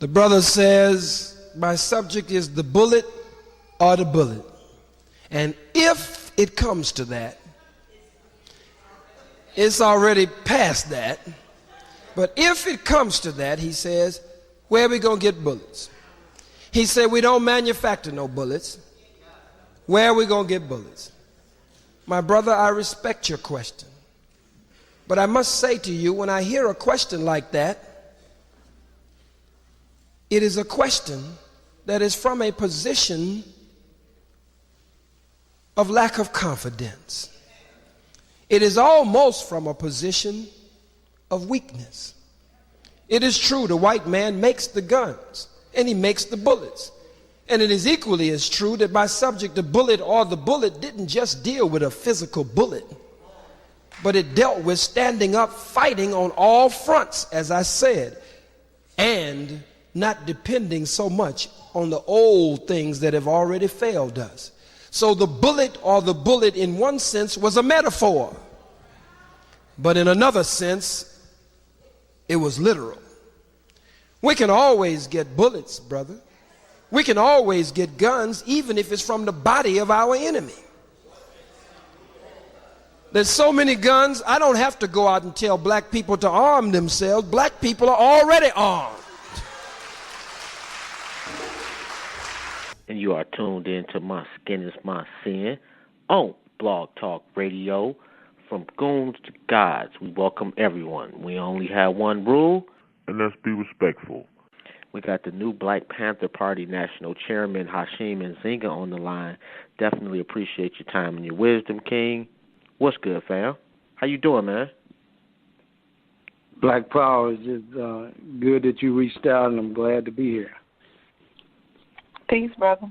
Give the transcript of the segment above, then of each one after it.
The brother says, my subject is the bullet or the bullet. And if it comes to that, it's already past that. But if it comes to that, he says, where are we going to get bullets? He said, we don't manufacture no bullets. Where are we going to get bullets? My brother, I respect your question. But I must say to you, when I hear a question like that, it is a question that is from a position of lack of confidence. It is almost from a position of weakness. It is true the white man makes the guns and he makes the bullets. And it is equally as true that my subject, the bullet or the bullet, didn't just deal with a physical bullet, but it dealt with standing up, fighting on all fronts, as I said, and not depending so much on the old things that have already failed us. So the bullet or the bullet in one sense was a metaphor, but in another sense, it was literal. We can always get bullets, brother. We can always get guns, even if it's from the body of our enemy. There's so many guns, I don't have to go out and tell black people to arm themselves. Black people are already armed. And you are tuned in to My Skin is My Sin on Blog Talk Radio. From goons to gods, we welcome everyone. We only have one rule, and let's be respectful. We got the new Black Panther Party National Chairman, Hashim Nzinga, on the line. Definitely appreciate your time and your wisdom, King. What's good, fam? How you doing, man? Black Power is just good that you reached out, and I'm glad to be here. Peace, brother.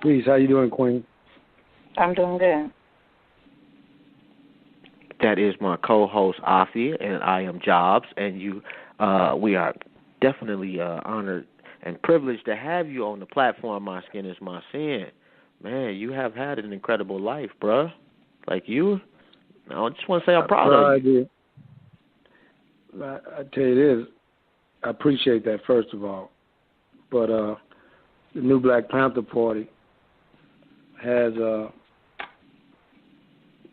Peace. How you doing, Queen? I'm doing good. That is my co-host, Afia, and I am Jobs, and we are definitely honored and privileged to have you on the platform. My Skin is My Sin. Man, you have had an incredible life, bruh. Like you, I just want to say I'm proud of you. I tell you this, I appreciate that, first of all. But the new Black Panther Party has,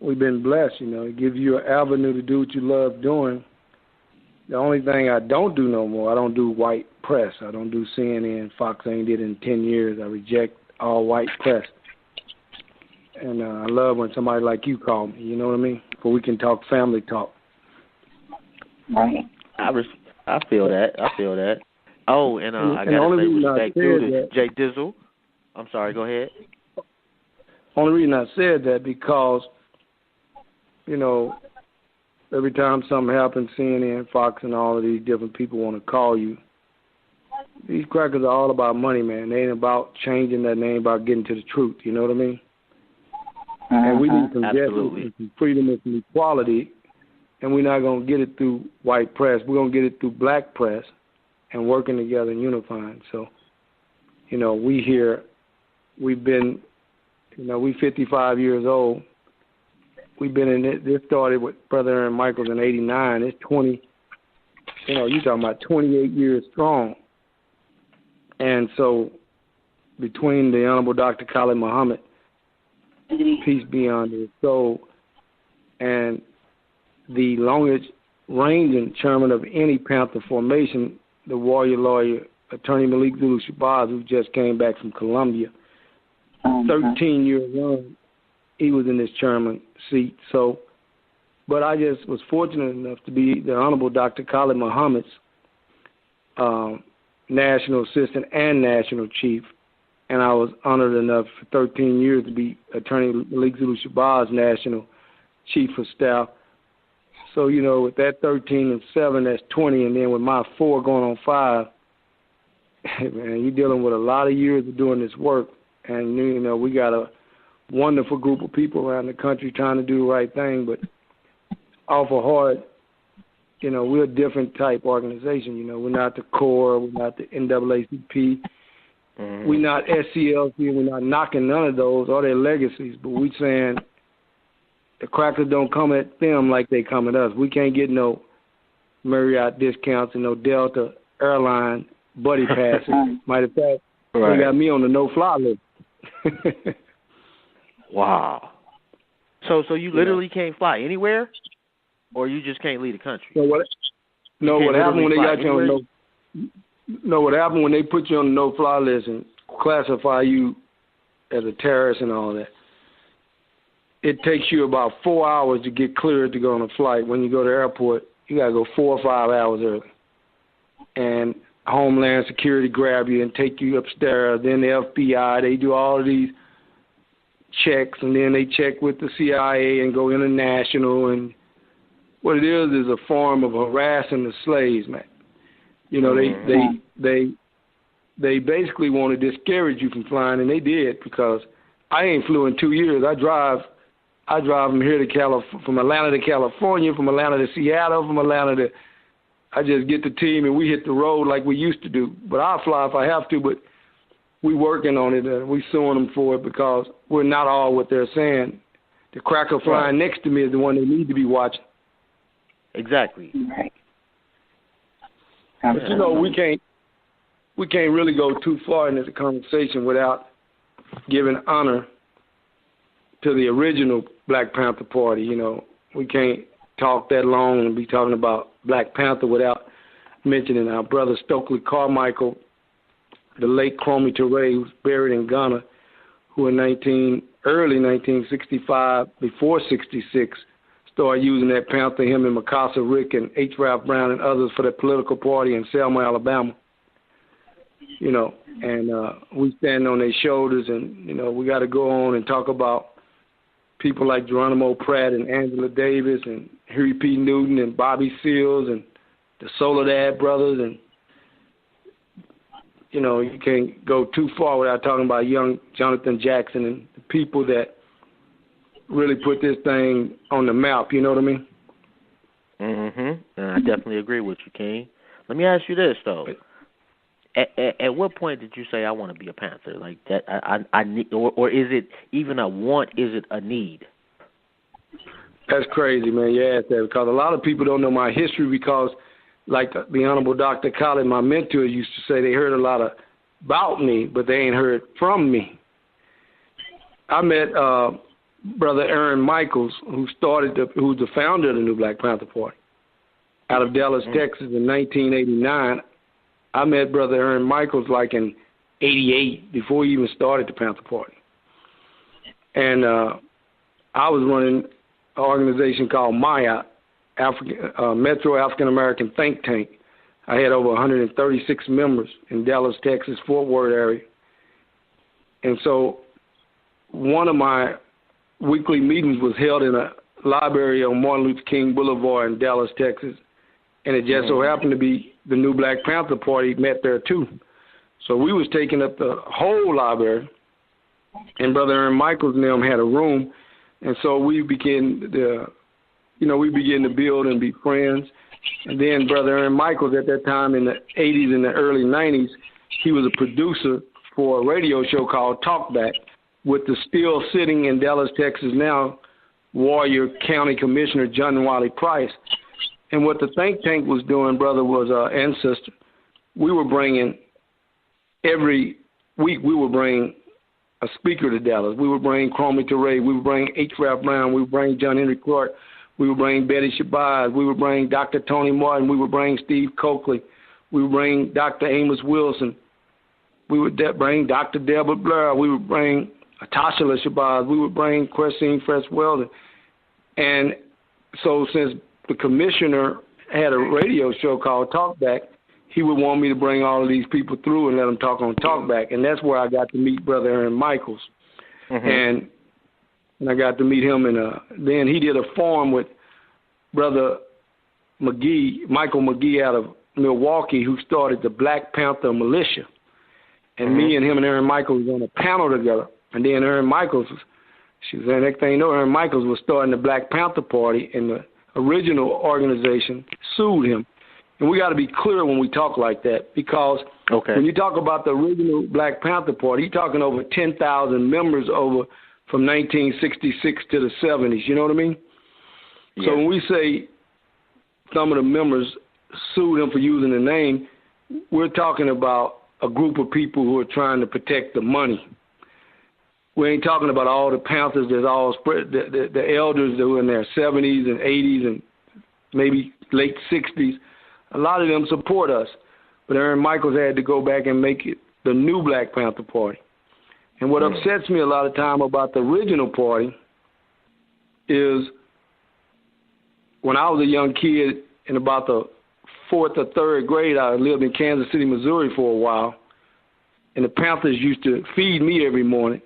we've been blessed, you know. It gives you an avenue to do what you love doing. The only thing I don't do no more, I don't do white press. I don't do CNN, Fox. I ain't did it in 10 years. I reject all white press. And I love when somebody like you call me, you know what I mean? For we can talk family talk. Right. I feel that. I feel that. Oh, and I got to say respect to Jay Dizzle. I'm sorry, go ahead. Only reason I said that because, you know, every time something happens, CNN, Fox, and all of these different people want to call you. These crackers are all about money, man. They ain't about changing that. They ain't about getting to the truth. You know what I mean? And we need some justice, some freedom, and some equality, and we're not going to get it through white press. We're going to get it through black press and working together and unifying. So, you know, we've been, you know, we 55 years old. We've been in it. This started with Brother Aaron Michaels in 89. It's 20, you know, you're talking about 28 years strong. And so between the Honorable Dr. Khalid Muhammad, peace be on his soul, and the longest reigning chairman of any Panther formation, the warrior lawyer, Attorney Malik Zulu Shabazz, who just came back from Colombia, 13 years young, he was in this chairman seat. So, but I just was fortunate enough to be the Honorable Dr. Khalid Muhammad's national assistant and national chief. And I was honored enough for 13 years to be Attorney Malik Zulu Shabazz national chief of staff. So, you know, with that 13 and 7, that's 20. And then with my 4 going on 5, man, you're dealing with a lot of years of doing this work. And, you know, we got a wonderful group of people around the country trying to do the right thing, but awful hard. You know, we're a different type organization. You know, we're not the CORE, we're not the NAACP, we're not SCLC, we're not knocking none of those or their legacies, but we're saying the crackers don't come at them like they come at us. We can't get no Marriott discounts and no Delta airline buddy passes. Matter of fact, Right. they got me on the no-fly list. Wow. So you literally can't fly anywhere, or you just can't leave the country? What happened when they got you on what happened when they put you on the no-fly list and classify you as a terrorist and all that? It takes you about 4 hours to get cleared to go on a flight. When you go to the airport, you got to go 4 or 5 hours early. And Homeland Security grab you and take you upstairs. Then the FBI, they do all of these checks, and then they check with the CIA and go international. And what it is a form of harassing the slaves, man. You know, they basically want to discourage you from flying, and they did, because I ain't flew in 2 years. I drive from here to from Atlanta to California, from Atlanta to Seattle, from Atlanta to. I just get the team and we hit the road like we used to do. But I'll fly if I have to. But we working on it and we suing them for it because we're not all what they're saying. The cracker flying next to me is the one they need to be watching. Exactly. Right. But you know, we can't really go too far in this conversation without giving honor to the original Black Panther Party. You know, we can't talk that long and be talking about Black Panther without mentioning our brother Stokely Carmichael, the late Kwame Ture, who's buried in Ghana, who in early 1965, before 66, started using that Panther, him and Mikasa Rick and H. Ralph Brown and others for their political party in Selma, Alabama. You know, and we stand on their shoulders, and, you know, we got to go on and talk about people like Geronimo Pratt and Angela Davis and Huey P. Newton and Bobby Seals and the Soledad brothers. And, you know, you can't go too far without talking about young Jonathan Jackson and the people that really put this thing on the map, you know what I mean? Mm-hmm. And I definitely agree with you, King. Let me ask you this, though. At what point did you say I want to be a Panther? Like that, I need, or is it even a want? Is it a need? That's crazy, man. You asked that because a lot of people don't know my history because, like the Honorable Dr. Khaled, my mentor, used to say they heard a lot about me, but they ain't heard from me. I met Brother Aaron Michaels, who's the founder of the New Black Panther Party, out of Dallas, Texas, in 1989. I met Brother Aaron Michaels like in 88, before he even started the Panther Party. And I was running an organization called MAYA, Metro African American Think Tank. I had over 136 members in Dallas, Texas, Fort Worth area. And so one of my weekly meetings was held in a library on Martin Luther King Boulevard in Dallas, Texas. And it just so happened to be the New Black Panther Party met there too. So we was taking up the whole library, and Brother Aaron Michaels and them had a room, and so we began to build and be friends. And then Brother Aaron Michaels, at that time in the 80s and the early 90s, he was a producer for a radio show called Talkback with the still sitting in Dallas, Texas now, Warrior County Commissioner John Wiley Price. And what the think tank was doing, brother, was and sister, we were bringing every week, we would bring a speaker to Dallas. We would bring Kwame Ture. We would bring H. Ralph Brown. We would bring John Henry Clark. We would bring Betty Shabazz. We would bring Dr. Tony Martin. We would bring Steve Coakley. We would bring Dr. Amos Wilson. We would bring Dr. Deborah Blair. We would bring Tasha Shabazz. We would bring Christine Fresh Weldon. And so since the commissioner had a radio show called Talkback, he would want me to bring all of these people through and let them talk on Talkback. And that's where I got to meet Brother Aaron Michaels. And I got to meet him. And then he did a forum with Brother McGee, Michael McGee out of Milwaukee, who started the Black Panther Militia. And me and him and Aaron Michaels was on a panel together. And then Aaron Michaels, next thing you know, Aaron Michaels was starting the Black Panther Party, and the original organization sued him. And we got to be clear when we talk like that, because when you talk about the original Black Panther Party, you're talking over 10,000 members from 1966 to the 70s. You know what I mean? Yeah. So when we say some of the members sued him for using the name, we're talking about a group of people who are trying to protect the money. We ain't talking about all the Panthers that's all spread, the elders that were in their 70s and 80s and maybe late 60s. A lot of them support us. But Aaron Michaels had to go back and make it the new Black Panther Party. And what upsets me a lot of time about the original party is when I was a young kid in about the 4th or 3rd grade, I lived in Kansas City, Missouri for a while, and the Panthers used to feed me every morning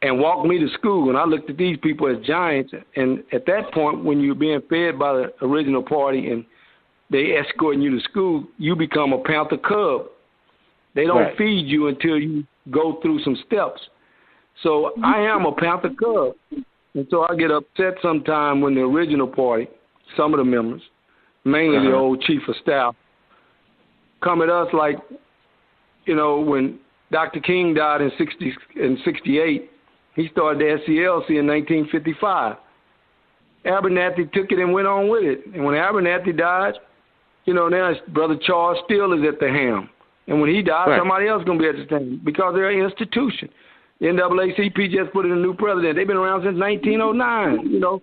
and walk me to school. And I looked at these people as giants. And at that point, when you're being fed by the original party and they escorting you to school, you become a Panther Cub. They don't feed you until you go through some steps. So I am a Panther Cub. And so I get upset sometime when the original party, some of the members, mainly the old chief of staff, come at us like, you know, when Dr. King died in 68, he started the SCLC in 1955. Abernathy took it and went on with it. And when Abernathy died, you know, now Brother Charles Steele is at the helm. And when he dies, somebody else is going to be at the stand because they're an institution. The NAACP just put in a new president. They've been around since 1909, you know.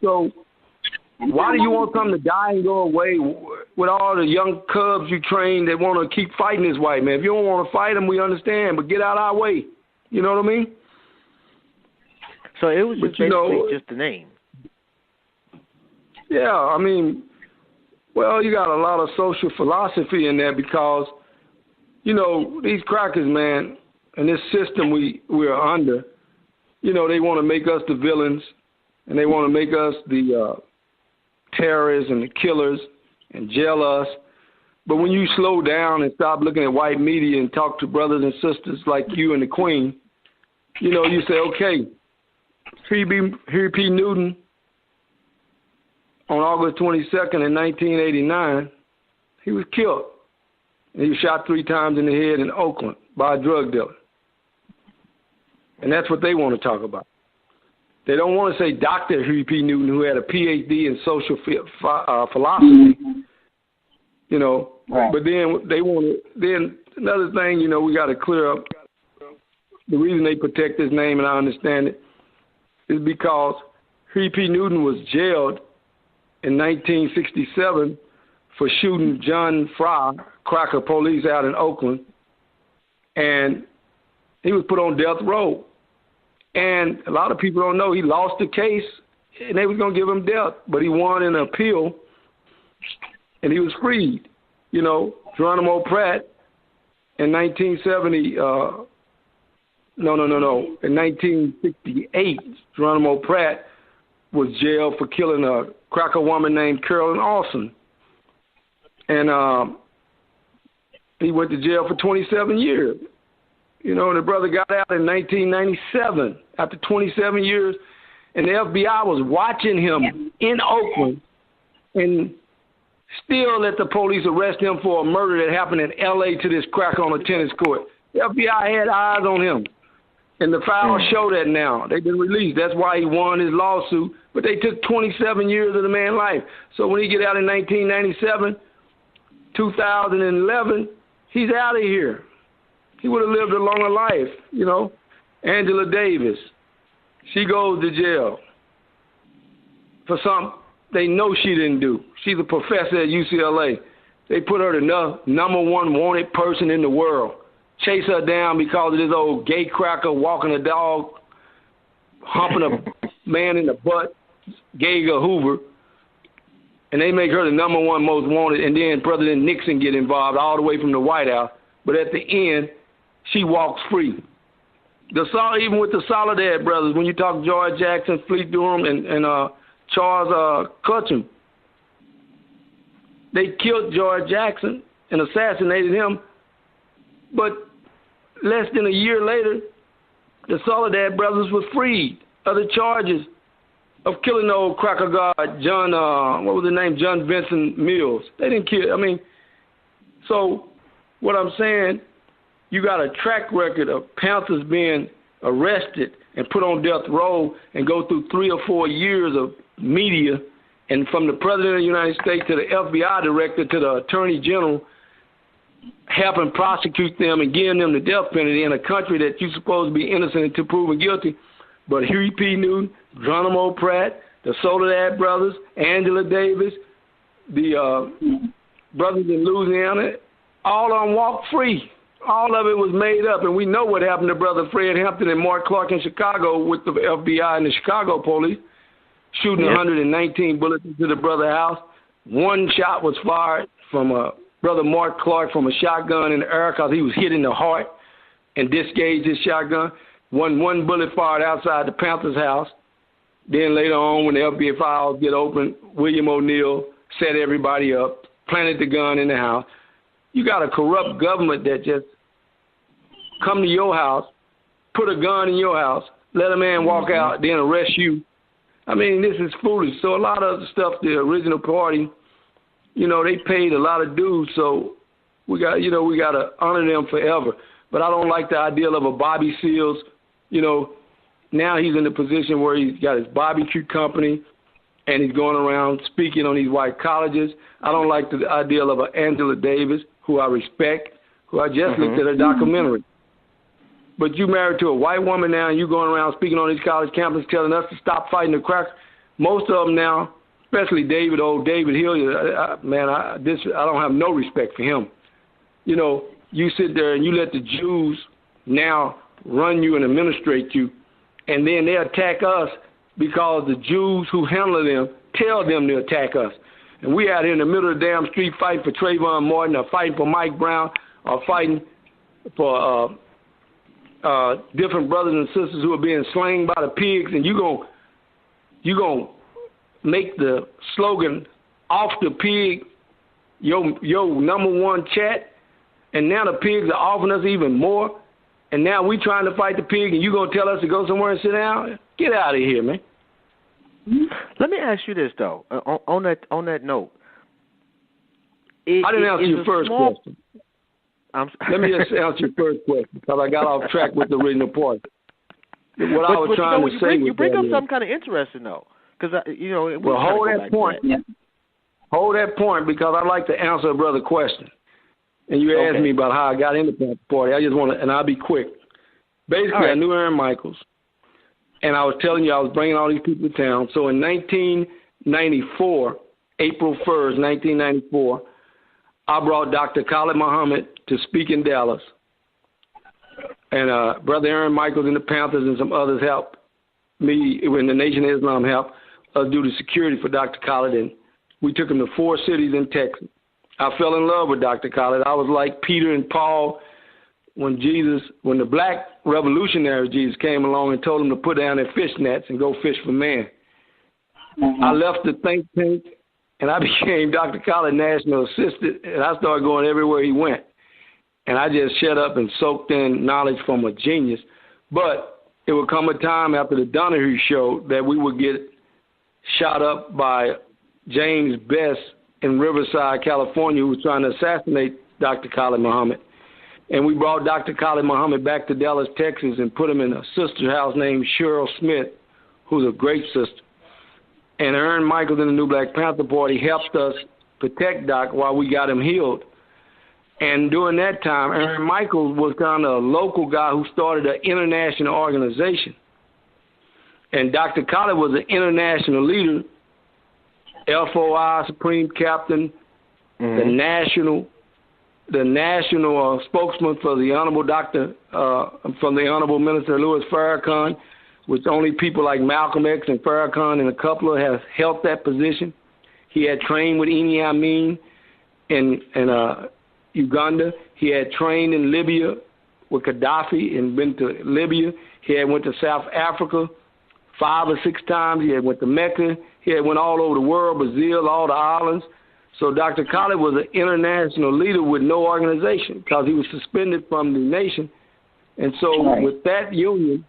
So why do you want something to die and go away with all the young cubs you train that want to keep fighting this white man? If you don't want to fight them, we understand, but get out our way. You know what I mean? So it was just basically just the name. Yeah, I mean, well, you got a lot of social philosophy in there because, you know, these crackers, man, and this system we're under, you know, they want to make us the villains and they want to make us the terrorists and the killers and jail us. But when you slow down and stop looking at white media and talk to brothers and sisters like you and the Queen, you know, you say, okay, Huey P. Newton on August 22nd in 1989, he was killed. And he was shot 3 times in the head in Oakland by a drug dealer. And that's what they want to talk about. They don't want to say Dr. Huey P. Newton, who had a Ph.D. in social philosophy, you know. Right. But then they want to, then another thing, you know, we got to clear up. The reason they protect his name, and I understand it, is because Huey P. Newton was jailed in 1967 for shooting John Fry, cracker police out in Oakland, and he was put on death row. And a lot of people don't know he lost the case, and they was going to give him death, but he won an appeal, and he was freed. You know, Geronimo Pratt in 1970, in 1968, Geronimo Pratt was jailed for killing a cracker woman named Carolyn Austin. And he went to jail for 27 years. You know, and the brother got out in 1997 after 27 years, and the FBI was watching him in Oakland and still let the police arrest him for a murder that happened in L.A. to this cracker on a tennis court. The FBI had eyes on him, and the files show that now. They've been released. That's why he won his lawsuit, but they took 27 years of the man's life. So when he get out in 1997, 2011, he's out of here. He would have lived a longer life, you know. Angela Davis, she goes to jail for something they know she didn't do. She's a professor at UCLA. They put her the number 1 wanted person in the world. Chase her down because of this old gay cracker walking a dog, humping a man in the butt, Gay Hoover. And they make her the number 1 most wanted, and then President Nixon get involved all the way from the White House. But at the end, she walks free. Even with the Soledad brothers, when you talk George Jackson, Fleet Durham, and Charles Cutchin, they killed George Jackson and assassinated him. But less than a year later, the Soledad brothers were freed of the charges of killing the old cracker god, John, John Vincent Mills. They didn't kill, so what I'm saying, you got a track record of Panthers being arrested and put on death row and go through 3 or 4 years of media, and from the President of the United States to the FBI director to the Attorney General, helping prosecute them and giving them the death penalty in a country that you're supposed to be innocent until proven guilty. But Huey P. Newton, Geronimo Pratt, the Soledad brothers, Angela Davis, the brothers in Louisiana, all of them walked free. All of it was made up, and we know what happened to Brother Fred Hampton and Mark Clark in Chicago with the FBI and the Chicago police, shooting 119 bullets into the brother's house. One shot was fired from Brother Mark Clark from a shotgun in the air because he was hit in the heart and disengaged his shotgun. One bullet fired outside the Panthers' house. Then later on, when the FBI files get open, William O'Neill set everybody up, planted the gun in the house. You got a corrupt government that just come to your house, put a gun in your house, let a man walk out, then arrest you. I mean, this is foolish. So a lot of the stuff, the original party, they paid a lot of dues. So we got to honor them forever. But I don't like the idea of a Bobby Seals. Now he's in the position where he's got his barbecue company and he's going around speaking on these white colleges. I don't like the idea of an Angela Davis, who I respect, who I just looked at her documentary. But you married to a white woman now, and you going around speaking on these college campuses telling us to stop fighting the crackers. Most of them now, especially David Hilliard, I don't have no respect for him. You sit there and you let the Jews now run you and administrate you, and then they attack us because the Jews who handle them tell them to attack us. And we out here in the middle of the damn street fighting for Trayvon Martin, or fighting for Mike Brown, or fighting for different brothers and sisters who are being slain by the pigs, and you gonna make the slogan "off the pig" your number one chat, and now the pigs are offering us even more, and now we trying to fight the pig, and you gonna tell us to go somewhere and sit down? Get out of here, man. Let me ask you this though. On that note, I didn't answer your first question. Let me just answer your first question because I got off track with the original point. What I was trying to say you bring up something kind of interesting though, because well, hold that point. Hold that point because I'd like to answer a brother question. And you asked me about how I got into the party. I just want to, and I'll be quick. Basically, I knew Aaron Michaels, and I was telling you I was bringing all these people to town. So in 1994, April 1st, 1994, I brought Dr. Khalid Muhammad to speak in Dallas. And Brother Aaron Michaels and the Panthers and some others helped me, when the Nation of Islam helped us do the security for Dr. Khalid. And we took him to 4 cities in Texas. I fell in love with Dr. Khalid. I was like Peter and Paul when the black revolutionary Jesus came along and told them to put down their fish nets and go fish for man. I left the think tank and I became Dr. Khalid national assistant, and I started going everywhere he went. And I just shut up and soaked in knowledge from a genius. But it would come a time after the Donahue show that we would get shot up by James Best in Riverside, California, who was trying to assassinate Dr. Khalid Muhammad. And we brought Dr. Khalid Muhammad back to Dallas, Texas, and put him in a sister house named Cheryl Smith, who's a great sister. And Aaron Michaels and the New Black Panther Party helped us protect Doc while we got him healed. And during that time, Aaron Michaels was kind of a local guy who started an international organization. And Dr. Khalid was an international leader, FOI, Supreme Captain, the national spokesman for the Honorable from the Honorable Minister Louis Farrakhan, which only people like Malcolm X and Farrakhan and a couple of have held that position. He had trained with Idi Amin in Uganda. He had trained in Libya with Gaddafi and been to Libya. He had went to South Africa 5 or 6 times. He had went to Mecca. He had went all over the world, Brazil, all the islands. So Dr. Khalid was an international leader with no organization because he was suspended from the nation. And so with that union,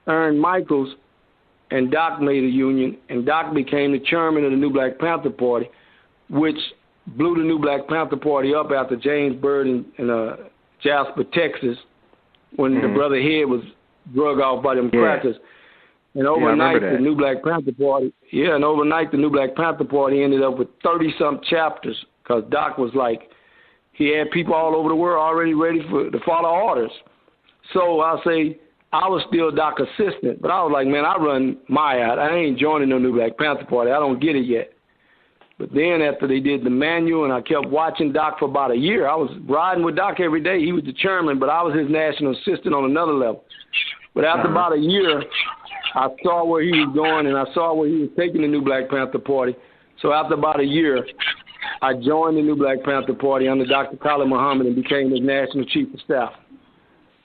Aaron Michaels and Doc made a union, and Doc became the chairman of the New Black Panther Party, which blew the New Black Panther Party up after James Byrd in Jasper, Texas, when the brother Head was drug off by them crackers. And overnight, the New Black Panther Party, ended up with 30-some chapters because Doc was like, He had people all over the world already ready to follow orders. So I'll say I was still doc assistant, but I was like, man, I run MYAT. I ain't joining no new Black Panther Party. I don't get it yet. But then after they did the manual and I kept watching Doc for about a year, I was riding with Doc every day. He was the chairman, but I was his national assistant on another level. But after about a year, I saw where he was going and I saw where he was taking the new Black Panther Party. So after about a year, I joined the new Black Panther Party under Dr. Khalid Muhammad and became his national chief of staff.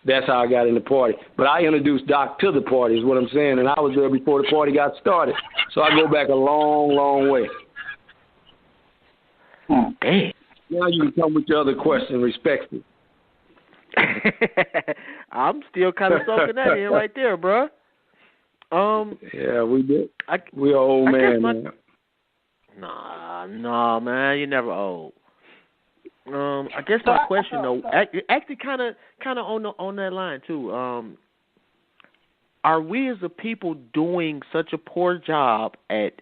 That's how I got in the party. But I introduced Doc to the party is what I'm saying, and I was there before the party got started. So I go back a long, long way. Dang. Now you can come with your other question respectfully. I'm still kind of soaking that in right there, bro. Yeah, we did. We are old man. Nah, man, you're never old. I guess my question though, actually kind of on that line too. Are we as a people doing such a poor job at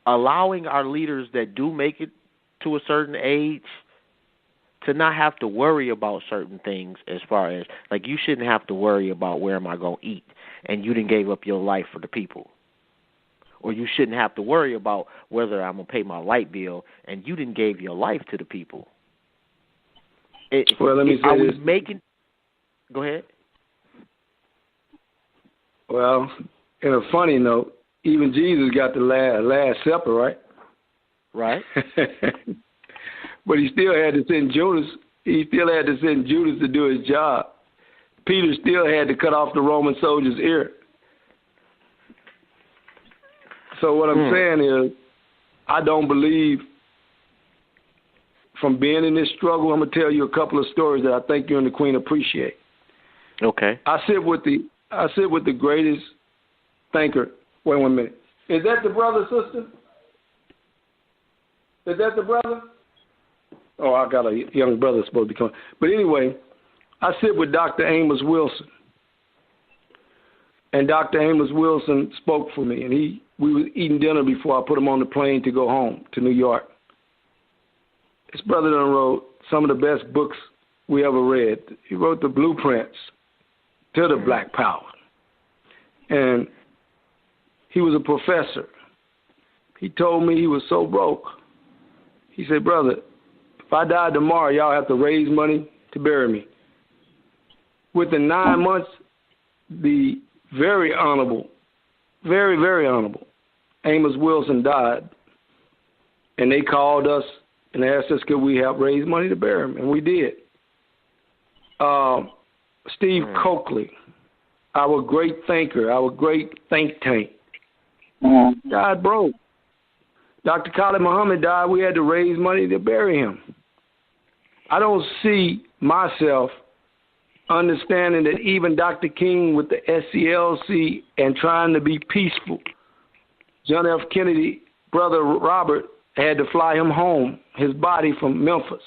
allowing our leaders that do make it to a certain age to not have to worry about certain things, as far as, like, you shouldn't have to worry about where am I going to eat, and you done gave up your life for the people. Or you shouldn't have to worry about whether I'm going to pay my light bill, and you done gave your life to the people. Well, let me say this. Go ahead. Well, in a funny note, even Jesus got the last supper, right? Right. But he still had to send Judas. He still had to send Judas to do his job. Peter still had to cut off the Roman soldier's ear. So what I'm saying is, I don't believe, from being in this struggle, I'm going to tell you a couple of stories that I think you and the Queen appreciate. Okay. I sit with the greatest thinker. Wait 1 minute. Is that the brother, sister? Is that the brother? Oh, I got a young brother supposed to be coming. But anyway, I sit with Dr. Amos Wilson. And Dr. Amos Wilson spoke for me. And we were eating dinner before I put him on the plane to go home to New York. His brother done wrote some of the best books we ever read. He wrote the blueprints to the Black Power. And he was a professor. He told me he was so broke. He said, brother, if I die tomorrow, y'all have to raise money to bury me. Within 9 months, the very honorable, very, very honorable Amos Wilson died. And they called us and asked us could we help raise money to bury him, and we did. Steve Coakley, our great thinker, our great think tank, died broke. Dr. Khalid Muhammad died. We had to raise money to bury him. I don't see myself understanding that even Dr. King with the SCLC and trying to be peaceful, John F. Kennedy, brother Robert, had to fly him home, his body from Memphis.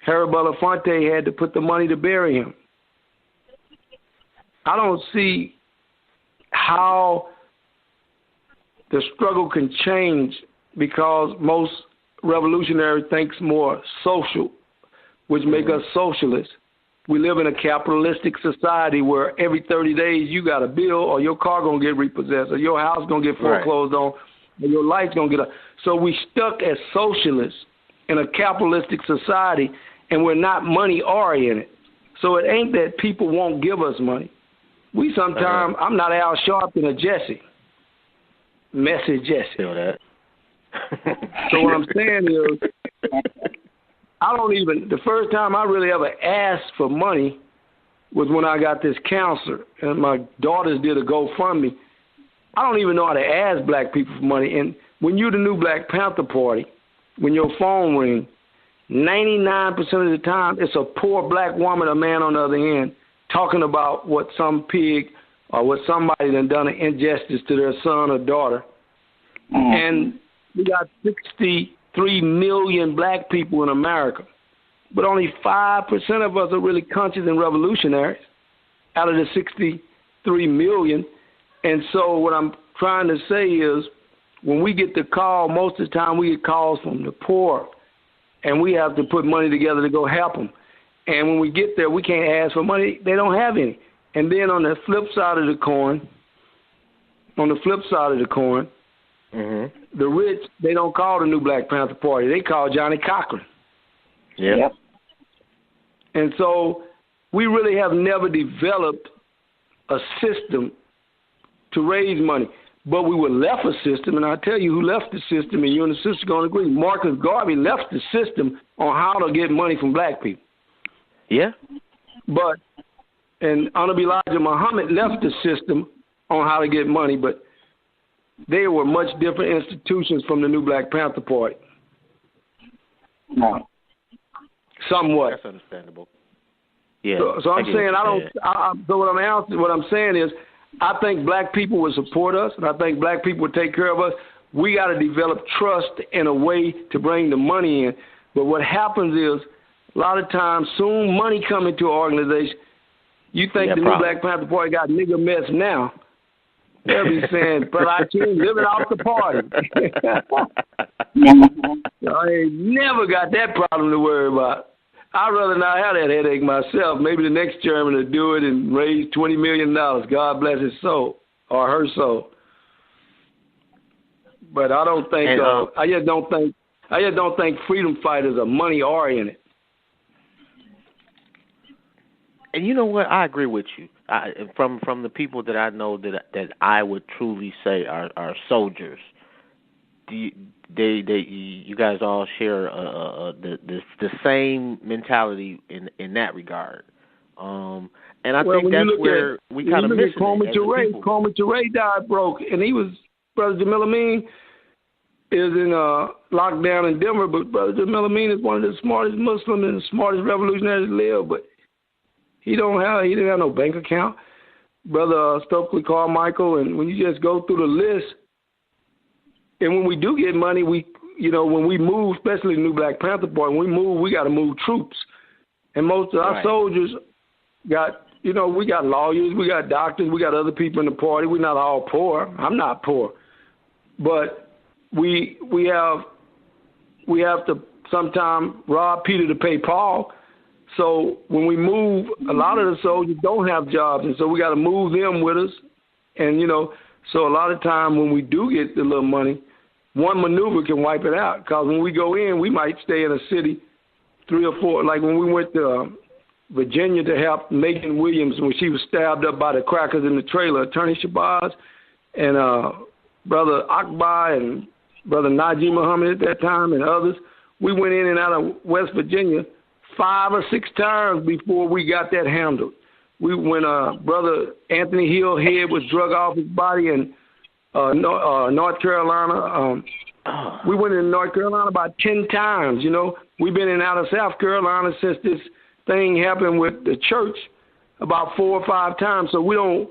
Harry Belafonte had to put the money to bury him. I don't see how the struggle can change because most revolutionary thinks more social, which make us socialists. We live in a capitalistic society where every 30 days you got a bill or your car going to get repossessed or your house going to get foreclosed on or your light's going to get up. So we stuck as socialists in a capitalistic society and we're not money oriented. So it ain't that people won't give us money. We sometimes, I'm not Al Sharpton or Jesse. Messy Jesse. Feel that. So what I'm saying is, the first time I really ever asked for money was when I got this counselor, and my daughters did a GoFundMe. I don't even know how to ask black people for money. And when you're the new Black Panther Party, when your phone rings, 99% of the time it's a poor black woman or man on the other end talking about what some pig or what somebody done an injustice to their son or daughter. And we got 63 million black people in America, but only 5% of us are really conscious and revolutionaries out of the 63 million. And so what I'm trying to say is when we get the call, most of the time we get calls from the poor and we have to put money together to go help them. And when we get there, we can't ask for money. They don't have any. And then on the flip side of the coin, the rich, they don't call the new Black Panther Party. They call Johnny Cochran. Yep. And so we really have never developed a system to raise money. But we were left a system, and I'll tell you who left the system, and you and the sister are going to agree. Marcus Garvey left the system on how to get money from black people. Yeah. And Honorable Elijah Muhammad left the system on how to get money, but they were much different institutions from the new Black Panther Party. No. Somewhat. That's understandable. Yeah. So I'm saying what I'm saying is, I think black people would support us, and I think black people would take care of us. We got to develop trust in a way to bring the money in. But what happens is, a lot of times, soon money come into an organization. You think the new Black Panther Party got nigger mess now. They'll be saying, but I can't live it off the party. I ain't never got that problem to worry about. I'd rather not have that headache myself. Maybe the next chairman will do it and raise $20 million. God bless his soul or her soul. But I don't think. I just don't think freedom fighters are money oriented. And you know what? I agree with you. From the people that I know that I would truly say are soldiers. You guys all share the same mentality in that regard, and I think that's where we kind of miss it. Kwame Ture died broke, and he was Brother Jamil Amin is in lockdown in Denver, but Brother Jamil Amin is one of the smartest Muslims and the smartest revolutionaries to live, but he didn't have no bank account. Brother Stokely Carmichael, and when you just go through the list. And when we do get money, when we move, especially the new Black Panther Party, when we move, we got to move troops. And most of our soldiers got, we got lawyers, we got doctors, we got other people in the party. We're not all poor. I'm not poor. But we have to sometimes rob Peter to pay Paul. So when we move, a lot of the soldiers don't have jobs, and so we got to move them with us. And, so a lot of time when we do get the little money, one maneuver can wipe it out. Because when we go in, we might stay in a city 3 or 4. Like when we went to Virginia to help Megan Williams when she was stabbed up by the crackers in the trailer, Attorney Shabazz and Brother Akbar and Brother Najee Muhammad at that time and others. We went in and out of West Virginia 5 or 6 times before we got that handled. When Brother Anthony Hill head was drug off his body in North Carolina, we went in North Carolina about 10 times. We've been in and out of South Carolina since this thing happened with the church about 4 or 5 times. So we don't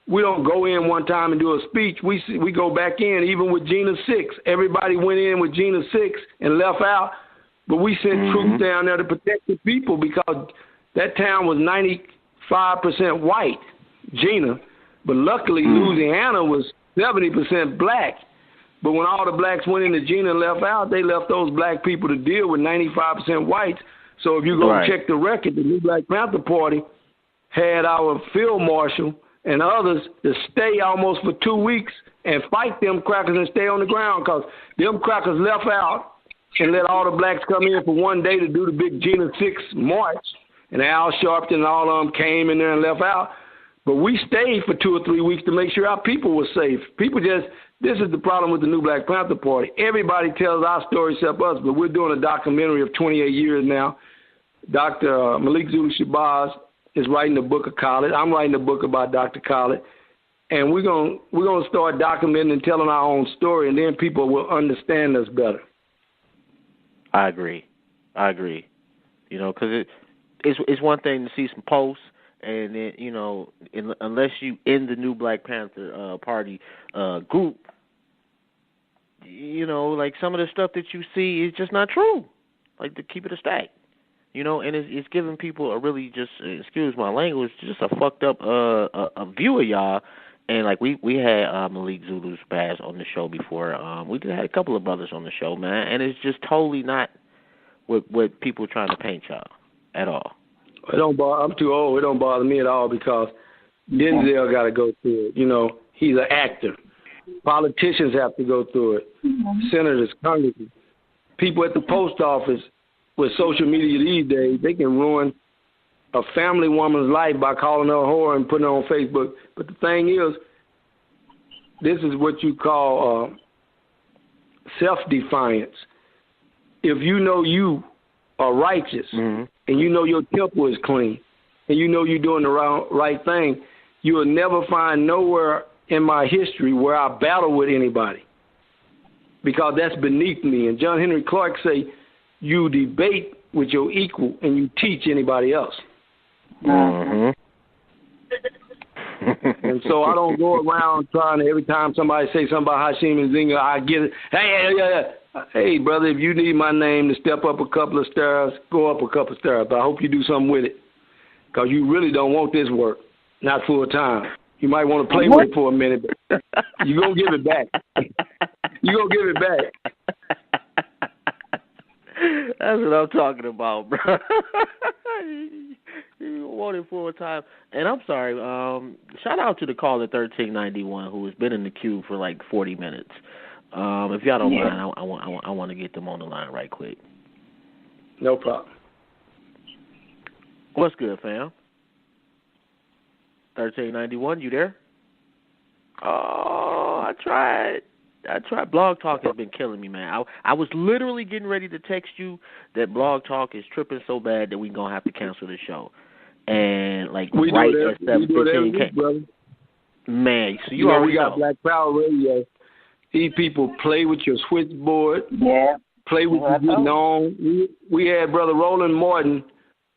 go in one time and do a speech. We go back in even with Gina 6. Everybody went in with Gina 6 and left out, but we sent troops down there to protect the people because that town was 95% white, Gina, but luckily Louisiana was 70% black. But when all the blacks went into Gina and left out, they left those black people to deal with 95% whites. So if you go check the record, the new Black Panther Party had our field marshal and others to stay almost for 2 weeks and fight them crackers and stay on the ground because them crackers left out and let all the blacks come in for one day to do the big Gina 6 march. And Al Sharpton and all of them came in there and left out. But we stayed for 2 or 3 weeks to make sure our people were safe. This is the problem with the new Black Panther Party. Everybody tells our story except us, but we're doing a documentary of 28 years now. Dr. Malik Zulu Shabazz is writing a book of Khaled. I'm writing a book about Dr. Khaled. And we're gonna start documenting and telling our own story, and then people will understand us better. I agree. Because it's one thing to see some posts, and then unless you in the new Black Panther Party group, like some of the stuff that you see is just not true. Like, to keep it a stack, and it's giving people a really just, excuse my language, just a fucked up a view of y'all. And like we had Malik Zulu Shabazz on the show before. We had a couple of brothers on the show, man, and it's just totally not with people trying to paint y'all at all? It don't bother. I'm too old. It don't bother me at all because Denzel got to go through it. You know, he's an actor. Politicians have to go through it. Senators, congressmen, people at the post office with social media these days, they can ruin a family woman's life by calling her a whore and putting it on Facebook. But the thing is, this is what you call self-defiance. If you know you are righteous and you know your temple is clean and you know you're doing the right thing, you will never find nowhere in my history where I battle with anybody because that's beneath me. And John Henry Clark say, you debate with your equal and you teach anybody else. And so I don't go around trying to, every time somebody say something about Hashim Nzinga, I get it. Hey, brother, if you need my name to step up a couple of stairs, go up a couple of stairs. But I hope you do something with it because you really don't want this work, not full time. You might want to play with it for a minute, but you're going to give it back. You're going to give it back. That's what I'm talking about, bro. You want it full time. And I'm sorry, shout out to the caller 1391 who has been in the queue for like 40 minutes. If y'all don't mind, I want to get them on the line right quick. No problem. What's good, fam? 1391, you there? Oh, I tried. Blog Talk has been killing me, man. I was literally getting ready to text you that Blog Talk is tripping so bad that we're going to have to cancel the show. And, like, we right do at 7:15 brother. Man, so you already we got know. Black Power Radio. These people play with your switchboard. Yeah. Play with you getting on. We had Brother Roland Martin,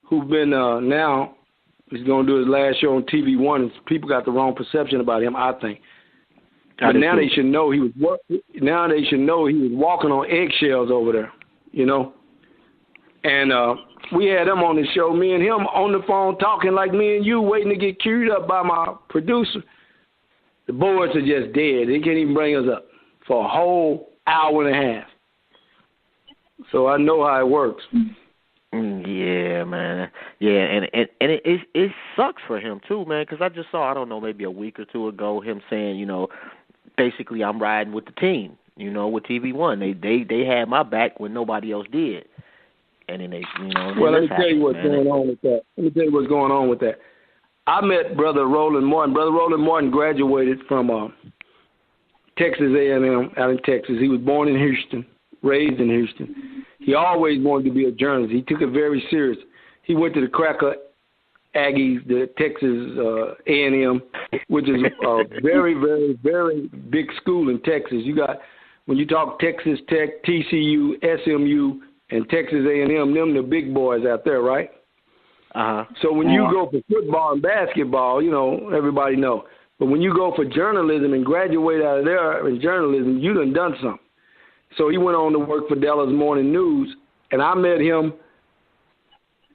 who's been now, he's going to do his last show on TV One. People got the wrong perception about him, I think. But now they should know he was. Now they should know he was walking on eggshells over there, you know. And we had him on the show, me and him on the phone talking like me and you, waiting to get queued up by my producer. The boards are just dead. They can't even bring us up for a whole hour and a half. So I know how it works. Yeah, man. Yeah, and it sucks for him too, man. Because I just saw, I don't know, maybe a week or two ago, him saying, you know, basically I'm riding with the team, you know, with TV One. They had my back when nobody else did, and then they, you know. Well, let me tell you what's going on with that. Let me tell you what's going on with that. I met Brother Roland Martin. Brother Roland Martin graduated from Texas A&M out in Texas. He was born in Houston, raised in Houston. He always wanted to be a journalist. He took it very serious. He went to the Cracker Aggies, the Texas A&M, which is a very, very, very big school in Texas. You got, when you talk Texas Tech, TCU, SMU, and Texas A&M, them the big boys out there, right? So when you go for football and basketball, you know, everybody know. But when you go for journalism and graduate out of there in journalism, you done something. So he went on to work for Dallas Morning News, and I met him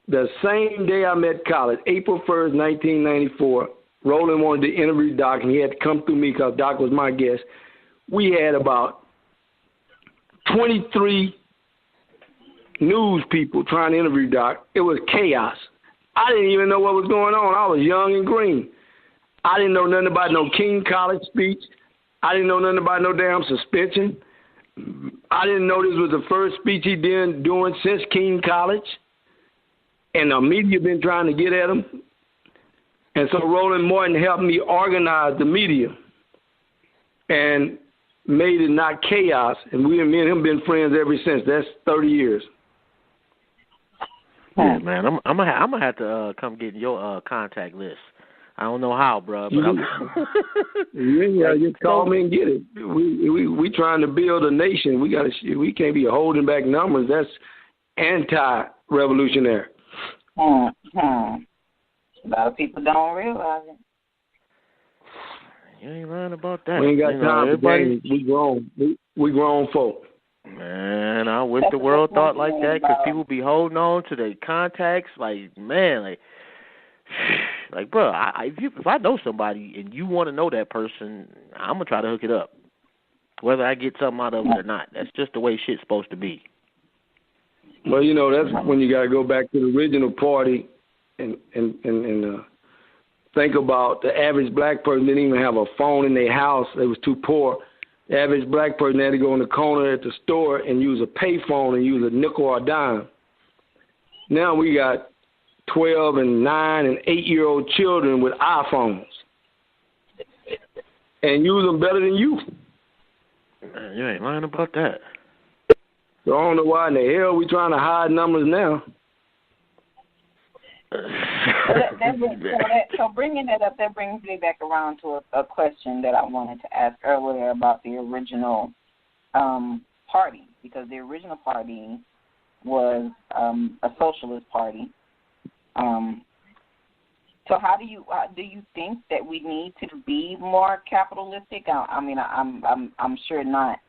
the same day I met college, April 1st, 1994. Roland wanted to interview Doc, and he had to come through me because Doc was my guest. We had about 23 news people trying to interview Doc. It was chaos. I didn't even know what was going on. I was young and green. I didn't know nothing about no King College speech. I didn't know nothing about no damn suspension. I didn't know this was the first speech he did doing since King College. And the media been trying to get at him. And so Roland Martin helped me organize the media and made it not chaos. And me and him been friends ever since. That's 30 years. Yeah, man, I'm gonna have to come get your contact list. I don't know how, bro. But just call me and get it. We trying to build a nation. We can't be holding back numbers. That's anti-revolutionary. A lot of people don't realize it. You ain't lying about that. We ain't got time for games. We grown. We grown folk. Man, I wish the world thought like that, because people be holding on to their contacts. Like, man, like, bro, if I know somebody and you want to know that person, I'm going to try to hook it up, whether I get something out of it or not. That's just the way shit's supposed to be. Well, you know, that's when you got to go back to the original party and think about the average black person didn't even have a phone in their house. They was too poor. The average black person had to go in the corner at the store and use a pay phone and use a nickel or a dime. Now we got 12 and 9 and 8-year-old children with iPhones and use them better than you. Man, you ain't lying about that. So I don't know why in the hell we trying to hide numbers now. So bringing that up, that brings me back around to a question that I wanted to ask earlier about the original party, because the original party was a socialist party. So how do you think that we need to be more capitalistic? I mean, I'm sure not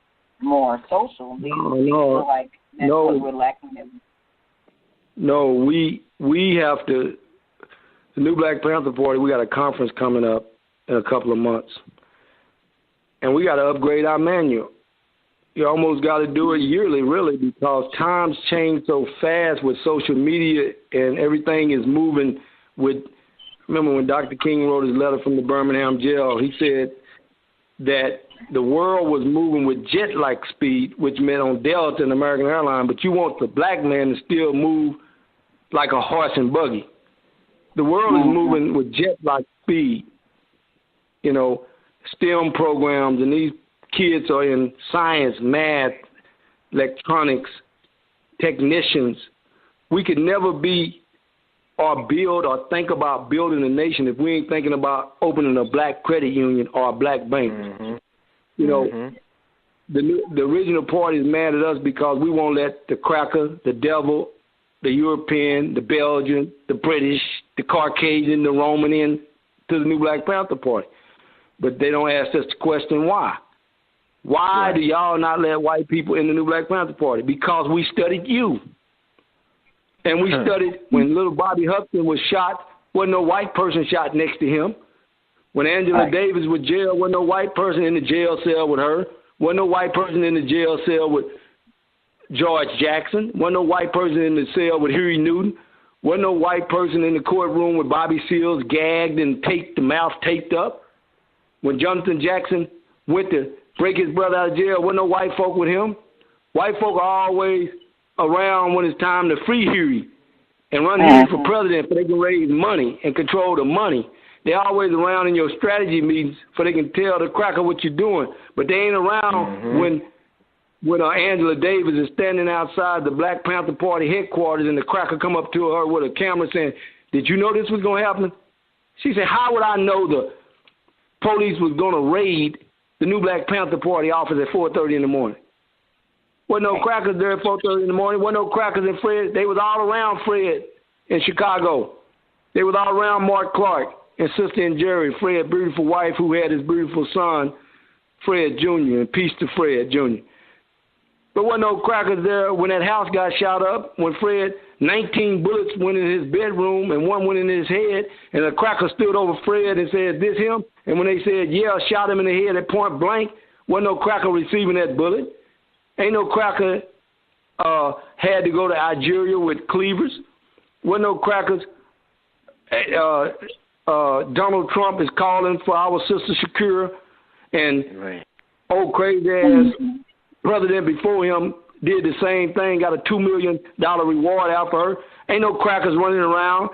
more social. Do you feel like that's what we're lacking? No, we have to. The New Black Panther Party, we got a conference coming up in a couple of months, and we got to upgrade our manual. You almost got to do it yearly, really, because times change so fast with social media and everything is moving with. Remember when Dr. King wrote his letter from the Birmingham jail, he said that the world was moving with jet-like speed, which meant on Delta and American Airlines, but you want the black man to still move like a horse and buggy. The world is moving with jet-like speed. You know, STEM programs, and these kids are in science, math, electronics, technicians. We could never be or build or think about building a nation if we ain't thinking about opening a black credit union or a black bank. You know, the original party is mad at us because we won't let the cracker, the devil, the European, the Belgian, the British, the Caucasian, the Roman in to the New Black Panther Party. But they don't ask us the question why. Why do y'all not let white people in the New Black Panther Party? Because we studied you. And we studied when little Bobby Hutton was shot, wasn't no white person shot next to him. When Angela Davis was jailed, wasn't no white person in the jail cell with her. Wasn't no white person in the jail cell with George Jackson. Wasn't no white person in the cell with Huey Newton. Wasn't no white person in the courtroom with Bobby Seals gagged and the mouth taped up. When Jonathan Jackson went to break his brother out of jail, wasn't no white folk with him. White folk are always around when it's time to free Huey and run Huey for president so they can raise money and control the money. They're always around in your strategy meetings so they can tell the cracker what you're doing. But they ain't around when Angela Davis is standing outside the Black Panther Party headquarters and the cracker come up to her with a camera saying, "Did you know this was going to happen?" She said, "How would I know the police was going to raid the New Black Panther Party office at 4:30 in the morning?" Wasn't no crackers there at 4:30 in the morning. Wasn't no crackers in Fred. They was all around Fred in Chicago. They was all around Mark Clark and Sister and Jerry, Fred's beautiful wife who had his beautiful son, Fred Jr., and peace to Fred Jr. But wasn't no crackers there when that house got shot up, when Fred, 19 bullets went in his bedroom and one went in his head, and a cracker stood over Fred and said, "Is this him?" And when they said, "Yeah," shot him in the head at point blank, wasn't no cracker receiving that bullet. Ain't no cracker had to go to Algeria with cleavers. Wasn't no crackers. Donald Trump is calling for our sister Shakira, and old crazy-ass president before him did the same thing, got a $2 million reward out for her. Ain't no crackers running around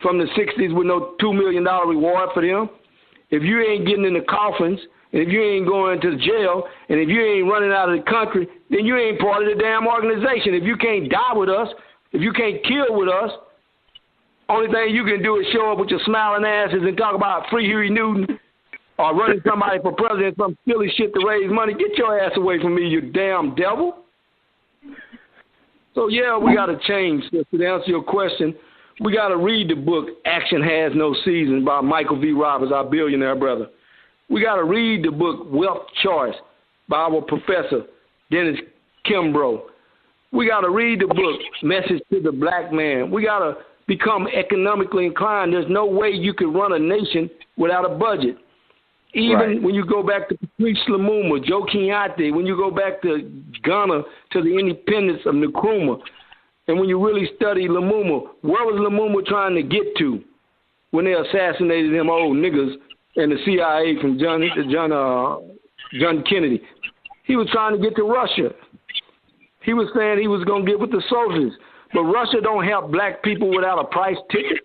from the 60s with no $2 million reward for them. If you ain't getting in the coffins, and if you ain't going to jail, and if you ain't running out of the country, then you ain't part of the damn organization. If you can't die with us, if you can't kill with us, only thing you can do is show up with your smiling asses and talk about free Huey Newton or running somebody for president, some silly shit to raise money. Get your ass away from me, you damn devil. So, yeah, we got to change. To answer your question, we got to read the book Action Has No Season by Michael V. Roberts, our billionaire brother. We got to read the book Wealth Choice by our professor, Dennis Kimbrough. We got to read the book Message to the Black Man. We got to become economically inclined. There's no way you could run a nation without a budget. Even when you go back to Patrice Lumumba, Joe Kenyatte, when you go back to Ghana, to the independence of Nkrumah, And when you really study Lumumba, where was Lumumba trying to get to when they assassinated them old niggas and the CIA from John Kennedy? He was trying to get to Russia. He was saying he was going to get with the socialists. But Russia don't help black people without a price ticket.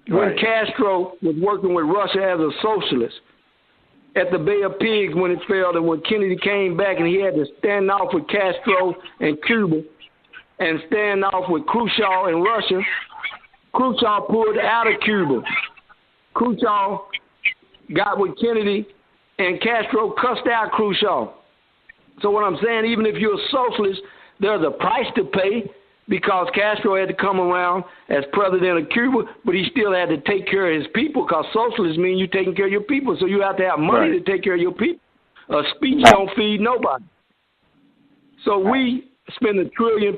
When Castro was working with Russia as a socialist, at the Bay of Pigs when it failed, and when Kennedy came back and he had to stand off with Castro and Cuba and stand off with Khrushchev in Russia, Khrushchev pulled out of Cuba. Khrushchev got with Kennedy, and Castro cussed out Khrushchev. So what I'm saying, even if you're a socialist, there's a price to pay, because Castro had to come around as president of Cuba, but he still had to take care of his people, because socialism means you're taking care of your people. So you have to have money to take care of your people. A speech don't feed nobody. So we spend $1.3 trillion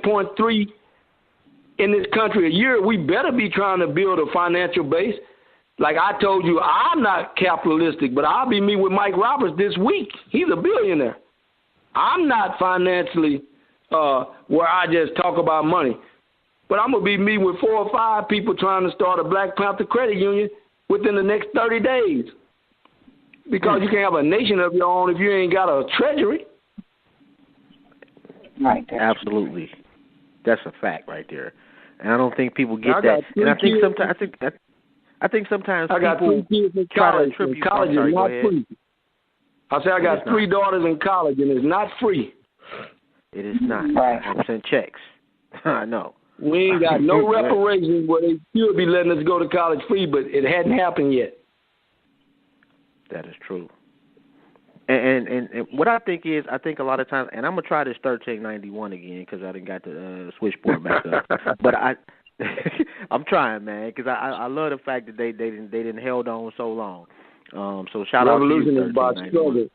in this country a year. We better be trying to build a financial base. Like I told you, I'm not capitalistic, but I'll be meeting with Mike Roberts this week. He's a billionaire. I'm not financially where I just talk about money. But I'm going to be meeting with 4 or 5 people trying to start a Black Panther credit union within the next 30 days. Because you can't have a nation of your own if you ain't got a treasury. Right. Absolutely. That's a fact right there. And I don't think people get that. And I think sometimes I got people 3 kids in try college. to attribute. College is not free. I say I got 3 daughters in college, and it's not free. It is not. 100% checks. I know. We ain't got no reparations where they should be letting us go to college free, but it hadn't happened yet. That is true. And what I think is, I think a lot of times, and I'm going to try this 1391 again because I didn't got the switchboard back up. But I'm trying, man, because I love the fact that they didn't held on so long. So shout out to you, Revolution is about struggle.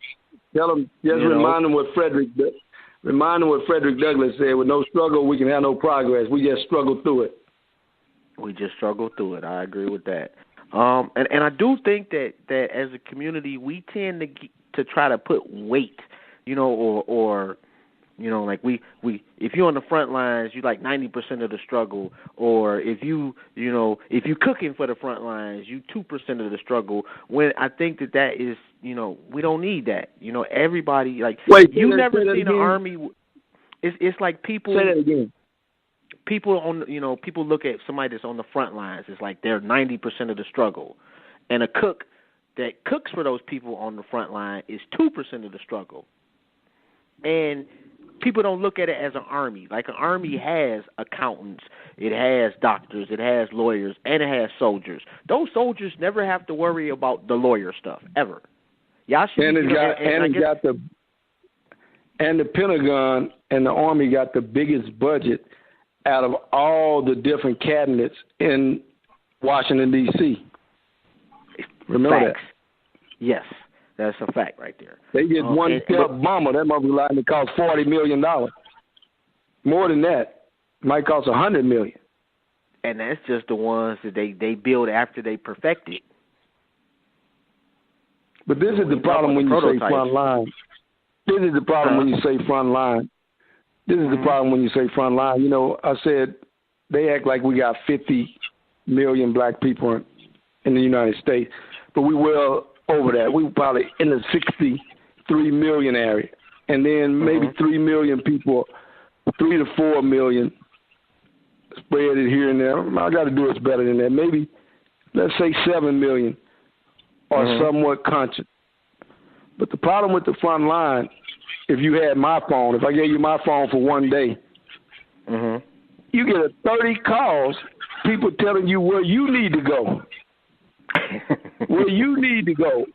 Tell them, remind them what Frederick Douglass said: with no struggle, we can have no progress. We just struggle through it. We just struggle through it. I agree with that. And I do think that as a community, we tend to try to put weight, or like we if you're on the front lines, you like 90% of the struggle, or if you're cooking for the front lines, you 2% of the struggle. When I think that is, we don't need that. Everybody you never seen an army. It's like people. Say that again. People people look at somebody that's on the front lines. It's like they're 90% of the struggle, and a cook that cooks for those people on the front line is 2% of the struggle. And people don't look at it as an army. Like an army has accountants, it has doctors, it has lawyers, and it has soldiers. Those soldiers never have to worry about the lawyer stuff ever. Y'all should. And the Pentagon and the Army got the biggest budget out of all the different cabinets in Washington, D.C. Remember Facts. That? Yes, that's a fact right there. They get one bomber. That motherfucker likely cost $40 million. More than that, might cost $100 million. And that's just the ones that they build after they perfect it. But this is the problem when you say front line. This is the problem when you say front line. This is the problem when you say front line. I said they act like we got 50 million black people in the United States, but we well over that. We were probably in the 63 million area, and then maybe 3 million people, 3 to 4 million spread it here and there. I got to do it better than that. Maybe let's say 7 million are somewhat conscious. But the problem with the front line, if you had my phone, if I gave you my phone for one day, you get 30 calls, people telling you where you need to go. Where you need to go.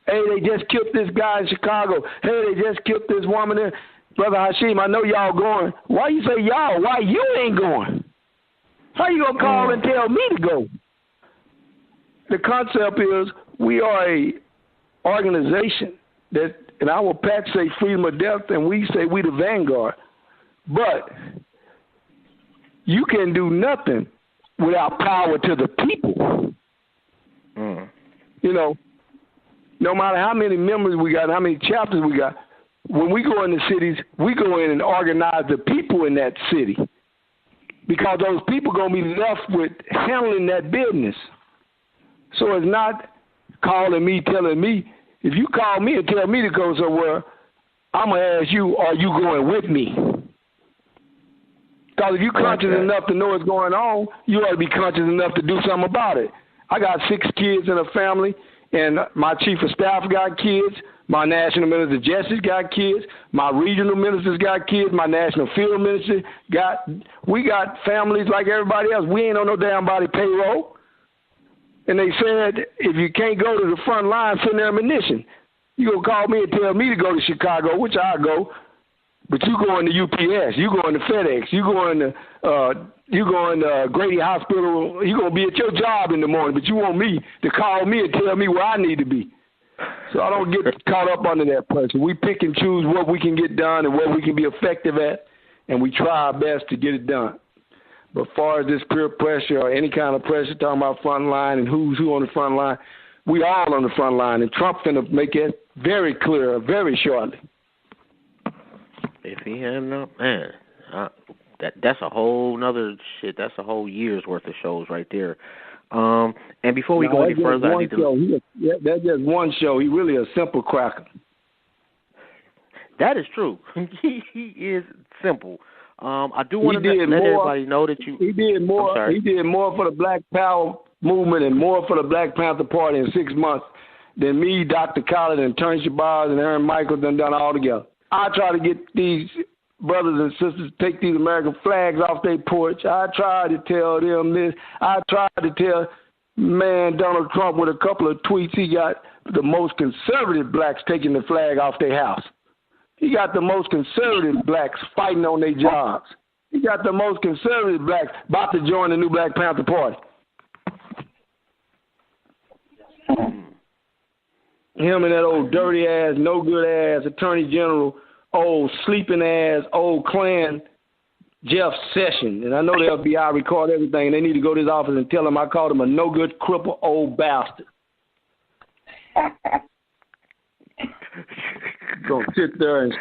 Hey, they just killed this guy in Chicago. Hey, they just killed this woman there. Brother Hashim, I know y'all going. Why you say y'all? Why you ain't going? How you going to call and tell me to go? The concept is we are a organization that, and our patch say freedom of death, and we say we the vanguard. But you can do nothing without power to the people. No matter how many members we got, how many chapters we got, when we go in the cities, we go in and organize the people in that city. because those people going to be left with handling that business. So it's not calling me, telling me. If you call me and tell me to go somewhere, I'm going to ask you, are you going with me? Because if you're conscious enough to know what's going on, you ought to be conscious enough to do something about it. I got 6 kids in a family, and my chief of staff got kids. My national minister of justice got kids. My regional ministers got kids. My national field minister we got families like everybody else. We ain't on no damn body payroll. And they said, if you can't go to the front line, send their ammunition. You gonna call me and tell me to go to Chicago, which I go, but you going to UPS, you going to FedEx, you going to Grady Hospital. You gonna be at your job in the morning, but you want me to call me and tell me where I need to be. So I don't get caught up under that pressure. We pick and choose what we can get done and what we can be effective at, and we try our best to get it done. But as far as this peer pressure or any kind of pressure, talking about front line and who's who on the front line, we all on the front line, and Trump's going to make it very clear very shortly. If he had no, man, that's a whole nother shit. That's a whole year's worth of shows right there. And before we go any further, I need to... That's just one show. He's really a simple cracker. That is true. He is simple. I do want to let everybody know that He did more. He did more for the Black Power movement and more for the Black Panther Party in 6 months than me, Dr. Khaled, and Terrence Shabazz and Aaron Michaels done all together. I try to get these brothers and sisters to take these American flags off their porch. I tried to tell them this. I tried to tell Donald Trump with a couple of tweets. He got the most conservative blacks taking the flag off their house. He got the most conservative blacks fighting on their jobs. He got the most conservative blacks about to join the new Black Panther Party. Him and that old dirty ass, no good ass Attorney General, old sleeping ass, old Klan Jeff Sessions. And I know the FBI record everything, and they need to go to his office and tell him I called him a no good cripple old bastard. Gonna sit there and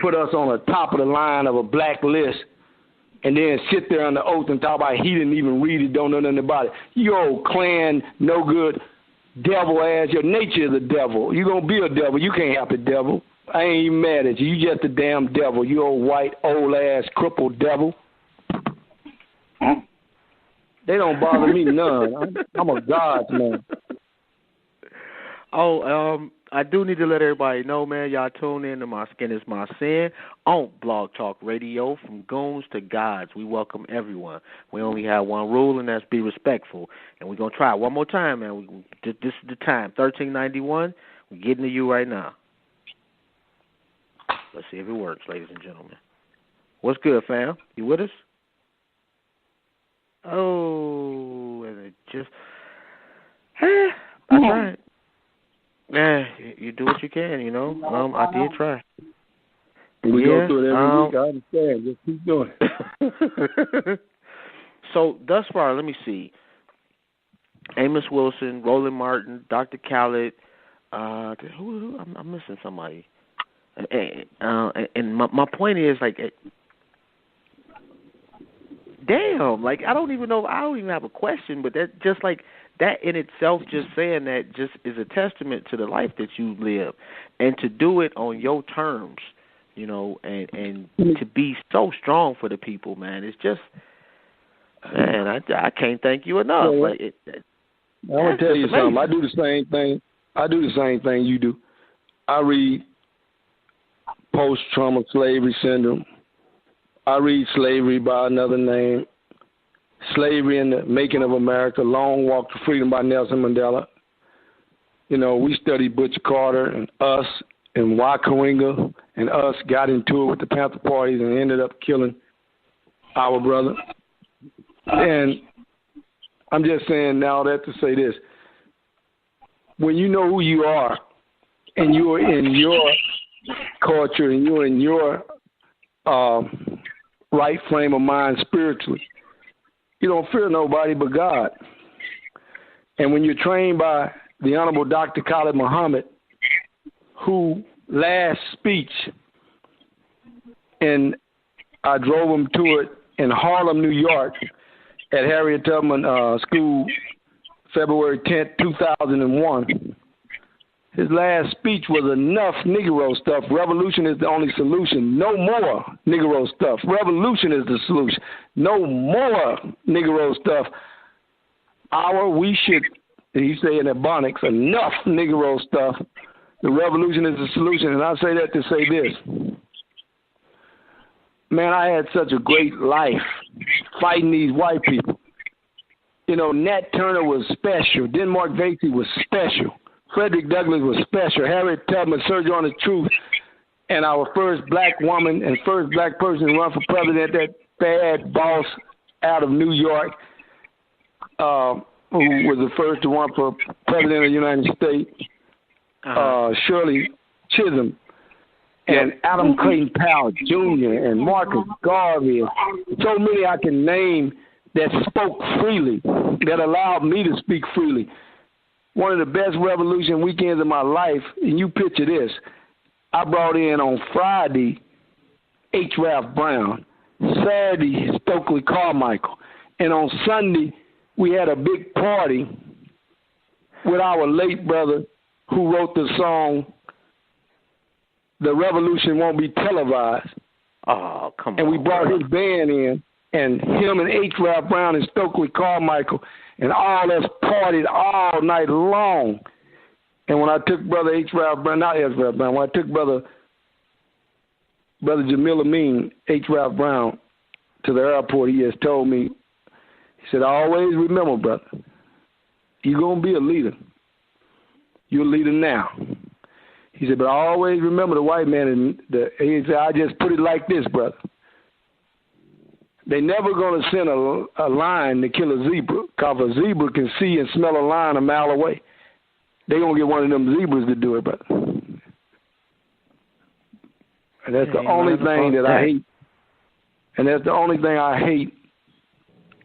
put us on the top of the line of a black list, and then sit there on the oath and talk about he didn't even read it, don't know nothing about it. You old Klan, no good, devil ass. Your nature is a devil. You gonna be a devil. You can't help it, devil. I ain't even mad at you. You just a damn devil. You old white, old ass, crippled devil. They don't bother me none. I'm a God's man. I do need to let everybody know, man, y'all tune in to My Skin Is My Sin on Blog Talk Radio, from goons to gods. We welcome everyone. We only have one rule, and that's be respectful. And we're going to try one more time, man. This is the time, 1391. We're getting to you right now. Let's see if it works, ladies and gentlemen. What's good, fam? You with us? Oh, and it just... I tried. Yeah, you do what you can, you know. I did try. We go through it every week. I understand. Just keep doing it. So, thus far, let me see. Amos Wilson, Roland Martin, Dr. Khaled. Who? I'm missing somebody. And my point is, like, damn, like, I don't even have a question, but that just, like, that in itself, just saying that just is a testament to the life that you live, and to do it on your terms, you know, and to be so strong for the people, man. It's just, man, I can't thank you enough. Like, I want to tell you something. I do the same thing. I do the same thing you do. I read Post-Trauma Slavery Syndrome. I read Slavery by Another Name. Slavery and the Making of America, Long Walk to Freedom by Nelson Mandela. You know, we studied Butch Carter, and us and Wakaringa and us got into it with the Panther parties and ended up killing our brother. And I'm just saying now that to say this. When you know who you are, and you're in your culture, and you're in your right frame of mind spiritually, you don't fear nobody but God. And when you're trained by the Honorable Dr. Khalid Muhammad, who last speech, and I drove him to it in Harlem, New York, at Harriet Tubman School, February 10th, 2001. His last speech was enough Negro stuff. Revolution is the only solution. No more Negro stuff. Revolution is the solution. No more Negro stuff. We should, he say in Ebonics, enough Negro stuff. The revolution is the solution. And I say that to say this. Man, I had such a great life fighting these white people. You know, Nat Turner was special. Denmark Vesey was special. Frederick Douglass was special. Harriet Tubman, Surgeon on the Truth, and our first black woman and first black person to run for president, that bad boss out of New York, who was the first to run for president of the United States, Shirley Chisholm, and Adam Clayton Powell Jr., and Marcus Garvey, and so many I can name that spoke freely, that allowed me to speak freely. One of the best revolution weekends of my life, and you picture this, I brought in on Friday H. Ralph Brown, Saturday Stokely Carmichael, and on Sunday we had a big party with our late brother who wrote the song The Revolution Won't Be Televised. Oh, come on. And we brought his band in, and him and H. Ralph Brown and Stokely Carmichael, and all us partied all night long. And when I took Brother H. Ralph Brown, not H. Ralph Brown, when I took Brother Jamil Amin, H. Ralph Brown, to the airport, he has told me, he said, always remember, brother, you're going to be a leader. You're a leader now. He said, but always remember the white man. And he said, I just put it like this, brother. They never going to send a lion to kill a zebra, because a zebra can see and smell a lion a mile away. They going to get one of them zebras to do it, brother. And that's the only thing that I hate. And that's the only thing I hate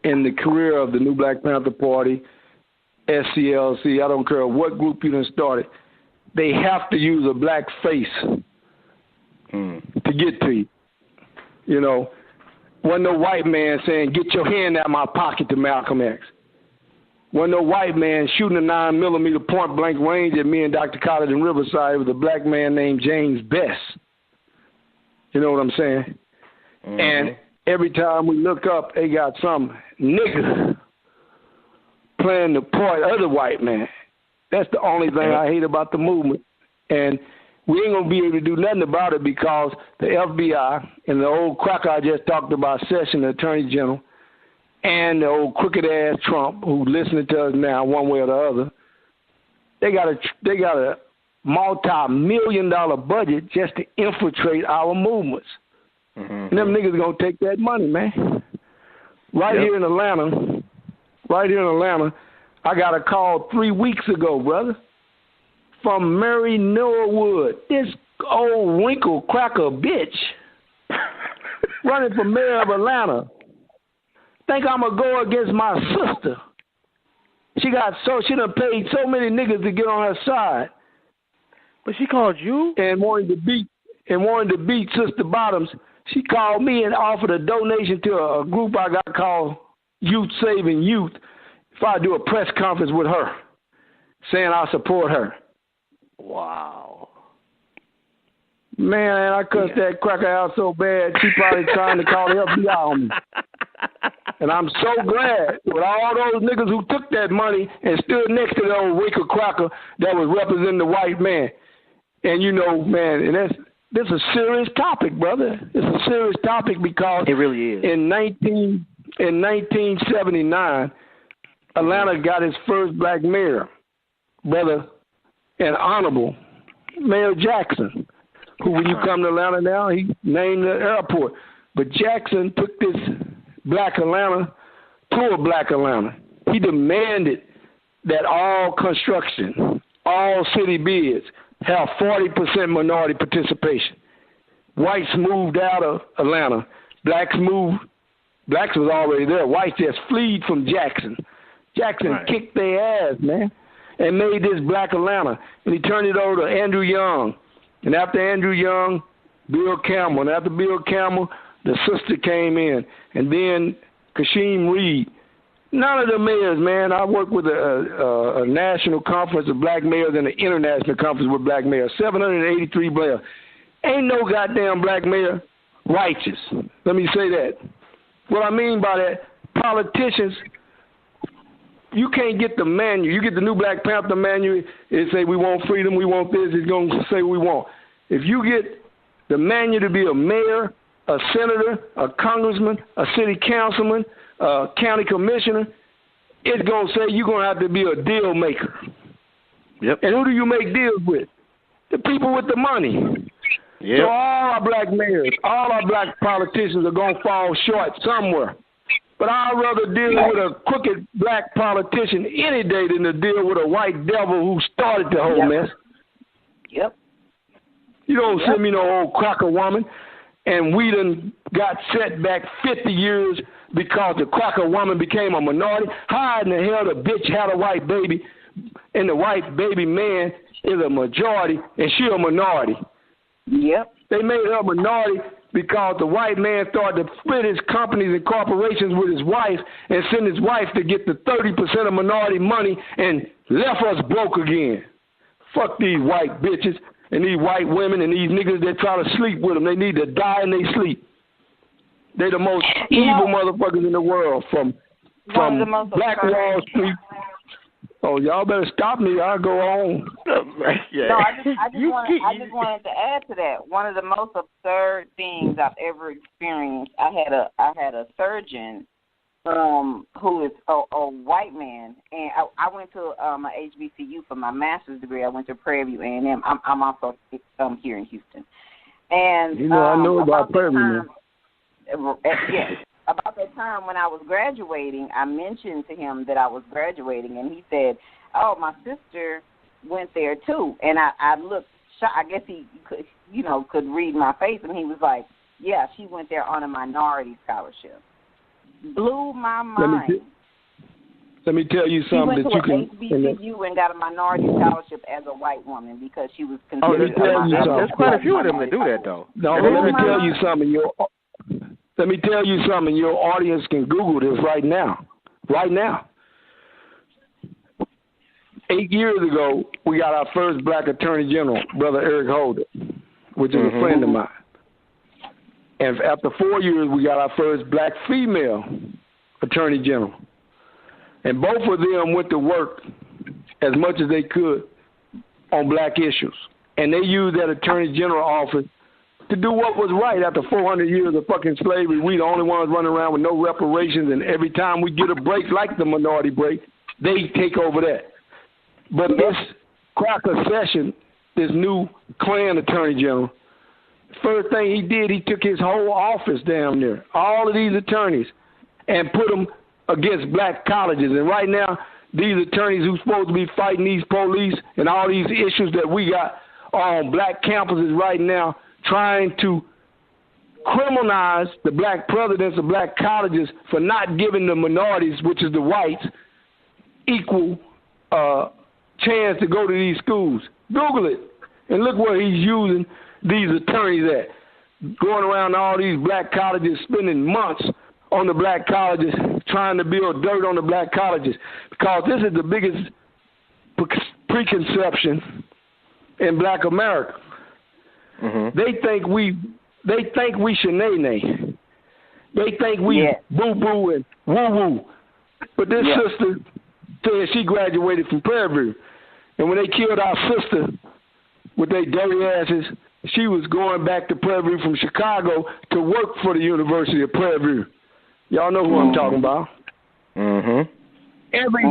in the career of the New Black Panther Party, SCLC, I don't care what group you done started. They have to use a black face to get to you. You know, wasn't no white man saying, get your hand out of my pocket to Malcolm X. Wasn't no white man shooting a 9mm point blank range at me and Dr. Collins in Riverside. It was a black man named James Best. You know what I'm saying? Mm-hmm. And every time we look up, they got some nigga playing the part of the white man. That's the only thing I hate about the movement. And we ain't going to be able to do nothing about it, because the FBI and the old cracker I just talked about, Sessions, the Attorney General, and the old crooked-ass Trump, who's listening to us now one way or the other, they got a multi-million-dollar budget just to infiltrate our movements. Mm-hmm. And them niggas going to take that money, man. Here in Atlanta, I got a call 3 weeks ago, brother, from Mary Norwood, this old wrinkle cracker bitch running for mayor of Atlanta. Think I'm going to go against my sister. She done paid so many niggas to get on her side. But she called you? And wanted to beat Sister Bottoms. She called me and offered a donation to a group I got called Youth Saving Youth if I do a press conference with her, saying I support her. Wow. Man, I cussed that cracker out so bad, she probably trying to call the FBI on me. And I'm so glad with all those niggas who took that money and stood next to the old wrinkle cracker that was representing the white man. And you know, man, and this is a serious topic, brother. It's a serious topic because it really is. In 1979, Atlanta got its first black mayor, brother, and Honorable Mayor Jackson, who, when you come to Atlanta now, he named the airport. But Jackson took this black Atlanta to a black Atlanta. He demanded that all construction, all city bids, have 40% minority participation. Whites moved out of Atlanta. Blacks was already there. Whites just fled from Jackson. Jackson kicked their ass, man, and made this black Atlanta. And he turned it over to Andrew Young. And after Andrew Young, Bill Campbell. And after Bill Campbell, The sister came in, and then Hashim Reed. None of the mayors, man. I work with a national conference of black mayors and an international conference with black mayors. 783 mayors. Ain't no goddamn black mayor righteous. Let me say that. What I mean by that, politicians, you can't get the manual. You get the new Black Panther manual, it say we want freedom, we want this, it's going to say we want. If you get the manual to be a mayor, a senator, a congressman, a city councilman, a county commissioner, it's going to say you're going to have to be a deal maker. Yep. And who do you make deals with? The people with the money. Yep. So all our black mayors, all our black politicians are going to fall short somewhere. But I'd rather deal with a crooked black politician any day than to deal with a white devil who started the whole mess. Yep. You don't send me no old cracker woman, and we done got set back 50 years because the cracker woman became a minority. How in the hell the bitch had a white baby, and the white baby man is a majority, and she a minority? Yep. They made her a minority because the white man started to split his companies and corporations with his wife and send his wife to get the 30% of minority money and left us broke again. Fuck these white bitches and these white women and these niggas that try to sleep with them. They need to die in their sleep. They the most evil motherfuckers in the world from Black Wall Street. Oh, y'all better stop me. I'll go on. Yeah. No, I just wanted to add to that. One of the most absurd things I've ever experienced. I had a surgeon who is a white man, and I went to my HBCU for my master's degree. I went to Prairie View A&M. I'm also here in Houston, and I know about Prairie View. Yes. About that time when I was graduating, I mentioned to him that I was graduating, and he said, "Oh, my sister went there too." And I looked shocked. I guess he could read my face, and he was like, "Yeah, she went there on a minority scholarship." Blew my mind. Let me tell you something that you can. HBCU and got a minority scholarship as a white woman because she was considered. There's quite a few of them that do that though. No, let me tell you something. Let me tell you something. Your audience can Google this right now. Right now. 8 years ago, we got our first black attorney general, Brother Eric Holder, which is a friend of mine. And after 4 years, we got our first black female attorney general. And both of them went to work as much as they could on black issues. And they used that attorney general office to do what was right after 400 years of fucking slavery. We the only ones running around with no reparations, and every time we get a break like the minority break, they take over that. But this cracker session, this new Klan attorney general, first thing he did, he took his whole office down there, all of these attorneys, and put them against black colleges. And right now, these attorneys who's supposed to be fighting these police and all these issues that we got are on black campuses right now, trying to criminalize the black presidents of black colleges for not giving the minorities, which is the whites, equal chance to go to these schools. Google it and look where he's using these attorneys at. Going around all these black colleges, spending months on the black colleges, trying to build dirt on the black colleges, because this is the biggest preconception in black America. They think we shenanay. They think we boo-boo and woo-woo. But this sister said she graduated from Prairie View. And when they killed our sister with their dirty asses, she was going back to Prairie View from Chicago to work for the University of Prairie View. Y'all know who I'm talking about. Every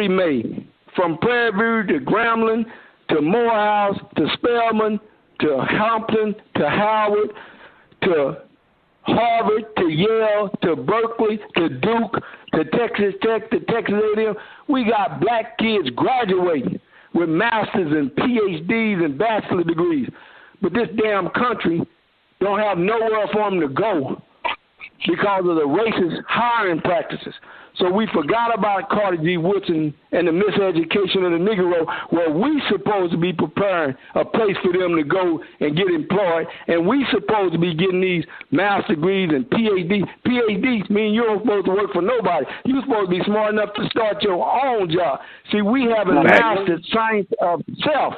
May, from Prairie View to Grambling, to Morehouse, to Spelman, to Hampton, to Howard, to Harvard, to Yale, to Berkeley, to Duke, to Texas Tech, to Texas A&M. We got black kids graduating with masters and PhDs and bachelor degrees. But this damn country don't have nowhere for them to go because of the racist hiring practices. So we forgot about Carter G. Woodson and the miseducation of the Negro, where we supposed to be preparing a place for them to go and get employed, and we supposed to be getting these master's degrees and PhDs. PhDs mean you're supposed to work for nobody. You're supposed to be smart enough to start your own job. See, we haven't mastered science of self.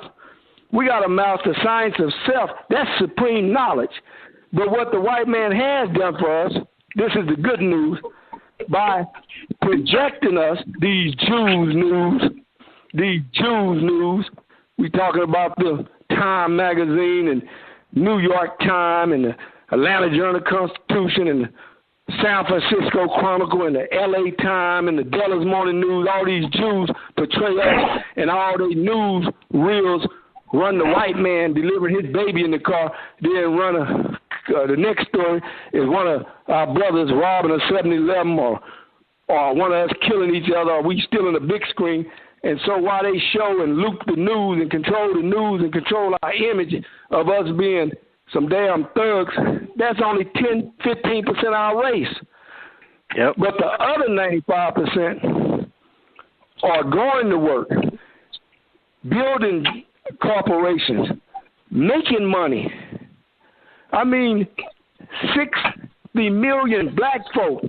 We got to master science of self. That's supreme knowledge. But what the white man has done for us, this is the good news, by projecting us these Jews news. We talking about the Time magazine and New York Times and the Atlanta Journal-Constitution and the San Francisco Chronicle and the LA Times and the Dallas Morning News. All these Jews portray us, and all their news reels run the white man delivering his baby in the car, then run the next story is one of our brothers robbing a 7-Eleven or one of us killing each other, or we stealing a big screen. And so while they show and loop the news and control the news and control our image of us being some damn thugs, that's only 10-15% of our race. Yep. But the other 95% are going to work, building corporations, making money. I mean, 60 million black folk,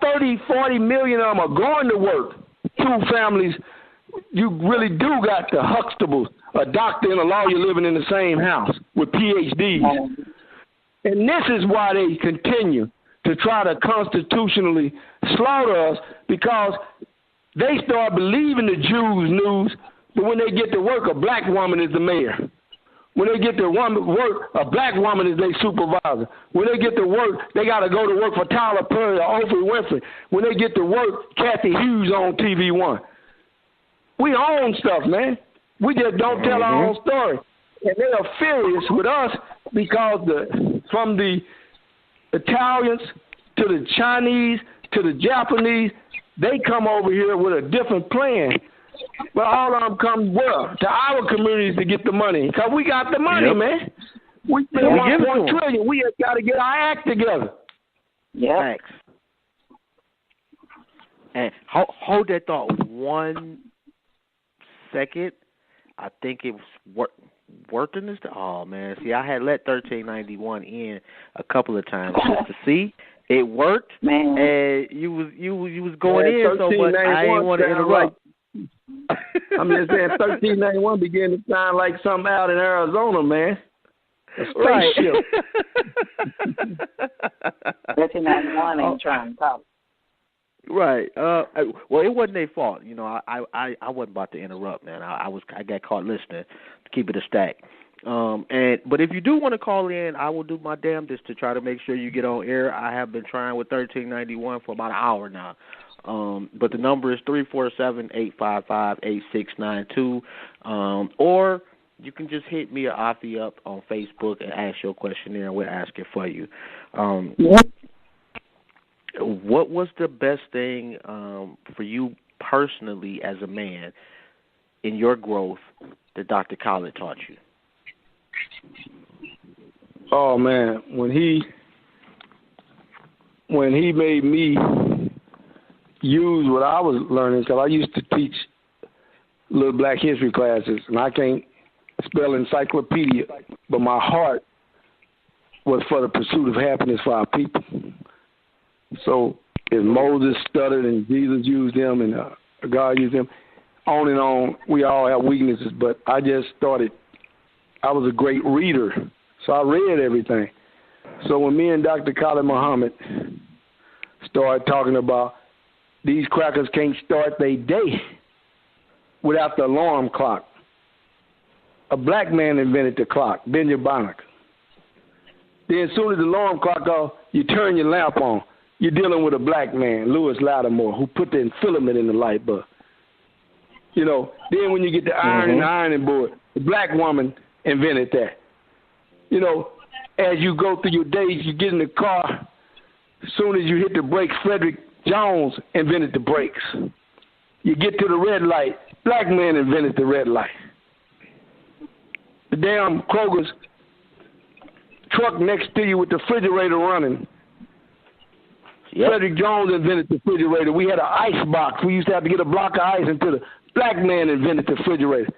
30-40 million of them are going to work. 2 families, you really do got the Huxtables, a doctor and a lawyer living in the same house with PhDs. And this is why they continue to try to constitutionally slaughter us, because they start believing the Jews news, but when they get to work, a black woman is the mayor. When they get to work, a black woman is their supervisor. When they get to work, they got to go to work for Tyler Perry or Oprah Winfrey. When they get to work, Kathy Hughes on TV One. We own stuff, man. We just don't tell our own story. And they are furious with us because from the Italians to the Chinese to the Japanese, they come over here with a different plan. But all of them come to our communities to get the money, because we got the money, man. We spend $1 trillion. We just got to get our act together. Yeah. Thanks. And hold that thought 1 second. I think it was working this. Oh man, see, I had let 1391 in a couple of times just to see. It worked, man. And you was going in so much. I didn't want to interrupt. I'm just saying, 1391 began to sound like something out in Arizona, man. A spaceship. 1391 ain't trying to talk. Right. Well, it wasn't their fault. You know, I wasn't about to interrupt, man. I got caught listening to keep it a stack. But if you do want to call in, I will do my damnedest to try to make sure you get on air. I have been trying with 1391 for about an hour now. But the number is 347-855-8692. Or you can just hit me or Afi up on Facebook and ask your question there, and we'll ask it for you. What was the best thing for you personally as a man in your growth that Dr. Khaled taught you? Oh man, when he made me use what I was learning, because I used to teach little black history classes, and I can't spell encyclopedia, but my heart was for the pursuit of happiness for our people. So if Moses stuttered and Jesus used them and God used them, on and on, we all have weaknesses, but I just started, I was a great reader, so I read everything. So when me and Dr. Khalid Muhammad started talking about these crackers can't start their day without the alarm clock. A black man invented the clock, Benjamin Bannock. Then as soon as the alarm clock goes, you turn your lamp on. You're dealing with a black man, Lewis Lattimore, who put the filament in the light bulb. You know, then when you get the iron and the ironing board, the black woman invented that. You know, as you go through your days, you get in the car, as soon as you hit the brakes, Frederick Jones invented the brakes. You get to the red light, black man invented the red light. The damn Kroger's truck next to you with the refrigerator running, Yep. Frederick Jones invented the refrigerator. We had an ice box. We used to have to get a block of ice until the black man invented the refrigerator.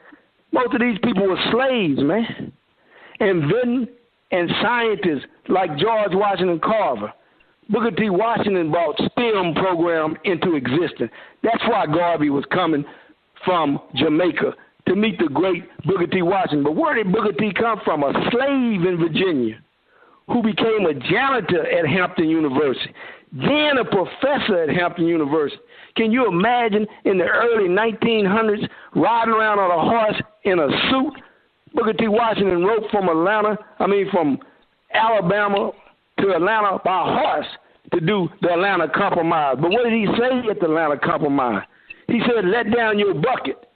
Most of these people were slaves, man. Inventing and scientists like George Washington Carver. Booker T. Washington brought STEM program into existence. That's why Garvey was coming from Jamaica to meet the great Booker T. Washington. But where did Booker T. come from? A slave in Virginia who became a janitor at Hampton University, then a professor at Hampton University. Can you imagine in the early 1900s riding around on a horse in a suit? Booker T. Washington rode from Alabama to Atlanta by horse to do the Atlanta Compromise. But what did he say at the Atlanta Compromise? He said, let down your bucket.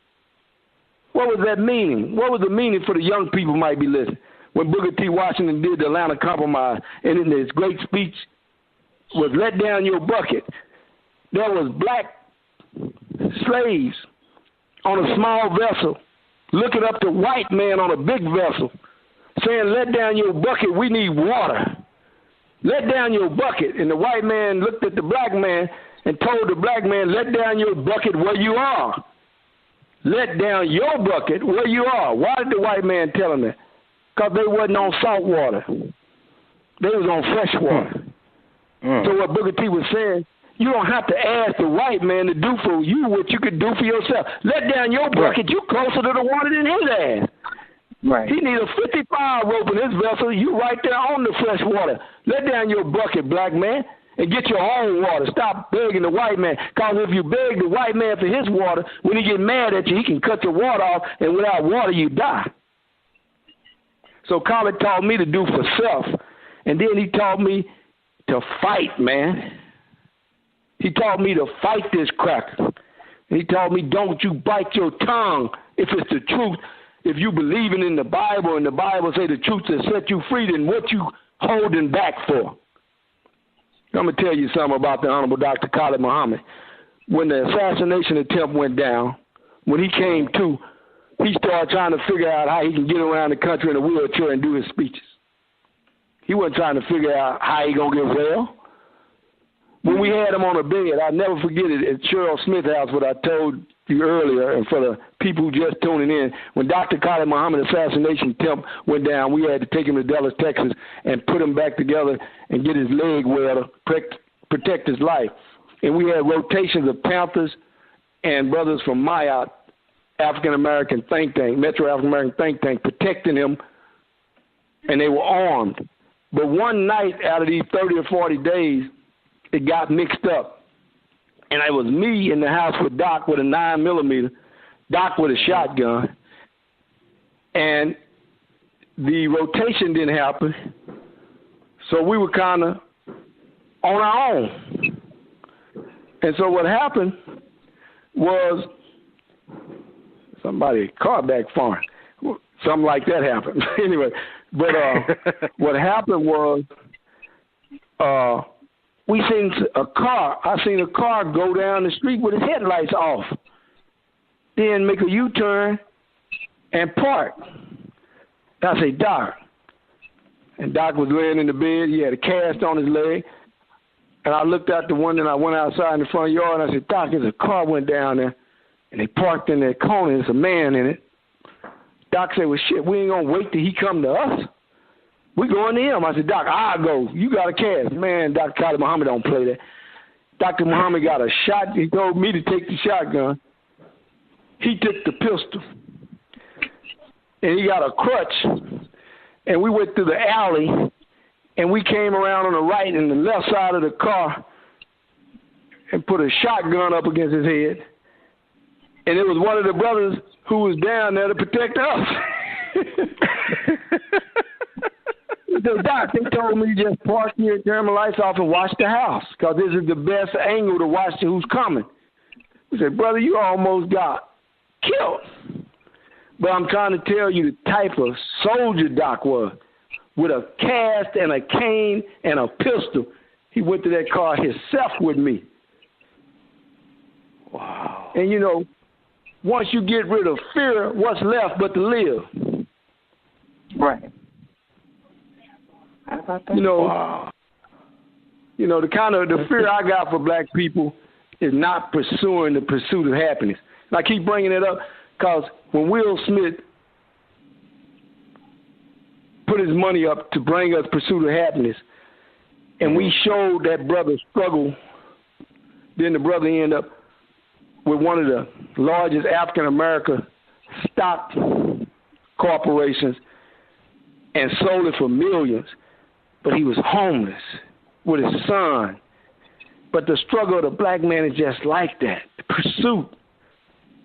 What was that meaning? What was the meaning for the young people might be listening? When Booker T. Washington did the Atlanta Compromise, and in his great speech was let down your bucket, there was black slaves on a small vessel looking up to white man on a big vessel saying, let down your bucket, we need water. Let down your bucket. And the white man looked at the black man and told the black man, let down your bucket where you are. Let down your bucket where you are. Why did the white man tell him that? Because they wasn't on salt water. They was on fresh water. So what Booker T was saying, you don't have to ask the white man to do for you what you could do for yourself. Let down your bucket. You closer to the water than his ass. Right. He need a 55 rope in his vessel. You right there on the fresh water. Let down your bucket, black man, and get your own water. Stop begging the white man. Because if you beg the white man for his water, when he get mad at you, he can cut your water off, and without water, you die. So Colin taught me to do for self, and then he taught me to fight, man. He taught me to fight this cracker. He taught me, don't you bite your tongue if it's the truth. If you believing in the Bible and the Bible say the truth will set you free, then what you holding back for? I'm going to tell you something about the Honorable Dr. Khalid Muhammad. When the assassination attempt went down, when he came to, he started trying to figure out how he can get around the country in a wheelchair and do his speeches. He wasn't trying to figure out how he going to get well. When we had him on a bed, I'll never forget it at Cheryl Smith's house, what I told you earlier, and for the people who just tuning in, when Dr. Khalid Muhammad assassination attempt went down, we had to take him to Dallas, Texas, and put him back together and get his leg well to protect his life. And we had rotations of Panthers and brothers from MIAT, African-American think tank, Metro African-American think tank, protecting him, and they were armed. But one night out of these 30 or 40 days, it got mixed up. And it was me in the house with Doc with a 9mm, Doc with a shotgun, and the rotation didn't happen, so we were kind of on our own. And so what happened was somebody car back farm, something like that happened. Anyway, but what happened was we seen a car. I seen a car go down the street with its headlights off, then make a U-turn and park. I say, Doc. And Doc was laying in the bed. He had a cast on his leg. And I looked out the window, and I went outside in the front yard, and I said, Doc, there's a car went down there, and they parked in that corner. There's a man in it. Doc said, well, shit, we ain't going to wait till he come to us. We going to him. I said, Doc, I'll go. You got a cast. Man, Dr. Khalid Muhammad don't play that. Dr. Muhammad got a shot. He told me to take the shotgun. He took the pistol. And he got a crutch. And we went through the alley, and we came around on the right and the left side of the car and put a shotgun up against his head. And it was one of the brothers who was down there to protect us. The Doc, they told me just park here, turn the lights off, and watch the house, because this is the best angle to watch who's coming. We said, brother, you almost got killed. But I'm trying to tell you the type of soldier Doc was, with a cast and a cane and a pistol. He went to that car himself with me. Wow. And, you know, once you get rid of fear, what's left but to live? Right. How about that? You know, You know, the fear I got for black people is not pursuing the pursuit of happiness. And I keep bringing it up because when Will Smith put his money up to bring us pursuit of happiness, and we showed that brother struggle, then the brother ended up with one of the largest African-American stock corporations and sold it for millions, but he was homeless with his son. But the struggle of the black man is just like that, the pursuit.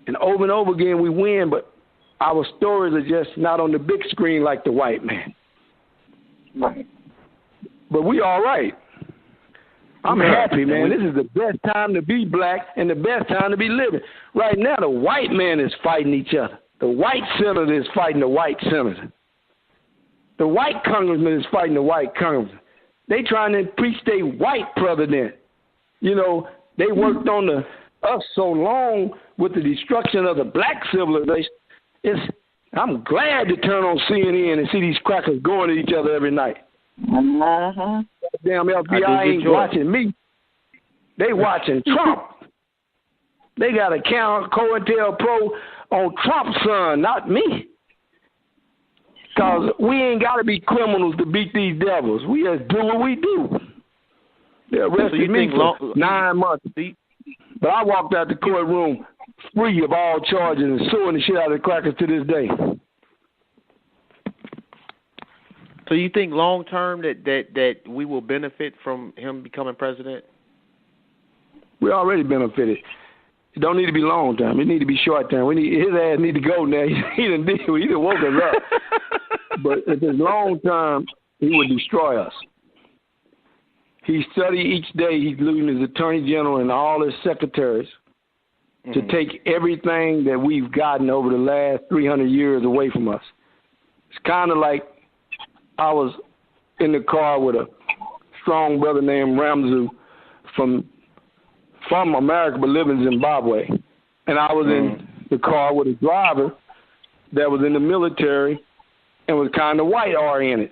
And over again we win, but our stories are just not on the big screen like the white man. Right. But we all right. I'm happy, man. This is the best time to be black and the best time to be living. Right now, the white man is fighting each other. The white senator is fighting the white senator. The white congressman is fighting the white congressman. They trying to impeach their white president. You know, they worked on us so long with the destruction of the black civilization. I'm glad to turn on CNN and see these crackers going at each other every night. Uh-huh. Damn FBI ain't watching me. They watching Trump. They got a COINTELPRO on Trump's son, not me. Because we ain't got to be criminals to beat these devils. We just do what we do. They arrested me for 9 months. But I walked out the courtroom free of all charges and suing the shit out of the crackers to this day. So you think long term that we will benefit from him becoming president? We already benefited. It don't need to be long term. It need to be short term. His ass need to go now. He done woke us up. But if it's long term, he would destroy us. He studied each day. He's losing his attorney general and all his secretaries to take everything that we've gotten over the last 300 years away from us. It's kind of like I was in the car with a strong brother named Ramzu from America but live in Zimbabwe. And I was in the car with a driver that was in the military and was kind of white-oriented.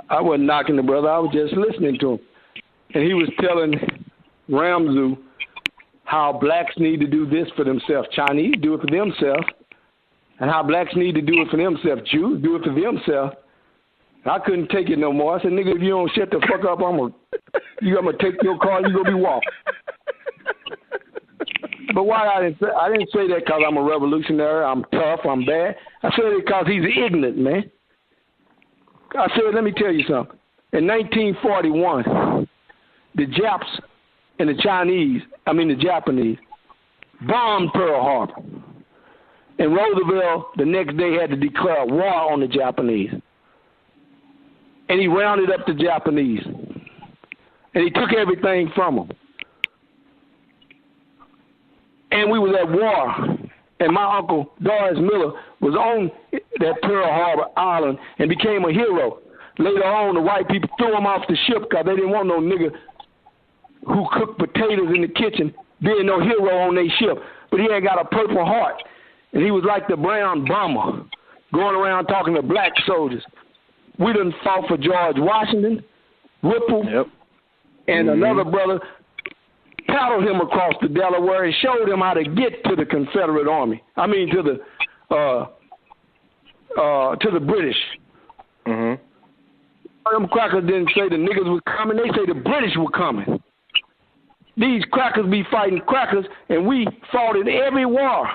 I wasn't knocking the brother. I was just listening to him. And he was telling Ramzu how blacks need to do this for themselves. Chinese do it for themselves. And how blacks need to do it for themselves. Jews do it for themselves. I couldn't take it no more. I said, nigga, if you don't shut the fuck up, I'm gonna take your car and you gonna be walking. But why I didn't say that because I'm a revolutionary, I'm tough, I'm bad. I said it because he's ignorant, man. I said, let me tell you something. In 1941, the Japs and the Japanese, bombed Pearl Harbor. And Roosevelt the next day had to declare war on the Japanese. And he rounded up the Japanese. And he took everything from them. And we was at war. And my uncle, Doris Miller, was on that Pearl Harbor island and became a hero. Later on, the white people threw him off the ship because they didn't want no nigga who cooked potatoes in the kitchen being no hero on their ship. But he had got a Purple Heart. And he was like the brown bomber, going around talking to black soldiers. We done fought for George Washington, Whipple, and another brother paddled him across the Delaware and showed him how to get to the Confederate Army. I mean, to the British. Them crackers didn't say the niggas was coming. They say the British were coming. These crackers be fighting crackers, and we fought in every war.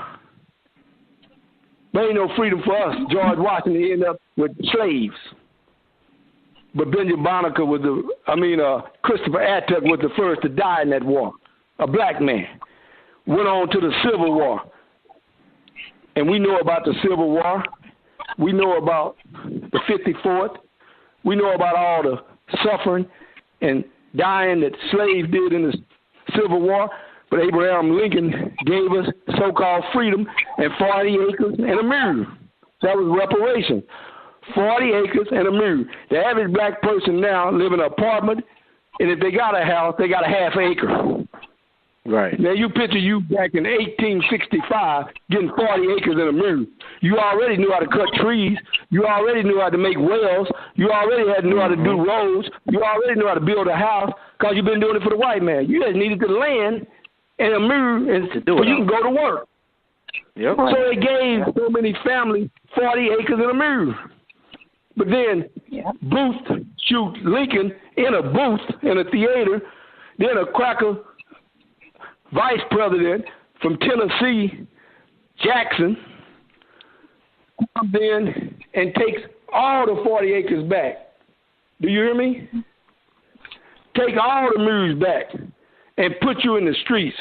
There ain't no freedom for us. George Washington ended up with slaves. But Benjamin Barnacle Christopher Attuck was the first to die in that war. A black man. Went on to the Civil War. And we know about the Civil War. We know about the 54th. We know about all the suffering and dying that slaves did in the Civil War. But Abraham Lincoln gave us so-called freedom and 40 acres and a mule. That was reparation. 40 acres and a mule. The average black person now live in an apartment, and if they got a house, they got a half acre. Right. Now you picture you back in 1865 getting 40 acres in a mule. You already knew how to cut trees. You already knew how to make wells. You already knew how to do roads. You already knew how to build a house because you've been doing it for the white man. You just needed the land and a mule so you can go to work. Yep. So they gave so many families 40 acres in a mule. But then Booth shoot Lincoln in a booth in a theater. Then a cracker vice president from Tennessee, Jackson, comes in and takes all the 40 acres back. Do you hear me? Take all the mules back and put you in the streets.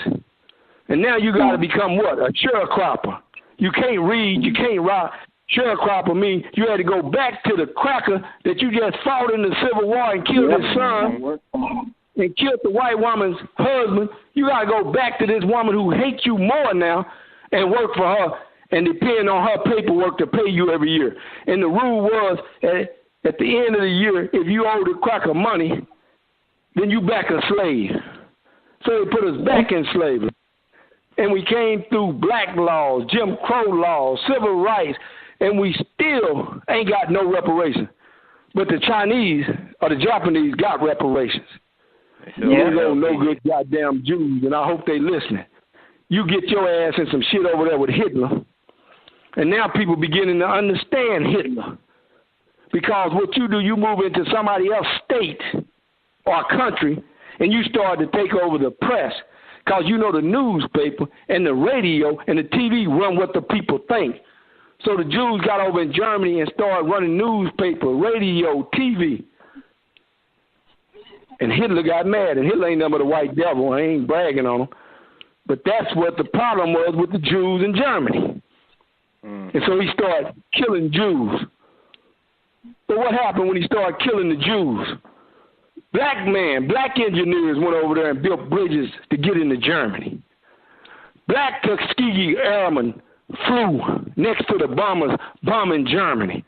And now you got to become what? A sharecropper. You can't read, you can't write. Sharecropper means you had to go back to the cracker that you just fought in the Civil War and killed his son and killed the white woman's husband. You got to go back to this woman who hates you more now and work for her and depend on her paperwork to pay you every year. And the rule was at the end of the year, if you owe the cracker money, then you back a slave. So they put us back in slavery. And we came through black laws, Jim Crow laws, civil rights, and we still ain't got no reparations. But the Chinese or the Japanese got reparations. Those no good goddamn Jews, and I hope they listening. You get your ass in some shit over there with Hitler, and now people beginning to understand Hitler. Because what you do, you move into somebody else's state or country, and you start to take over the press. Because you know the newspaper and the radio and the TV run what the people think. So the Jews got over in Germany and started running newspaper, radio, TV. And Hitler got mad, and Hitler ain't nothing but a white devil. I ain't bragging on him. But that's what the problem was with the Jews in Germany. And so he started killing Jews. But what happened when he started killing the Jews? Black engineers went over there and built bridges to get into Germany. Black Tuskegee airmen flew next to the bombers bombing Germany.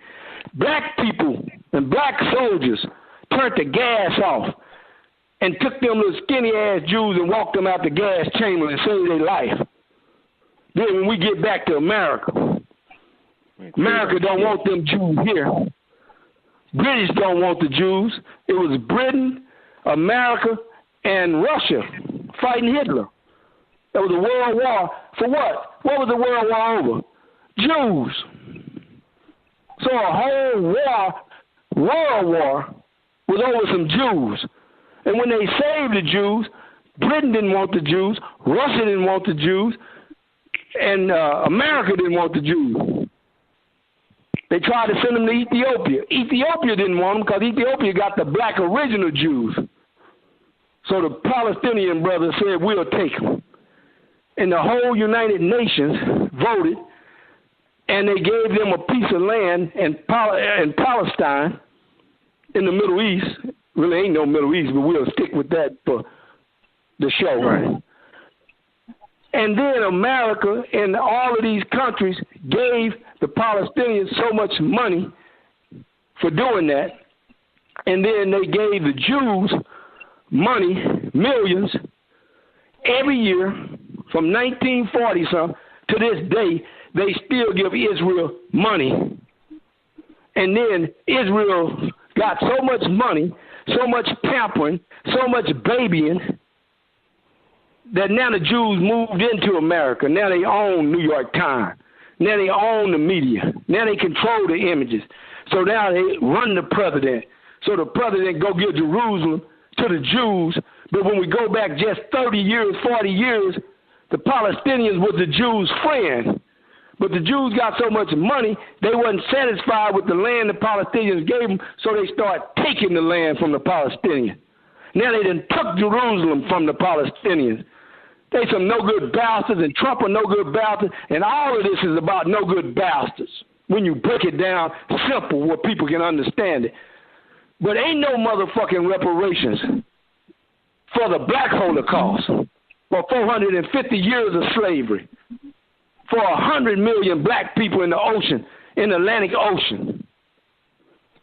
Black people and black soldiers turned the gas off and took them little skinny-ass Jews and walked them out the gas chamber and saved their life. Then when we get back to America, America don't want them Jews here. British don't want the Jews. It was Britain, America, and Russia fighting Hitler. That was a world war. For what? What was the world war over? Jews. So a whole world war was over some Jews. And when they saved the Jews, Britain didn't want the Jews, Russia didn't want the Jews, and America didn't want the Jews. They tried to send them to Ethiopia. Ethiopia didn't want them because Ethiopia got the black original Jews. So the Palestinian brothers said, we'll take them. And the whole United Nations voted, and they gave them a piece of land in Palestine in the Middle East. Really ain't no Middle East, but we'll stick with that for the show. Right. And then America and all of these countries gave the Palestinians so much money for doing that. And then they gave the Jews money, millions, every year from 1940-something to this day. They still give Israel money. And then Israel got so much money, so much pampering, so much babying, that now the Jews moved into America. Now they own New York Times. Now they own the media. Now they control the images. So now they run the president. So the president go give Jerusalem to the Jews. But when we go back just 30 years, 40 years, the Palestinians was the Jews' friend. But the Jews got so much money, they wasn't satisfied with the land the Palestinians gave them, so they started taking the land from the Palestinians. Now they done took Jerusalem from the Palestinians. They some no-good bastards, and Trump a no-good bastard, and all of this is about no-good bastards. When you break it down simple where people can understand it. But ain't no motherfucking reparations for the black Holocaust, for 450 years of slavery, for 100 million black people in the ocean, in the Atlantic Ocean,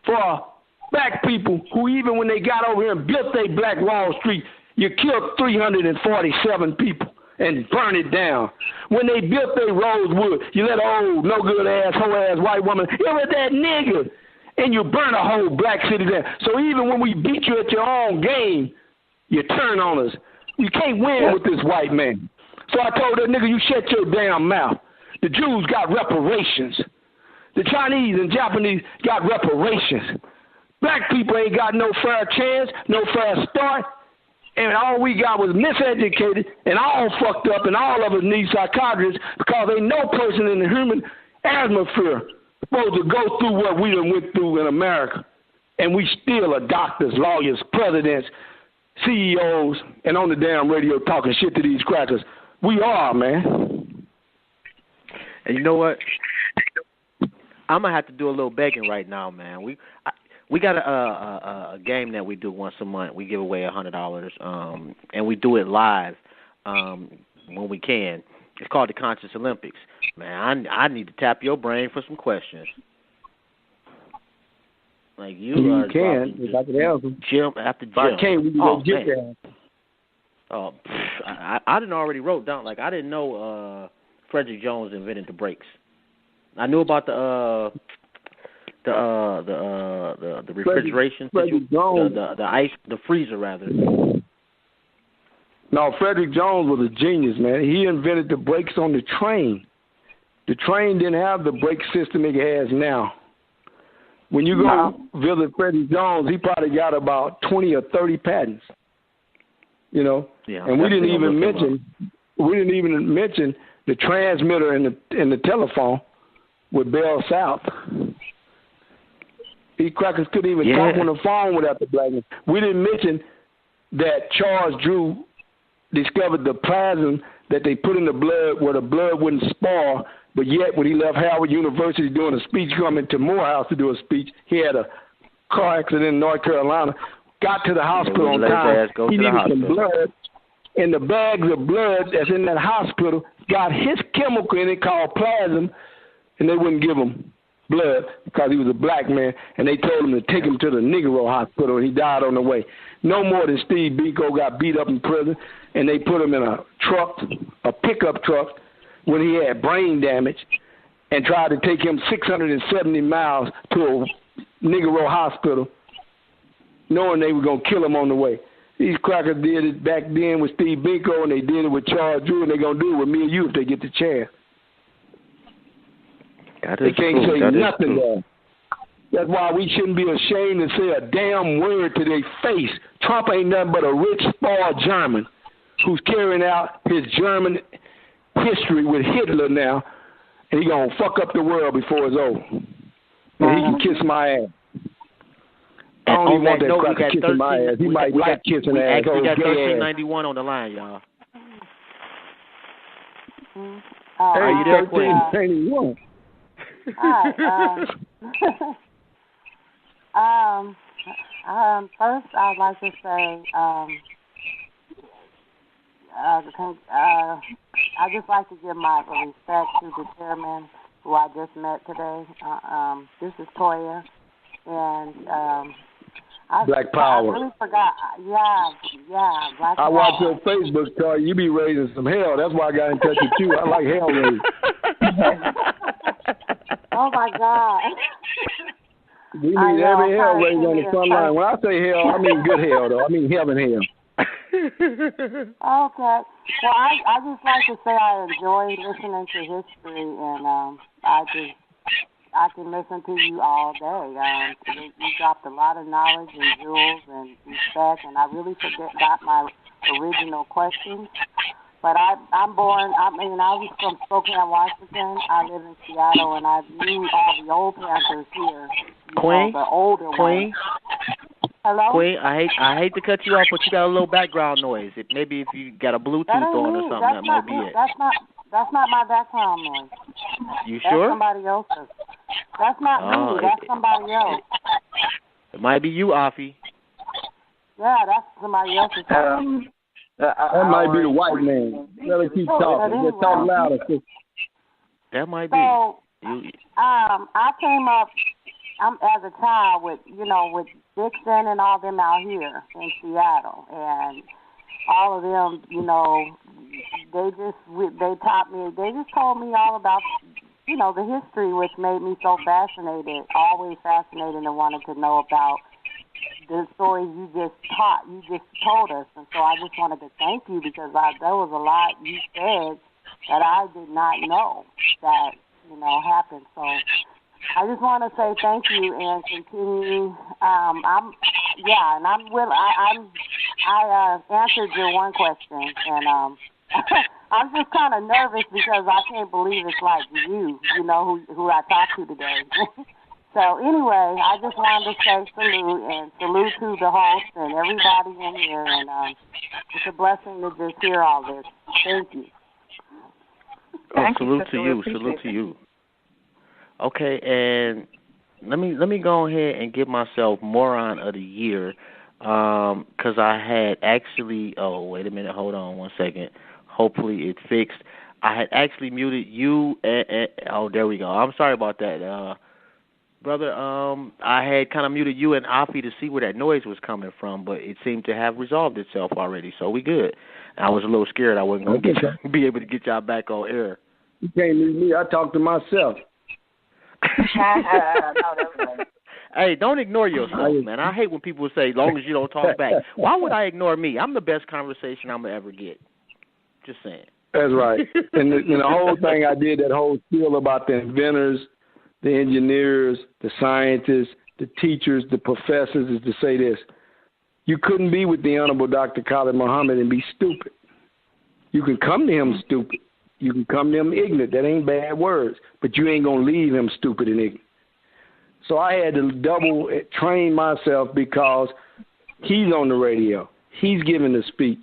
for black people who even when they got over here and built their Black Wall Street, You killed 347 people and burned it down. When they built their Rosewood, you let an old, no-good-ass, hoe-ass white woman, it was that nigga, and you burn a whole black city down. So even when we beat you at your own game, you turn on us. You can't win with this white man. So I told that nigga, you shut your damn mouth. The Jews got reparations. The Chinese and Japanese got reparations. Black people ain't got no fair chance, no fair start, and all we got was miseducated and all fucked up, and all of us need psychiatrists because ain't no person in the human atmosphere supposed to go through what we done went through in America. And we still are doctors, lawyers, presidents, CEOs, and on the damn radio talking shit to these crackers. We are, man. And you know what? I'm gonna have to do a little begging right now, man. We got a game that we do once a month. We give away $100, and we do it live when we can. It's called the Conscious Olympics. Man, I need to tap your brain for some questions. Like you can, if I could help you. Gym after gym. If I can't, we can go get there. Oh, I didn't already wrote down. Like I didn't know Frederick Jones invented the brakes. I knew about the refrigeration, the ice, the freezer rather. No, Frederick Jones was a genius, man. He invented the brakes on the train. The train didn't have the brake system it has now. When you go visit Frederick Jones, he probably got about 20 or 30 patents. You know, and we didn't even mention the transmitter and the telephone with Bell South. These crackers couldn't even talk on the phone without the black man. We didn't mention that Charles Drew discovered the plasma that they put in the blood where the blood wouldn't spar, but yet when he left Howard University doing a speech, coming to Morehouse to do a speech, he had a car accident in North Carolina, got to the hospital on time. He needed some blood, and the bags of blood that's in that hospital got his chemical in it called plasma, and they wouldn't give him blood because he was a black man, and they told him to take him to the Negro hospital, and he died on the way. No more than Steve Biko got beat up in prison, and they put him in a truck, a pickup truck, when he had brain damage, and tried to take him 670 miles to a Negro hospital, knowing they were going to kill him on the way. These crackers did it back then with Steve Biko, and they did it with Charles Drew, and they're going to do it with me and you if they get the chance. They can't say nothing there. That's why we shouldn't be ashamed to say a damn word to their face. Trump ain't nothing but a rich, spoiled German who's carrying out his German history with Hitler now, and he going to fuck up the world before it's over. And he can kiss my ass. I don't even want that cracker kissing my ass. He might like kissing ass. We got 1391 on the line, y'all. Hey, you there, Queen? 1391. Hi. First, I'd like to say, I'd just like to give my respect to the chairman who I just met today. This is Toya, and Black Power. I really forgot. Yeah, Black Power. I watch your Facebook, Toya. You be raising some hell. That's why I got in touch with you. I like hell raising. Oh my God. We need every hell raised on the front line. When I say hell, I mean good hell, though. I mean heaven hell. Okay. Well, I just like to say I enjoy listening to history, and I can listen to you all day. You dropped a lot of knowledge and jewels and respect, and I really forgot my original questions. But I was from Spokane, Washington. I live in Seattle, and I knew all the old Panthers here. Queen, the older ones. Hello? Queen, I hate to cut you off, but you got a little background noise. Maybe if you got a Bluetooth on or something, that might be it. That's not my background noise. You sure? That's somebody else's. That's not me. That's somebody else. It might be you, Afi. Yeah, that's somebody else's. That might be the white man. Let her keep talking. Just talk louder. That might be. So, I came up as a child with Dixon and all them out here in Seattle, and all of them, they taught me, they just told me all about, the history, which made me so fascinated, always fascinated, and wanted to know about the stories you just told us. And so I just wanted to thank you, because there was a lot you said that I did not know that, happened. So I just want to say thank you and continue. I answered your one question, and I'm just kind of nervous because I can't believe it's like you, who I talked to today. So anyway, I just wanted to say salute to the host and everybody in here, and it's a blessing to just hear all this. Thank you. Salute to you. Okay, and let me go ahead and give myself Moron of the Year, because I had actually. Oh, wait a minute. Hold on 1 second. Hopefully it's fixed. I had actually muted you. Oh, there we go. I'm sorry about that, brother. I had kind of muted you and Afi to see where that noise was coming from, but it seemed to have resolved itself already, so we good. I was a little scared I wasn't going to be able to get y'all back on air. You can't leave me. I talk to myself. Hey, don't ignore yourself, man. I hate when people say, long as you don't talk back. Why would I ignore me? I'm the best conversation I'm going to ever get. Just saying. That's right. And the whole thing I did, that whole spiel about the inventors, the engineers, the scientists, the teachers, the professors, is to say this. You couldn't be with the Honorable Dr. Khalid Muhammad and be stupid. You can come to him stupid. You can come to him ignorant. That ain't bad words. But you ain't going to leave him stupid and ignorant. So I had to double train myself, because he's on the radio. He's giving the speech.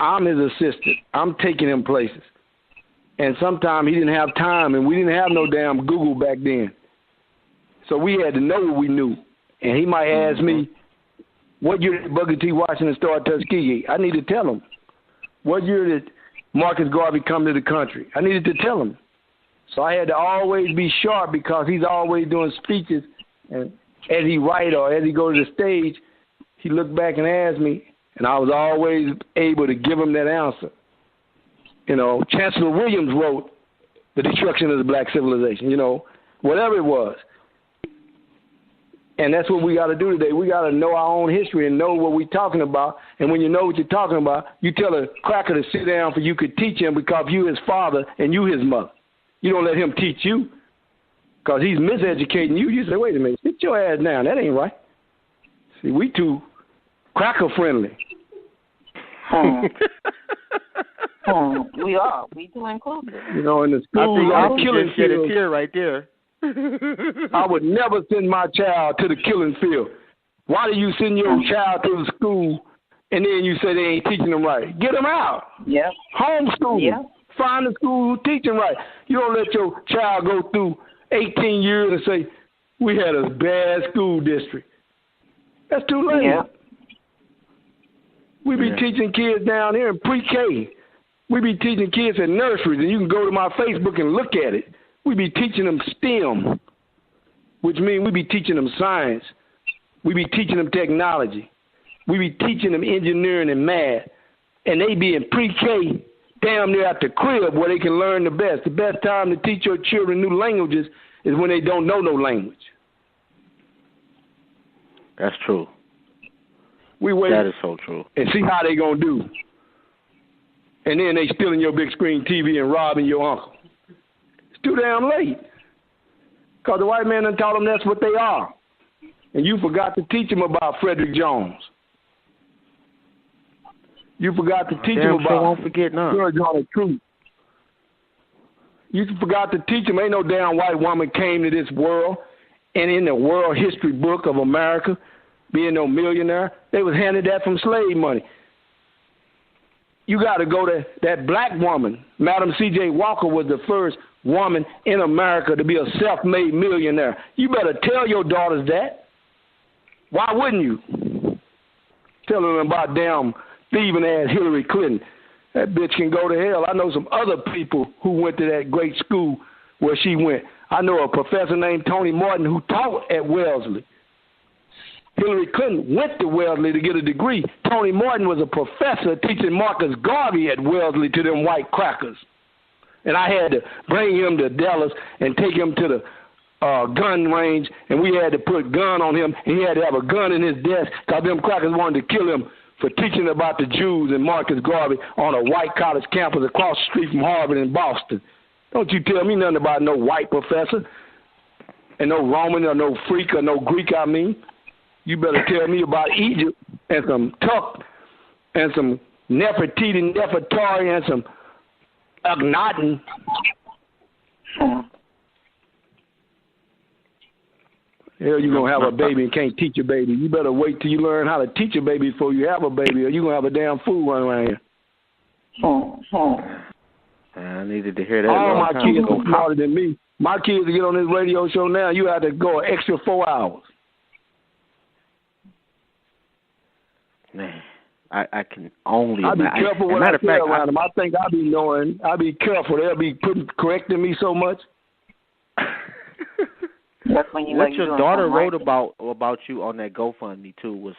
I'm his assistant. I'm taking him places. And sometimes he didn't have time, and we didn't have no damn Google back then. So we had to know what we knew. And he might ask me, what year did Booker T. Washington start Tuskegee? I need to tell him. What year did Marcus Garvey come to the country? I needed to tell him. So I had to always be sharp, because he's always doing speeches. And as he write or as he go to the stage, he looked back and asked me, and I was always able to give him that answer. Chancellor Williams wrote The Destruction of the Black Civilization, whatever it was. And that's what we got to do today. We got to know our own history and know what we're talking about. And when you know what you're talking about, you tell a cracker to sit down for you could teach him, because you his father and you his mother. You don't let him teach you, because he's miseducating you. You say, wait a minute, sit your ass down. That ain't right. See, we too cracker friendly. We are. We do include it. In the school, I think killing shed a tear right there. I would never send my child to the killing field. Why do you send your child to the school and then you say they ain't teaching them right? Get them out. Yep. Homeschool. Yep. Find a school who teach them right. You don't let your child go through 18 years and say, we had a bad school district. That's too late. Yep. We be teaching kids down here in pre-K. We be teaching kids in nurseries, and you can go to my Facebook and look at it. We be teaching them STEM, which means we be teaching them science. We be teaching them technology. We be teaching them engineering and math. And they be in pre-K, damn near at the crib where they can learn the best. The best time to teach your children new languages is when they don't know no language. That's true. We wait. That is so true. And see how they gonna do. And then they stealing your big screen TV and robbing your uncle. It's too damn late. Because the white man done taught them that's what they are. And you forgot to teach them about Frederick Jones. You forgot to teach them about won't forget none. George Arnold Truth. You forgot to teach them ain't no damn white woman came to this world and in the world history book of America being no millionaire. They was handed that from slave money. You got to go to that black woman. Madam C.J. Walker was the first woman in America to be a self-made millionaire. You better tell your daughters that. Why wouldn't you? Tell them about damn thieving-ass Hillary Clinton. That bitch can go to hell. I know some other people who went to that great school where she went. I know a professor named Tony Martin who taught at Wellesley. Hillary Clinton went to Wellesley to get a degree. Tony Morton was a professor teaching Marcus Garvey at Wellesley to them white crackers. And I had to bring him to Dallas and take him to the gun range, and we had to put a gun on him, and he had to have a gun in his desk because them crackers wanted to kill him for teaching about the Jews and Marcus Garvey on a white college campus across the street from Harvard in Boston. Don't you tell me nothing about no white professor and no Roman or no freak or no Greek, I mean. You better tell me about Egypt and some Tuck and some Nefertiti, Nefertari, and some Akhenaten. Hell, you going to have a baby and can't teach a baby. You better wait till you learn how to teach a baby before you have a baby, or you're going to have a damn fool running around here. I needed to hear that. All my kids are smarter than me. My kids to get on this radio show now, you have to go an extra 4 hours. Man, I can only. I be careful what I say around them. I think I be knowing. I be careful. They'll be correcting me so much. That's when you what your daughter wrote about you on that GoFundMe too was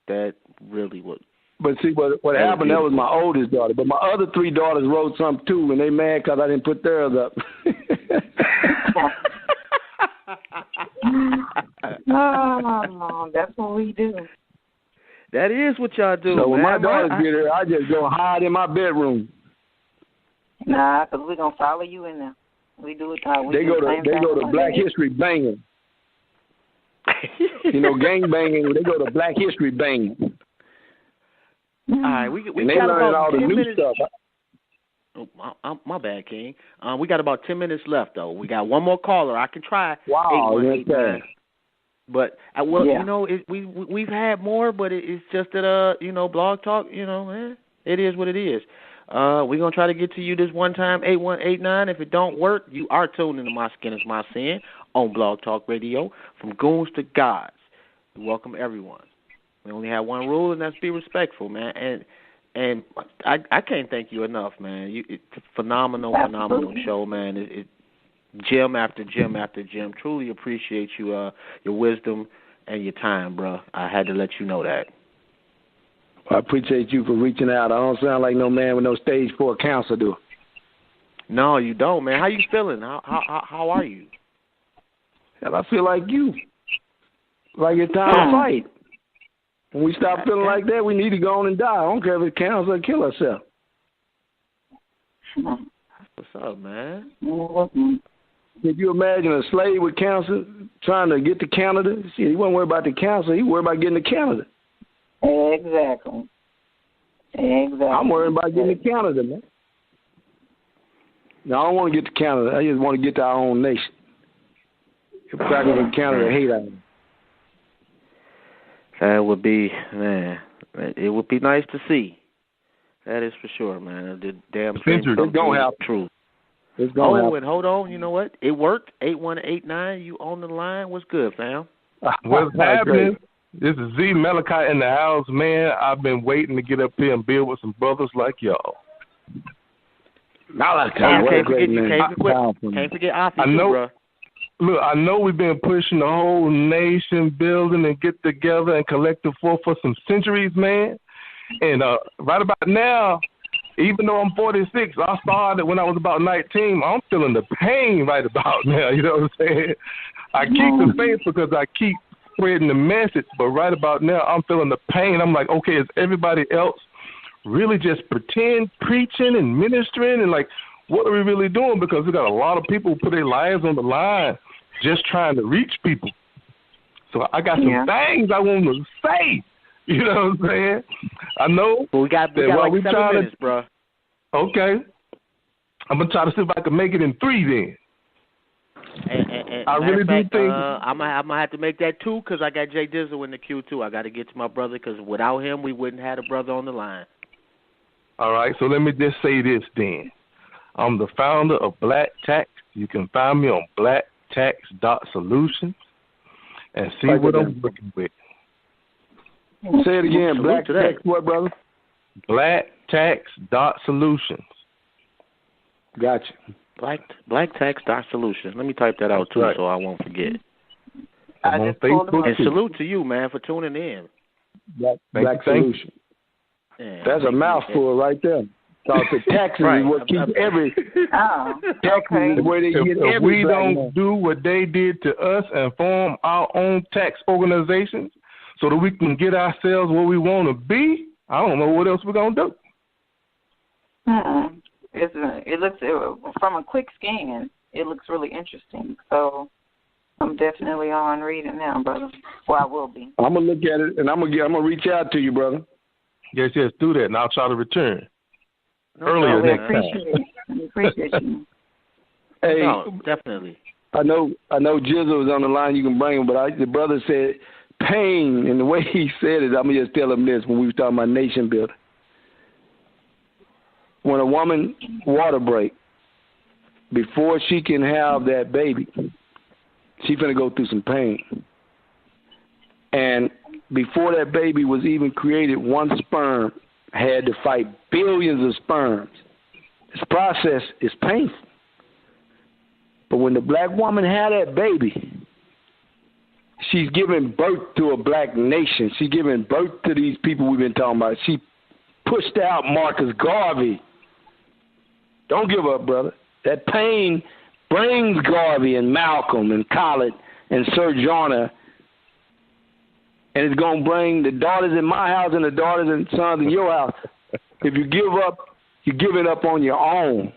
that really what. But see what happened? That was my oldest daughter. But my other 3 daughters wrote something too, and they mad because I didn't put theirs up. No, that's what we do. That is what y'all do. So when man, my daughters get here, I just go hide in my bedroom. Nah, because we're going to follow you in there. We do it how we They go to Black History banging. You know, gang banging, they go to Black History banging. All right, we and they got learn about all the 10 new minutes. stuff. Oh, my bad, King. We got about 10 minutes left, though. We got one more caller. I can try. Wow, that's bad. But you know, we've had more, but it's just that Blog Talk, it is what it is. We're gonna try to get to you this one time, 8189. If it don't work, you are tuned into My Skin Is My Sin on Blog Talk Radio, from goons to gods. We welcome everyone. We only have one rule, and that's be respectful, man. And I can't thank you enough, man. It's a phenomenal show, man. Gym after gym after gym. Truly appreciate you, your wisdom and your time, bro. I had to let you know that. I appreciate you for reaching out. I don't sound like no man with no stage 4 cancer, do. No, you don't, man. How you feeling? How are you? Hell, I feel like you. Like it's time to fight. When we stop feeling like that, we need to go on and die. I don't care if it's cancer or kill ourselves. What's up, man? Could you imagine a slave with cancer trying to get to Canada? See, he wasn't worried about the cancer. He worried about getting to Canada. Exactly. I'm worried about getting to Canada, man. No, I don't want to get to Canada. I just want to get to our own nation. If crackers in Canada hate us. That would be, man, it would be nice to see. That is for sure, man. The damn thing it's gonna happen. True. It's gonna happen. And hold on, you know what? It worked. 8189, you on the line. What's good, fam? What's happening? This is Z Malachi in the house, man. I've been waiting to get up here and build with some brothers like y'all. Malachi, can't forget Afi, bro. Look, I know we've been pushing the whole nation building and get together and collective force for some centuries, man. And right about now, even though I'm 46, I started when I was about 19. I'm feeling the pain right about now. You know what I'm saying? I keep the faith because I keep spreading the message, but right about now, I'm feeling the pain. I'm like, okay, is everybody else really just pretend preaching and ministering? And like, what are we really doing? Because we got a lot of people who put their lives on the line just trying to reach people. So I got some things I want to say. You know what I'm saying? I know. But we got like 7 minutes, bro. Okay. I'm going to try to see if I can make it in 3 then. And I really do think I'm gonna have to make that 2 because I got Jay Dizzle in the queue too. I got to get to my brother because without him we wouldn't have a brother on the line. All right, so let me just say this then. I'm the founder of Black Tax. You can find me on blacktax.solutions and see what I'm working with. Say it again. Black Tax what, brother? Blacktax.solutions. Gotcha. Blacktax.solutions. Let me type that out too so I won't forget. I'm on Facebook. And salute to you, man, for tuning in. Black Solution. Yeah, that's a mouthful right there. Talk to taxes right. is what keeps every taxes is where they get if every we don't do what they did to us and form our own tax organizations so that we can get ourselves where we want to be, I don't know what else we're gonna do. It looks from a quick scan. It looks really interesting. So I'm definitely on reading now, brother. Well, I will be. I'm gonna look at it and I'm gonna reach out to you, brother. Yes, do that, and I'll try to return. Earlier next time. We appreciate you. Hey, no, definitely. I know Jizzle was on the line. You can bring him, but the brother said pain, and the way he said it, I'm gonna just tell him this when we were talking about nation building. When a woman water break, before she can have that baby, she's gonna go through some pain. And before that baby was even created, one sperm had to fight billions of sperms. This process is painful. But when the black woman had that baby, she's giving birth to a black nation. She's giving birth to these people we've been talking about. She pushed out Marcus Garvey. Don't give up, brother. That pain brings Garvey and Malcolm and Khaled and Sojourner, and it's going to bring the daughters in my house and the daughters and sons in your house. If you give up, you're giving up on your own.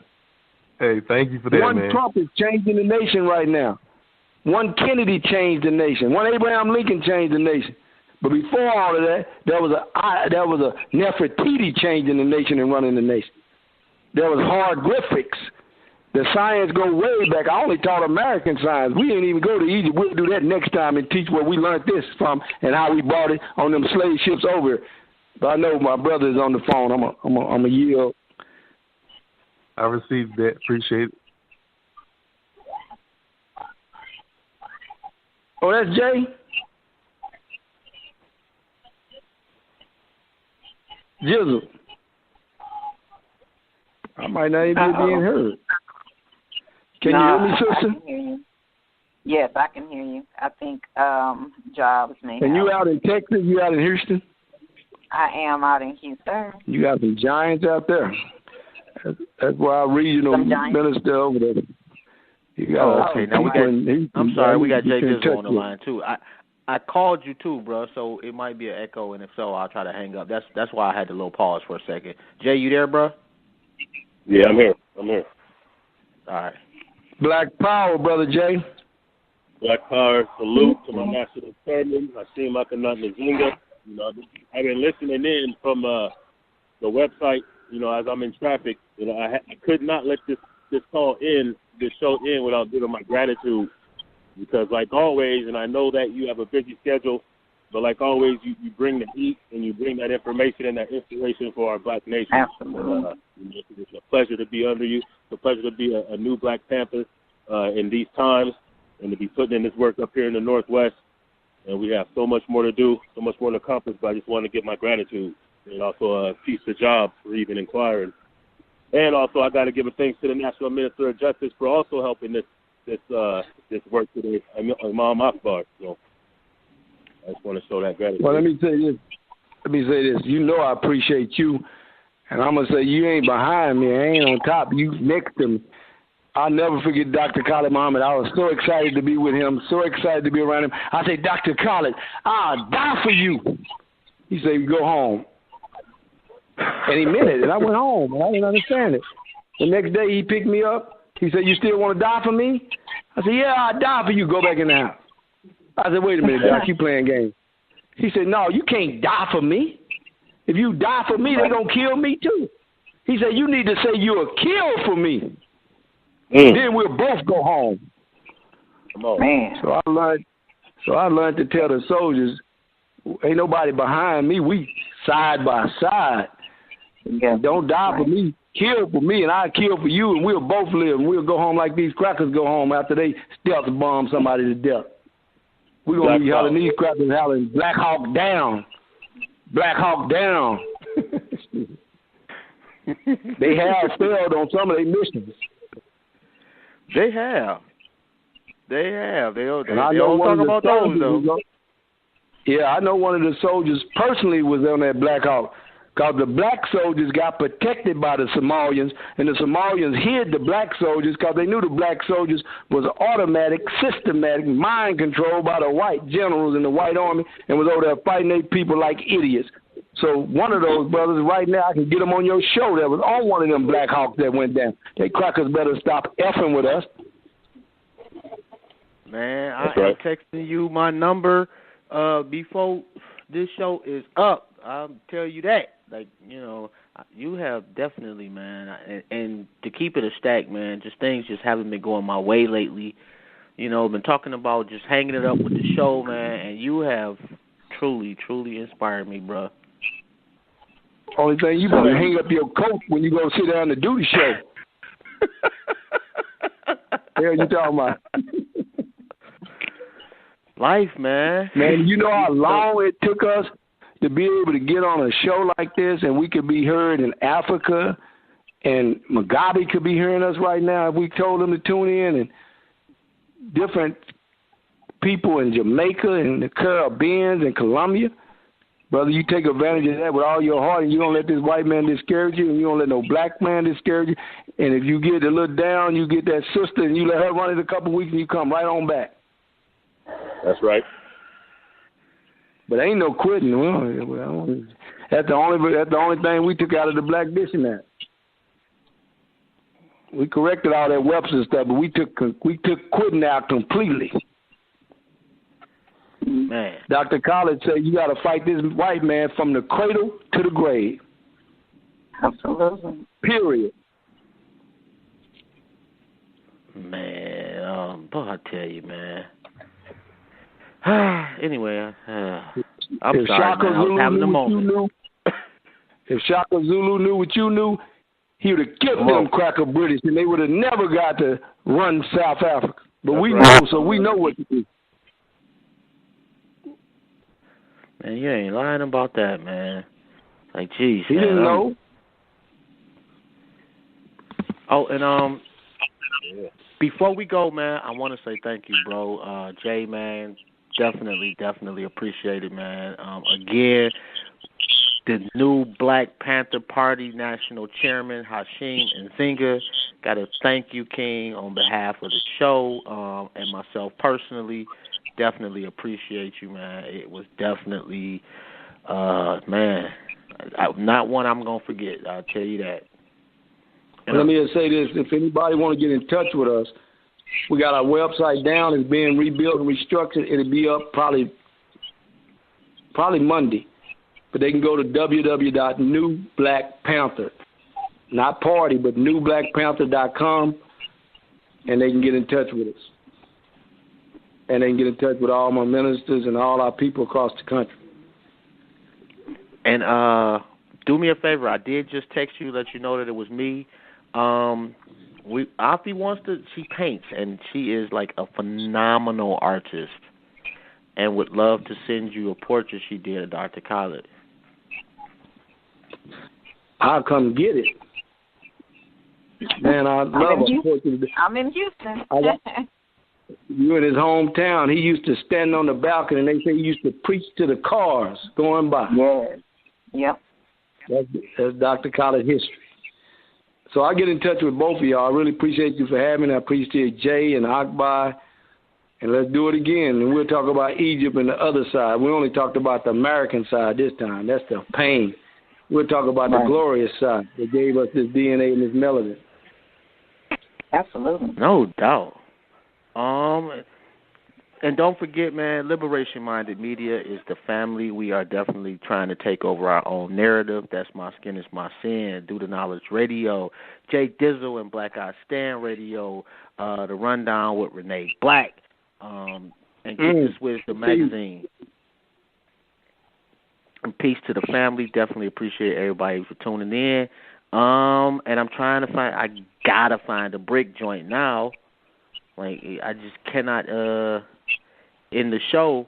Hey, thank you for that, man. One Trump is changing the nation right now. One Kennedy changed the nation. One Abraham Lincoln changed the nation. But before all of that, there was a Nefertiti changing the nation and running the nation. There was hieroglyphics. The science go way back. I only taught American science. We didn't even go to Egypt. We'll do that next time and teach where we learned this from and how we brought it on them slave ships over. But I know my brother is on the phone. I'm a yield. I received that. Appreciate it. Oh, that's Jay? Jizzle. I might not even be being heard. Can you hear me, sister? I can hear you. Yes, I can hear you. I think Jobs may And you out in Texas? You out in Houston? I am out in Houston. You got some giants out there. That's why our regional minister over there. You got okay. Now we got. I'm sorry, we got Jay Jizzle on the line too. I called you too, bro. So it might be an echo, and if so, I'll try to hang up. That's why I had to little pause for a second. Jay, you there, bro? Yeah, I'm here. All right. Black Power, Brother Jay. Black Power. Salute to my national chairman, Hashim Nzinga. You know, I've been listening in from the website. You know, as I'm in traffic, you know, I could not let this show in without giving my gratitude, because like always, and I know that you have a busy schedule, but like always, you bring the heat and you bring that information and that inspiration for our Black nation. Absolutely. It's a pleasure to be under you. It's a pleasure to be a new Black Panther in these times, and to be putting in this work up here in the Northwest. And we have so much more to do, so much more to accomplish, but I just want to give my gratitude. And also peace to Jobs for even inquiring. And also I got to give a thanks to the National Minister of Justice for also helping this work today, Imam Akbar. So I just want to show that gratitude. Well, let me say this. You know I appreciate you, and I'm going to say you ain't behind me. I ain't on top. You next to me. I'll never forget Dr. Khalid Muhammad. I was so excited to be with him, so excited to be around him. I said, Dr. Khalid, I'll die for you. He said, go home. And he meant it, and I went home, and I didn't understand it. The next day he picked me up. He said, you still want to die for me? I said, yeah, I'll die for you. Go back in the house. I said, wait a minute, Doc, you playing games. He said, no, you can't die for me. If you die for me, they're going to kill me too. He said, you need to say you were killed for me. Then we'll both go home. Come on. Man. So I learned to tell the soldiers, ain't nobody behind me. We side by side. Yeah. Don't die for me. Kill for me, and I kill for you, and we'll both live. And we'll go home like these crackers go home after they stealth bomb somebody to death. We're going to be hollering these crackers, hollering, Black Hawk down. Black Hawk down. They have failed on some of their missions. They have. They have. They don't one talk about those, though. Yeah, I know one of the soldiers personally was on that Black Hawk, because the black soldiers got protected by the Somalians, and the Somalians hid the black soldiers because they knew the black soldiers was automatic, systematic, mind control by the white generals in the white army, and was over there fighting their people like idiots. So one of those brothers right now, I can get them on your show, that was on one of them Black Hawks that went down. They crackers better stop effing with us. Man, I am texting you my number before this show is up. I'll tell you that. Like, you know, you have definitely, man, and to keep it a stack, man, just things just haven't been going my way lately. You know, been talking about just hanging it up with the show, man, and you have truly, truly inspired me, bro. Only thing, you better hang up your coat when you go sit down to do the show. Hell you talking about? Life, man. Man, you know how long it took us to be able to get on a show like this, and we could be heard in Africa, and Mugabe could be hearing us right now if we told them to tune in, and different people in Jamaica and the Caribbean and Colombia. Brother, you take advantage of that with all your heart, and you don't let this white man discourage you, and you don't let no black man discourage you. And if you get a little down, you get that sister, and you let her run it a couple of weeks, and you come right on back. That's right. But ain't no quitting. Well, that's the only thing we took out of the Black Dictionary. We corrected all that Webster stuff, but we took quitting out completely. Man, Dr. College said you got to fight this white man from the cradle to the grave. Absolutely. Period. Man, boy, I tell you, man. Anyway, I'm sorry, man. I was having a moment. If Shaka Zulu knew what you knew, he would have killed them cracker British, and they would have never got to run South Africa. But we know, so we know what to do. Man, you ain't lying about that, man. Like, geez, he didn't know. Oh, and before we go, man, I want to say thank you, bro. Jay, man, definitely appreciate it, man. Again, the new Black Panther Party National Chairman, Hashim Nzinga, got to thank you, King, on behalf of the show and myself personally. Definitely appreciate you, man. It was definitely, man, not one I'm going to forget. I'll tell you that. Let me just say this. If anybody want to get in touch with us, we got our website down. It's being rebuilt and restructured. It'll be up probably Monday. But they can go to www.newblackpanther, not party, but newblackpanther.com, and they can get in touch with us. And they can get in touch with all my ministers and all our people across the country. And do me a favor. I did just text you, let you know that it was me. Afi wants to. She paints, and she is like a phenomenal artist, and would love to send you a portrait she did of Dr. Khaled. I'll come get it. Man, I love a portrait. I'm in Houston. You in his hometown. He used to stand on the balcony, and they say he used to preach to the cars going by. Yes. Yep. That's Dr. Khaled history. So I get in touch with both of y'all. I really appreciate you for having me. I appreciate Jay and Akbar. And let's do it again. And we'll talk about Egypt and the other side. We only talked about the American side this time. That's the pain. We'll talk about the glorious side that gave us this DNA and this melanin. Absolutely. No doubt. And don't forget, man, Liberation-Minded Media is the family. We are definitely trying to take over our own narrative. That's My Skin is My Sin, Do the Knowledge Radio, Jay Dizzle and Black Eye Stan Radio, The Rundown with Renee Black, and Get This Wisdom Magazine. And peace to the family. Definitely appreciate everybody for tuning in. And I'm trying to I gotta find a brick joint now. Like, I just cannot end the show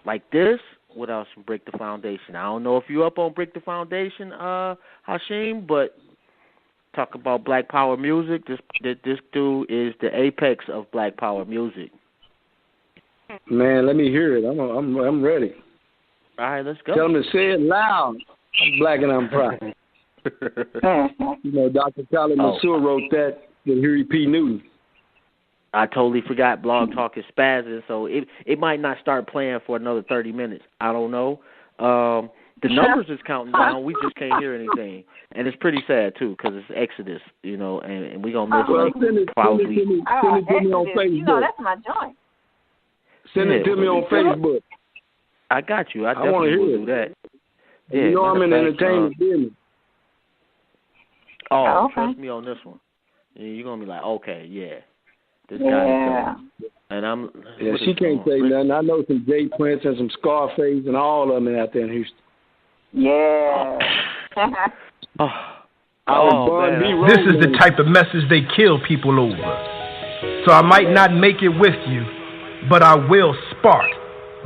like this without some Brick the Foundation. I don't know if you up on Brick the Foundation, Hashim, but talk about Black Power music. This dude is the apex of Black Power music. Man, let me hear it. I'm ready. All right, let's go. Tell him to say it loud. I'm black and I'm proud. You know, Dr. Khaled Mansour wrote that with Huey P. Newton. I totally forgot Blog Talk is spazzing, so it might not start playing for another 30 minutes. I don't know. The numbers is counting down. We just can't hear anything. And it's pretty sad, too, because it's Exodus, you know, and we're going to miss probably. Send it to me on Facebook. You know, that's my joint. Send it to me on Facebook. I got you. I definitely will do that. Yeah, you know I'm in the entertainment business. Oh, okay. Trust me on this one. You're going to be like, okay, yeah. This guy is and I'm. Yeah, she can't say nothing. I know some Jay Prince and some Scarface and all of them out there in Houston. Yeah. This is the type of message they kill people over. So I might not make it with you, but I will spark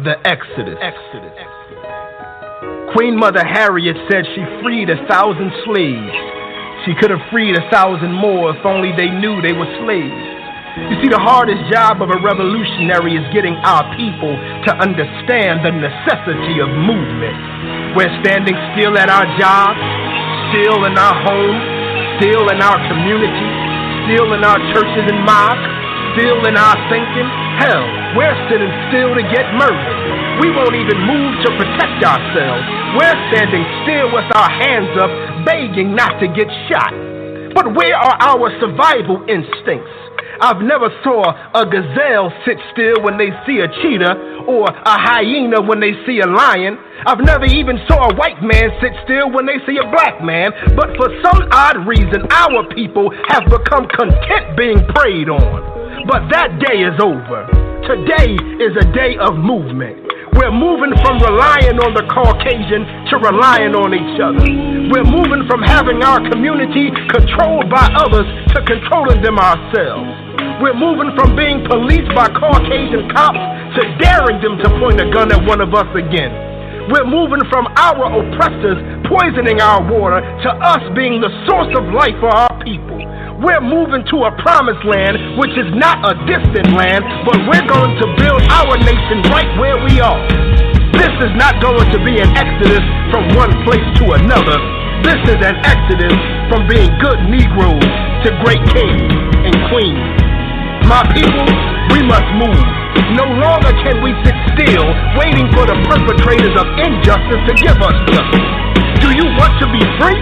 the Exodus. Queen Mother Harriet said she freed 1,000 slaves. She could have freed 1,000 more if only they knew they were slaves. You see, the hardest job of a revolutionary is getting our people to understand the necessity of movement. We're standing still at our jobs, still in our homes, still in our community, still in our churches and mosques, still in our thinking. Hell, we're sitting still to get murdered. We won't even move to protect ourselves. We're standing still with our hands up, begging not to get shot. But where are our survival instincts? I've never saw a gazelle sit still when they see a cheetah, or a hyena when they see a lion. I've never even saw a white man sit still when they see a black man. But for some odd reason, our people have become content being preyed on. But that day is over. Today is a day of movement. We're moving from relying on the Caucasian to relying on each other. We're moving from having our community controlled by others to controlling them ourselves. We're moving from being policed by Caucasian cops to daring them to point a gun at one of us again. We're moving from our oppressors poisoning our water to us being the source of life for our people. We're moving to a promised land, which is not a distant land, but we're going to build our nation right where we are. This is not going to be an exodus from one place to another. This is an exodus from being good Negroes to great kings and queens. My people, we must move. No longer can we sit still, waiting for the perpetrators of injustice to give us justice. Do you want to be free?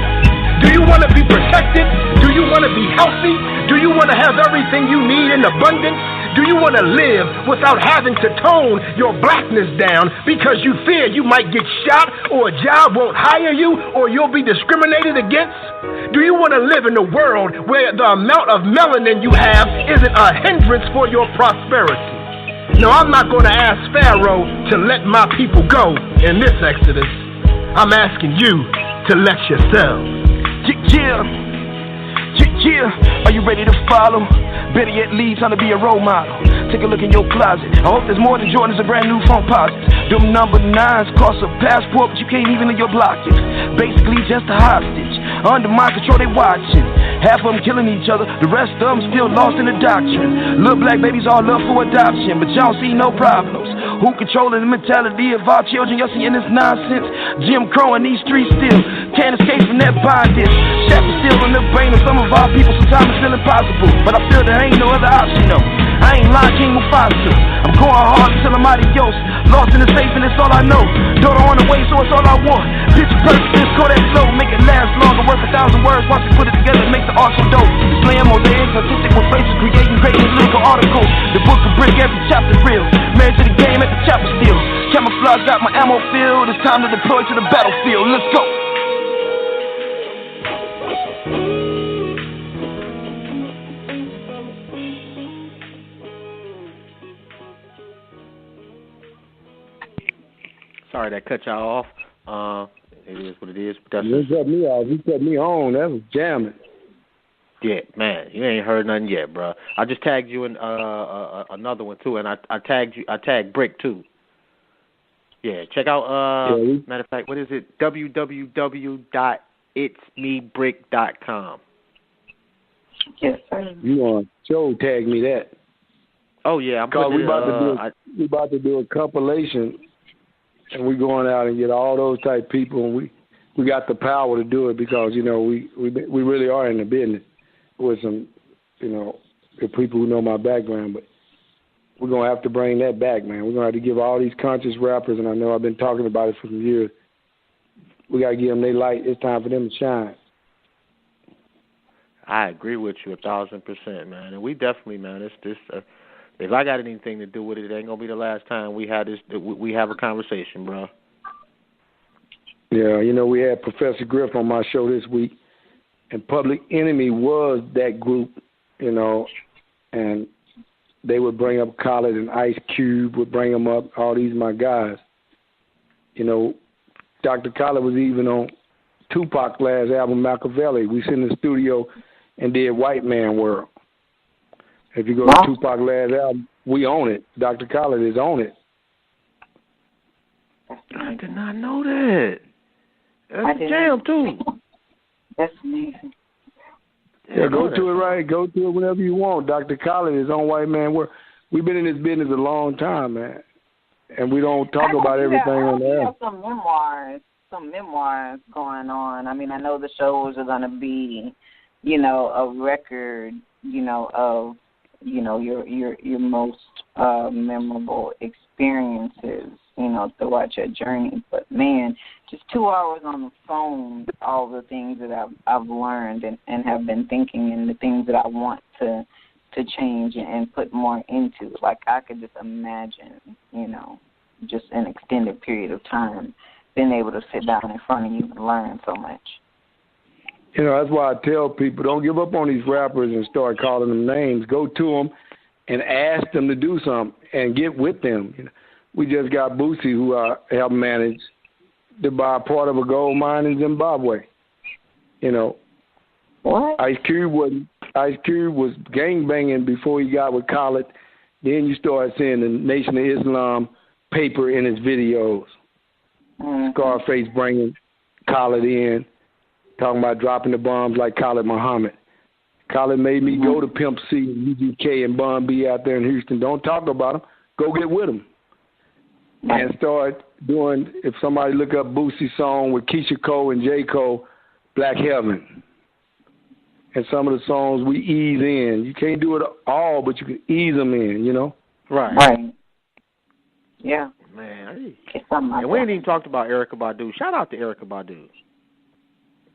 Do you want to be protected? Do you want to be healthy? Do you want to have everything you need in abundance? Do you want to live without having to tone your blackness down because you fear you might get shot, or a job won't hire you, or you'll be discriminated against? Do you want to live in a world where the amount of melanin you have isn't a hindrance for your prosperity? No, I'm not going to ask Pharaoh to let my people go in this exodus. I'm asking you to let yourself. Yeah, are you ready to follow? Better yet, lead, time to be a role model. Take a look in your closet. I hope there's more than Jordans and brand new phone posits. Them number 9s cost a passport, but you can't even leave your blockage. Basically just a hostage. Under my control, they watching. Half of them killing each other, the rest of them still lost in the doctrine. Little black babies all love for adoption, but y'all see no problems. Who controlling the mentality of our children? Y'all seeing this nonsense? Jim Crow in these streets still can't escape from that bondage. Shaft is still on the brain of some of our people. Sometimes it's still impossible, but I feel there ain't no other option, no. I ain't lying, King Mufasa. I'm going hard until I'm adios. Lost in the safe and it's all I know. Daughter on the way, so it's all I want. Picture perfect, this Kodak flow, make it last longer. Worth 1,000 words, once we put it together, it makes the art so dope. Slam mosaics, artistic with faces, creating great lyrical articles. The book of brick, every chapter real. Married to the game at the chapel still. Camouflage got my ammo filled. It's time to deploy to the battlefield. Let's go. Sorry that cut y'all off. It is what it is. You cut me off. You cut me on. That was jamming. Yeah, man, you ain't heard nothing yet, bro. I just tagged you in another one too, and I tagged you. I tagged Brick too. Yeah, check out. Matter of fact, what is it? www.itsmebrick.com. Yes, sir. You want to tag me that? Oh yeah, I'm putting we about to do a compilation, and we're going out and get all those type people, and we got the power to do it because we really are in the business with some the people who know my background, but we're gonna have to bring that back, man. We're gonna have to give all these conscious rappers, and I know I've been talking about it for some years. We gotta give them their light. It's time for them to shine. I agree with you 1,000%, man. And we definitely, man, it's this. If I got anything to do with it, it ain't gonna be the last time we have a conversation, bro. Yeah, we had Professor Griff on my show this week, and Public Enemy was that group, and they would bring up Khaled and Ice Cube would bring them up. All these my guys. Dr. Khaled was even on Tupac's last album, Machiavelli. We sit in the studio and did White Man World. If you go to Tupac's last album, we own it. Dr. Khaled is on it. I did not know that. That's a jam, too. That's amazing. Yeah, go to it right. Go to it whenever you want. Dr. Khaled is on White Man World. We've been in this business a long time, man, and we don't talk about everything on the air. Some memoirs going on. I mean, I know the shows are going to be, a record, of, your most memorable experiences, throughout your journey. But man, just 2 hours on the phone, all the things that I've learned and have been thinking, and the things that I want to change and put more into. Like I could just imagine, just an extended period of time being able to sit down in front of you and learn so much. That's why I tell people, don't give up on these rappers and start calling them names. Go to them and ask them to do something and get with them. We just got Boosie, who helped manage to buy part of a gold mine in Zimbabwe. What? Ice Cube was gangbanging before he got with Khaled. Then you start seeing the Nation of Islam paper in his videos. Mm-hmm. Scarface bringing Khaled in, talking about dropping the bombs like Khaled Muhammad. Khaled made me go to Pimp C and UGK and Bun B out there in Houston. Don't talk about them. Go get with them. And start doing, if somebody look up Boosie's song with Keisha Cole and J. Cole, Black Heaven. And some of the songs we ease in. You can't do it all, but you can ease them in, Right. Yeah. Man, and we ain't even talked about Erykah Badu. Shout out to Erykah Badu.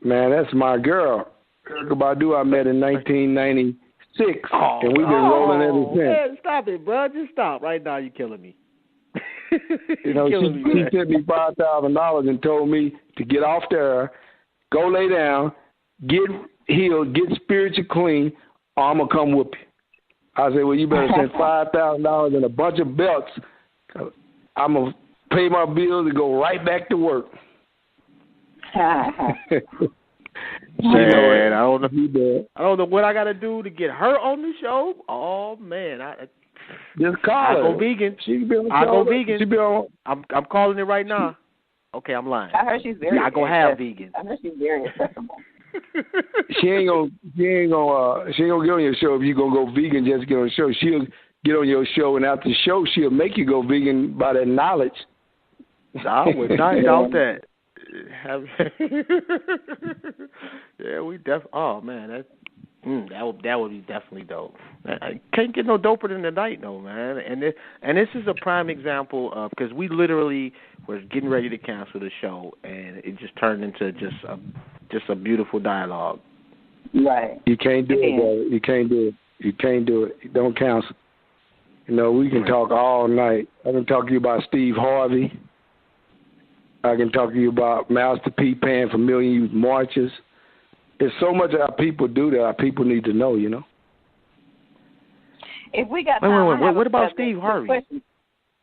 Man, that's my girl. Erykah Badu I met in 1996, and we've been rolling ever since. Man, stop it, bro. Just stop. Right now, you're killing me. She sent me $5,000 and told me to get off there, go lay down, get healed, get spiritually clean, or I'm going to come whoop you. I said, well, you better send $5,000 and a bunch of belts. I'm going to pay my bills and go right back to work. Man, I don't know what I got to do to get her on the show. Oh, man. Just call her. I go vegan. I go vegan. I'm calling it right now. Okay, I'm lying. I heard she's very. I go have vegan. I heard she's very accessible. She ain't gonna get on your show if you gonna go vegan just to get on the show. She'll get on your show, and after the show, she'll make you go vegan by that knowledge. I would not doubt that. Yeah, we definitely. Oh man, that would be definitely dope. I can't get no doper than the night, though, man. And this is a prime example of, because we literally were getting ready to cancel the show, and it just turned into just a beautiful dialogue. Right. You can't do it, brother. You can't do it. You can't do it. Don't cancel. We can talk all night. I can talk to you about Steve Harvey. I can talk to you about Master P paying for Million Youth Marches. There's so much our people do that our people need to know, If we got time, wait. What about Steve Harvey?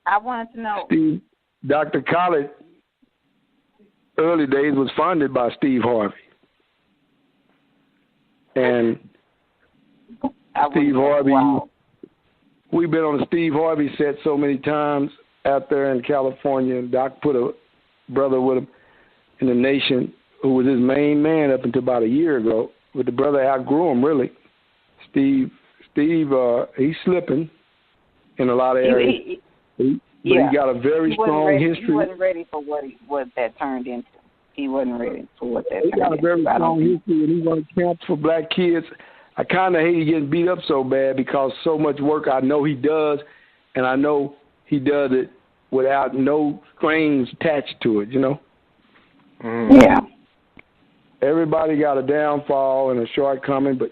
I wanted to know. Dr. Khaled, early days was funded by Steve Harvey. And Steve Harvey, we've been on the Steve Harvey set so many times out there in California, and Doc put a brother with him in the Nation who was his main man up until about a year ago. But the brother outgrew him, really. Steve, he's slipping in a lot of areas. He got a very strong history. He wasn't ready for what that turned into. He wasn't ready for what that turned into. He got a very strong history, and he runs camps for black kids. I kind of hate getting beat up so bad because so much work I know he does, and I know he does it without no strings attached to it, you know? Yeah. Everybody got a downfall and a shortcoming, but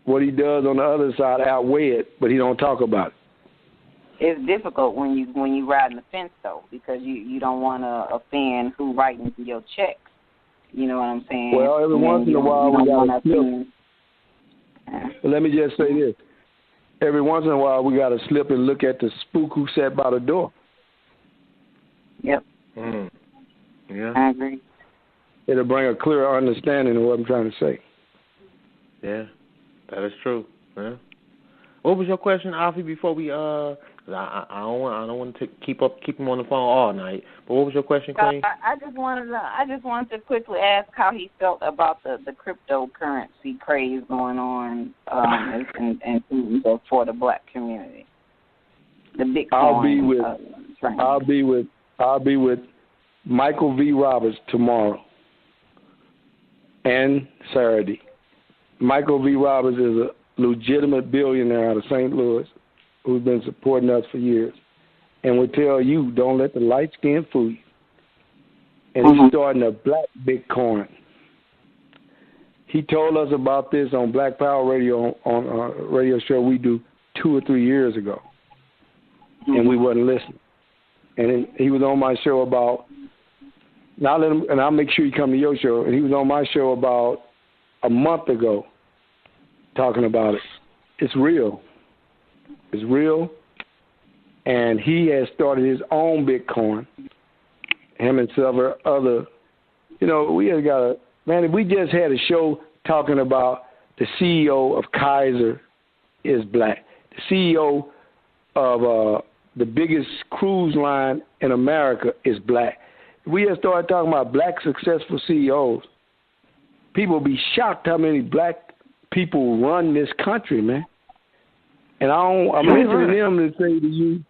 what he does on the other side outweigh it, but he don't talk about it. It's difficult when you riding the fence though, because you don't want to offend who writing your checks. You know what I'm saying? Well, every once in a while we got to slip. Let me just say this: every once in a while we got to slip and look at the spook who sat by the door. Yep. Yeah. I agree. It'll bring a clearer understanding of what I'm trying to say. Yeah, that is true. Yeah. What was your question, Alfie? Before we I don't want to keep him on the phone all night. But what was your question, Queen? I just wanted to quickly ask how he felt about the cryptocurrency craze going on and for the black community. The Bitcoin. I'll be with Michael V. Roberts tomorrow and Saturday. Michael V. Roberts is a legitimate billionaire out of St. Louis who's been supporting us for years. And will tell you, don't let the light skin fool you. And he's starting a black Bitcoin. He told us about this on Black Power Radio on a radio show we do 2 or 3 years ago. And we wasn't listening. And he was on my show about, and I'll make sure you come to your show, and he was on my show about a month ago talking about it. It's real. It's real. And he has started his own Bitcoin. Him and several other, we have got if we just had a show talking about the CEO of Kaiser is black. The CEO of the biggest cruise line in America is black. If we had started talking about black successful CEOs, people would be shocked how many black people run this country, man. And I'm mentioning them to say to you,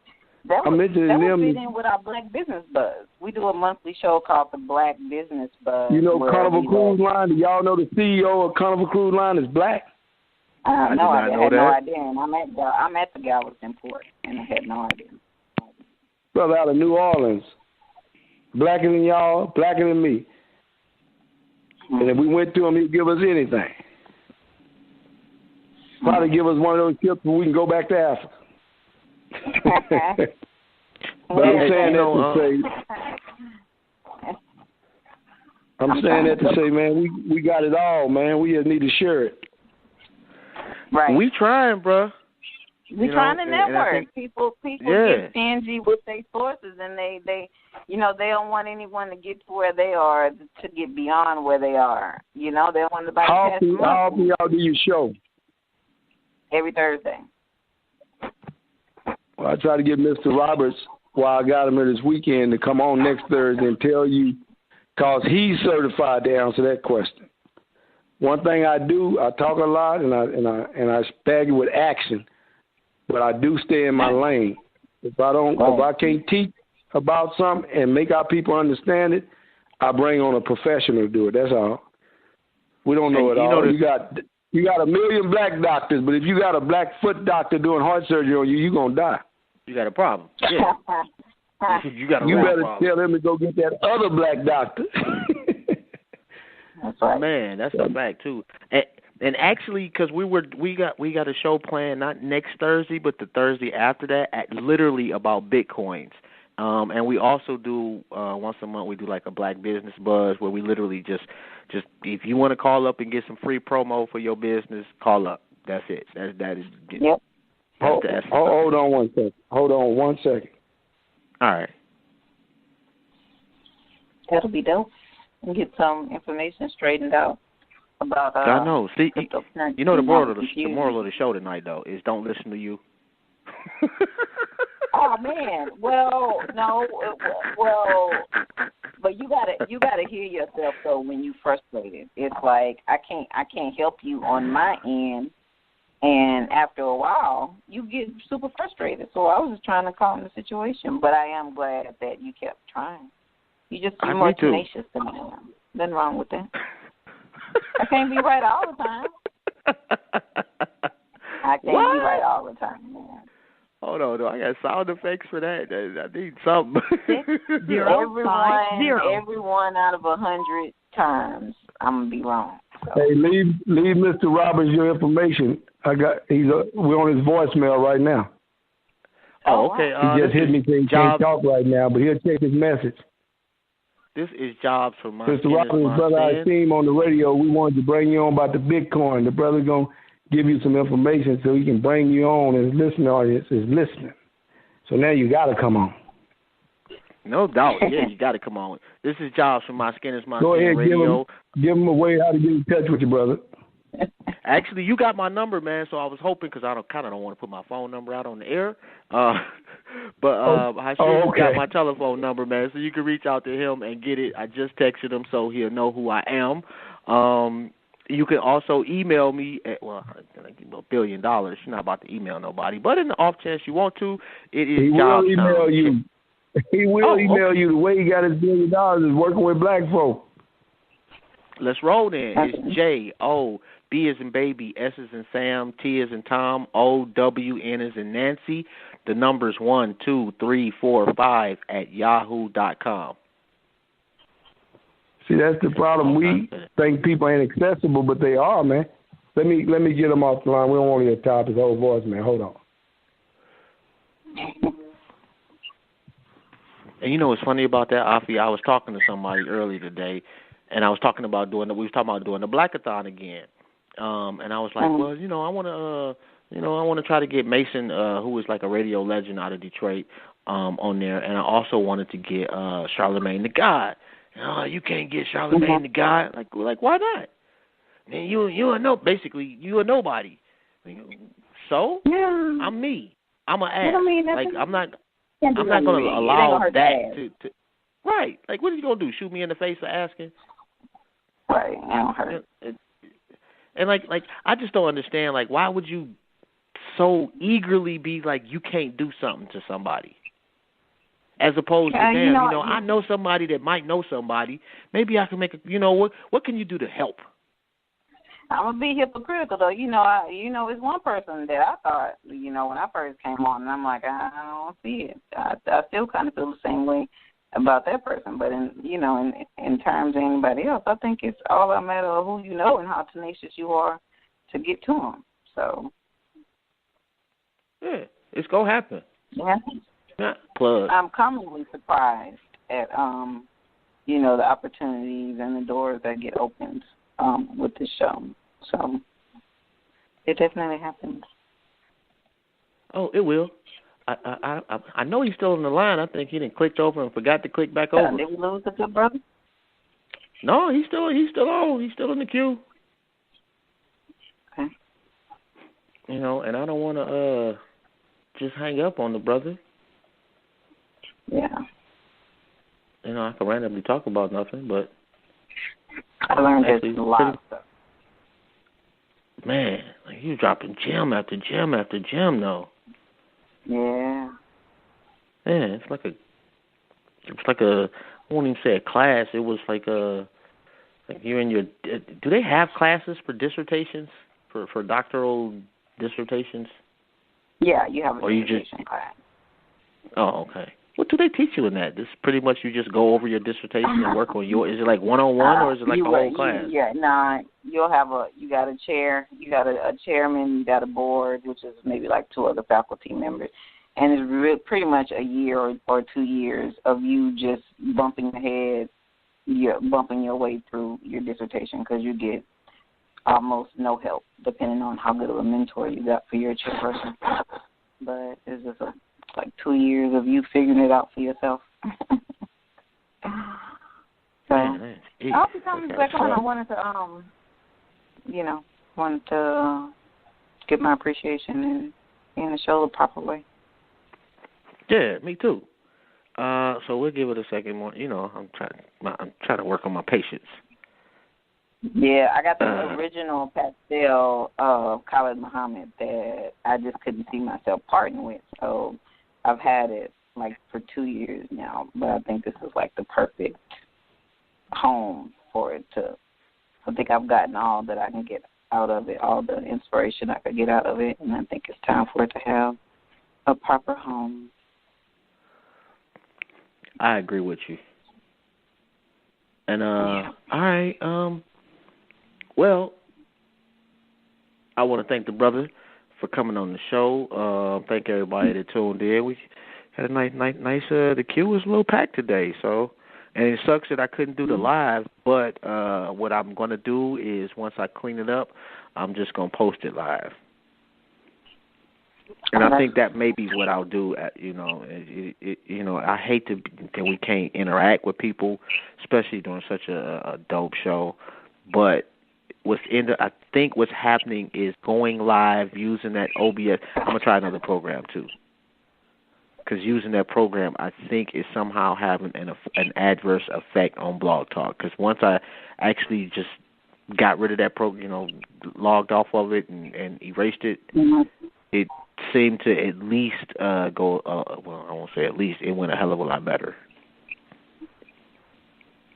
that would fit in with our Black Business Buzz. We do a monthly show called the Black Business Buzz. Carnival Cruise Line, do y'all know the CEO of Carnival Cruise Line is black? I had no idea. And I'm at the Galveston port, and I had no idea. Brother out of New Orleans, blacker than y'all, blacker than me. And if we went to him, he'd give us anything. Probably give us one of those trips where we can go back to Africa. But I'm saying that to say, man, we got it all, man. We just need to share it. Right. We trying, bro. We trying to network. People get stingy with their sources, and they don't want anyone to get to where they are to get beyond where they are. They don't want nobody to pass them up. How often y'all do your show? Every Thursday. Well, I try to get Mr. Roberts, while I got him here this weekend, to come on next Thursday and tell you, because he's certified to answer that question. One thing I do, I talk a lot and I bag it with action, but I do stay in my lane. If I can't teach about something and make our people understand it, I bring on a professional to do it. That's all. We don't know it all. You got a million black doctors, but if you got a black foot doctor doing heart surgery on you, you're going to die. You got a problem. Yeah. You better tell him to go get that other black doctor. That's right. Man, that's a fact, too. And actually, because we got a show planned not next Thursday, but the Thursday after that, literally about Bitcoins. And we also do once a month we do like a Black Business Buzz where we literally just if you want to call up and get some free promo for your business, call up. That's it. That is. Yep. Hold on one second. All right. That'll be dope. And get some information straightened out about. I know. See, the moral of the show tonight though is don't listen to you. Oh man, well, no, but you gotta hear yourself though when you frustrated. It's like I can't help you on my end And after a while, you get super frustrated. So I was just trying to calm the situation, but I am glad that you kept trying. You just seem more tenacious than I am. Nothing wrong with that. I can't be right all the time. I can't be right all the time, man. Hold on, I got sound effects for that. I need something. Everyone out of 100 times, I'm gonna be wrong. So. Hey, leave Mr. Roberts your information. We're on his voicemail right now. Oh, okay. He just hit me saying he can't talk right now, but he'll check his message. This is Jobs from my Mr. Roberts, brother Hashim on the radio. We wanted to bring you on about the Bitcoin. The brother's gonna give you some information so he can bring you on, and his listening audience is listening. So now you got to come on. No doubt. Yeah, you got to come on. This is Jobs from My Skin Is My Go Sin ahead, Radio. Give him a way how to get in touch with you, brother. Actually, you got my number, man, so I was hoping, because I don't want to put my phone number out on the air. Hashim got my telephone number, man, so you can reach out to him and get it. I just texted him so he'll know who I am. You can also email me at, well, I'm going to give you $1 billion. You're not about to email nobody. But in the off chance you want to, it is Jobs. He will email you. He will email you. The way he got his $1 billion is working with black folk. Let's roll then. It's J-O, B as in baby, S as in Sam, T as in Tom, O-W, N as in Nancy. The number's 12345 at yahoo.com. See, that's the problem. We think people ain't accessible, but they are, man. Let me get them off the line. We don't want to top his whole voice, man. Hold on. And you know what's funny about that, Afi? I was talking to somebody earlier today, and I was talking about doing the Blackathon again. And I was like, well, I want to try to get Mason, who is like a radio legend out of Detroit, on there, and I also wanted to get Charlamagne the God. You can't get Charlamagne the God. Like why not? Man, you are nobody. So I'm me. I'm an ass. I'm not going to allow that to. Right. Like, what are you going to do? Shoot me in the face for asking? Right. I don't hurt. And I just don't understand. Like, why would you so eagerly be like you can't do something to somebody? As opposed to, I know somebody that might know somebody. Maybe I can make what can you do to help? I'm going to be hypocritical, though. It's one person that I thought, when I first came on, and I'm like, I don't see it. I still kind of feel the same way about that person. But, in terms of anybody else, I think it's all a matter of who you know and how tenacious you are to get to them. So. Yeah, it's going to happen. Yeah. Plug. I'm commonly surprised at, the opportunities and the doors that get opened with this show. So it definitely happens. Oh, it will. I know he's still on the line. I think he didn't click over and forgot to click back over. Did we lose the good brother? No, he's still on. He's still in the queue. Okay. And I don't want to just hang up on the brother. Yeah. I can randomly talk about nothing, but I learned a lot of stuff. Man, you dropping gem after gem after gem, though. Yeah. Man, it's like a. I won't even say a class. It was like you're in your. Do they have classes for dissertations for doctoral dissertations? Yeah, you have a dissertation class. Oh, okay. What do they teach you in that? This pretty much you just go over your dissertation and work on your. Is it like 101 or is it like the whole class? You'll have you got a chair, you got a chairman, you got a board, which is maybe like 2 other faculty members, and it's pretty much a year or 2 years of you just bumping your way through your dissertation because you get almost no help depending on how good of a mentor you got for your chairperson. But it's just like 2 years of you figuring it out for yourself. So I'll be coming back on. I wanted to, get my appreciation in show the proper way. Yeah, me too. So we'll give it a second more. I'm trying to work on my patience. Yeah, I got the original pastel of Khalid Muhammad that I just couldn't see myself parting with. So I've had it like for 2 years now, but I think this is like the perfect home for it to. I think I've gotten all that I can get out of it, all the inspiration I could get out of it, and I think it's time for it to have a proper home. I agree with you. And all right, well, I want to thank the brother for coming on the show. Thank everybody that tuned in. We had a nice. The queue was a little packed today, so. And it sucks that I couldn't do the live, but what I'm going to do is once I clean it up, I'm just going to post it live. And I think that may be what I'll do. I hate that we can't interact with people, especially during such a dope show. But I think what's happening is going live using that OBS. I'm going to try another program, too. Because using that program, I think, is somehow having an adverse effect on Blog Talk. Because once I actually just got rid of that program, logged off of it and erased it, it seemed to at least go. Well, I won't say at least. It went a hell of a lot better.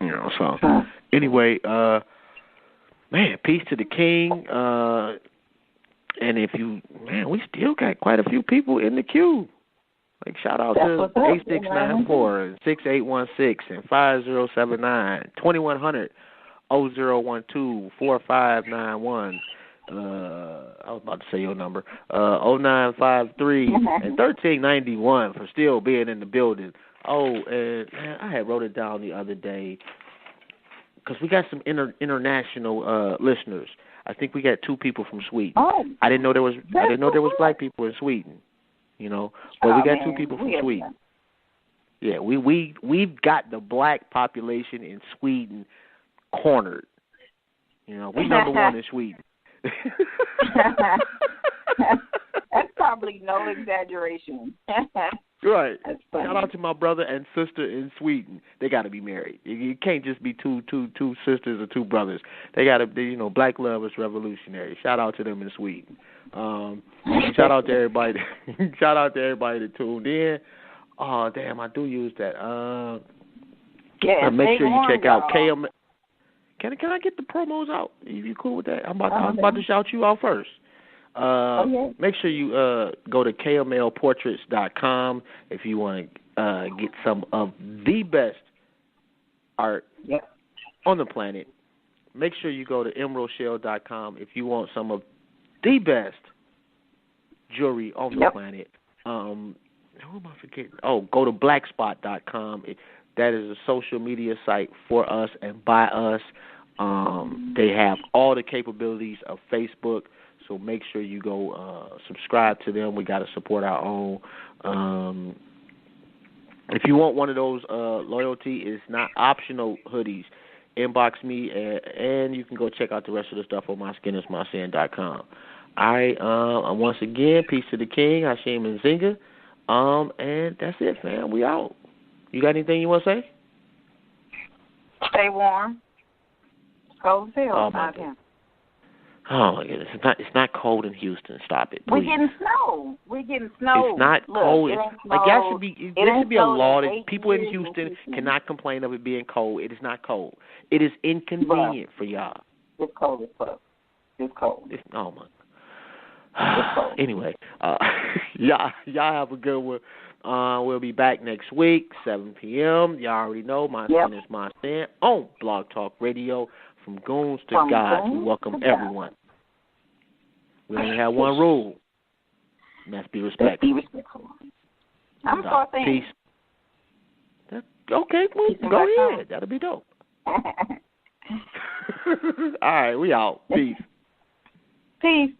So anyway, man, peace to the king. And if we still got quite a few people in the queue. Like, shout out to 8694 and 6816 and 5079, 2100, 0012, 4591. I was about to say your number. 0953 and 1391 for still being in the building. Oh, and man, I had wrote it down the other day because we got some international listeners. I think we got 2 people from Sweden. Oh, I didn't know there was black people in Sweden. But we got 2 people from Sweden. Yeah, we've got the black population in Sweden cornered. We number 1 in Sweden. That's probably no exaggeration. Right. Shout out to my brother and sister in Sweden. They got to be married. You can't just be two sisters or 2 brothers. They got to be, black love is revolutionary. Shout out to them in Sweden. Shout out to everybody. Shout out to everybody that tuned in. Oh, damn, I do use that. Make sure you check out KM. Can I get the promos out? Are you cool with that? I'm about to shout you out first. Make sure you go to KMLportraits.com if you want to get some of the best art on the planet. Make sure you go to EmeraldShell.com if you want some of the best jewelry on the planet. Who am I forgetting? Oh, go to Blackspot.com. That is a social media site for us and by us. They have all the capabilities of Facebook. So make sure you go subscribe to them. We got to support our own. If you want one of those loyalty, it's not optional hoodies. Inbox me, and you can go check out the rest of the stuff on MySkinIsMySin.com. All right. Once again, peace to the king, Hashim Nzinga. And that's it, fam. We out. You got anything you want to say? Stay warm. Cold as hell. Oh my goodness! It's not cold in Houston. Stop it, please. We're getting snow. It's not cold. There should be a law that people in Houston cannot complain of it being cold. It is not cold. It is inconvenient for y'all. It's cold as fuck. It's cold. Oh my. Anyway, y'all have a good one. We'll be back next week, 7 p.m. Y'all already know My Skin is My Sin on Blog Talk Radio. From goons to gods, we welcome everyone. We only have one rule, and that's be respectful. I'm sorry. Peace. Okay, well, go ahead. That'll be dope. All right, we out. Peace. Peace.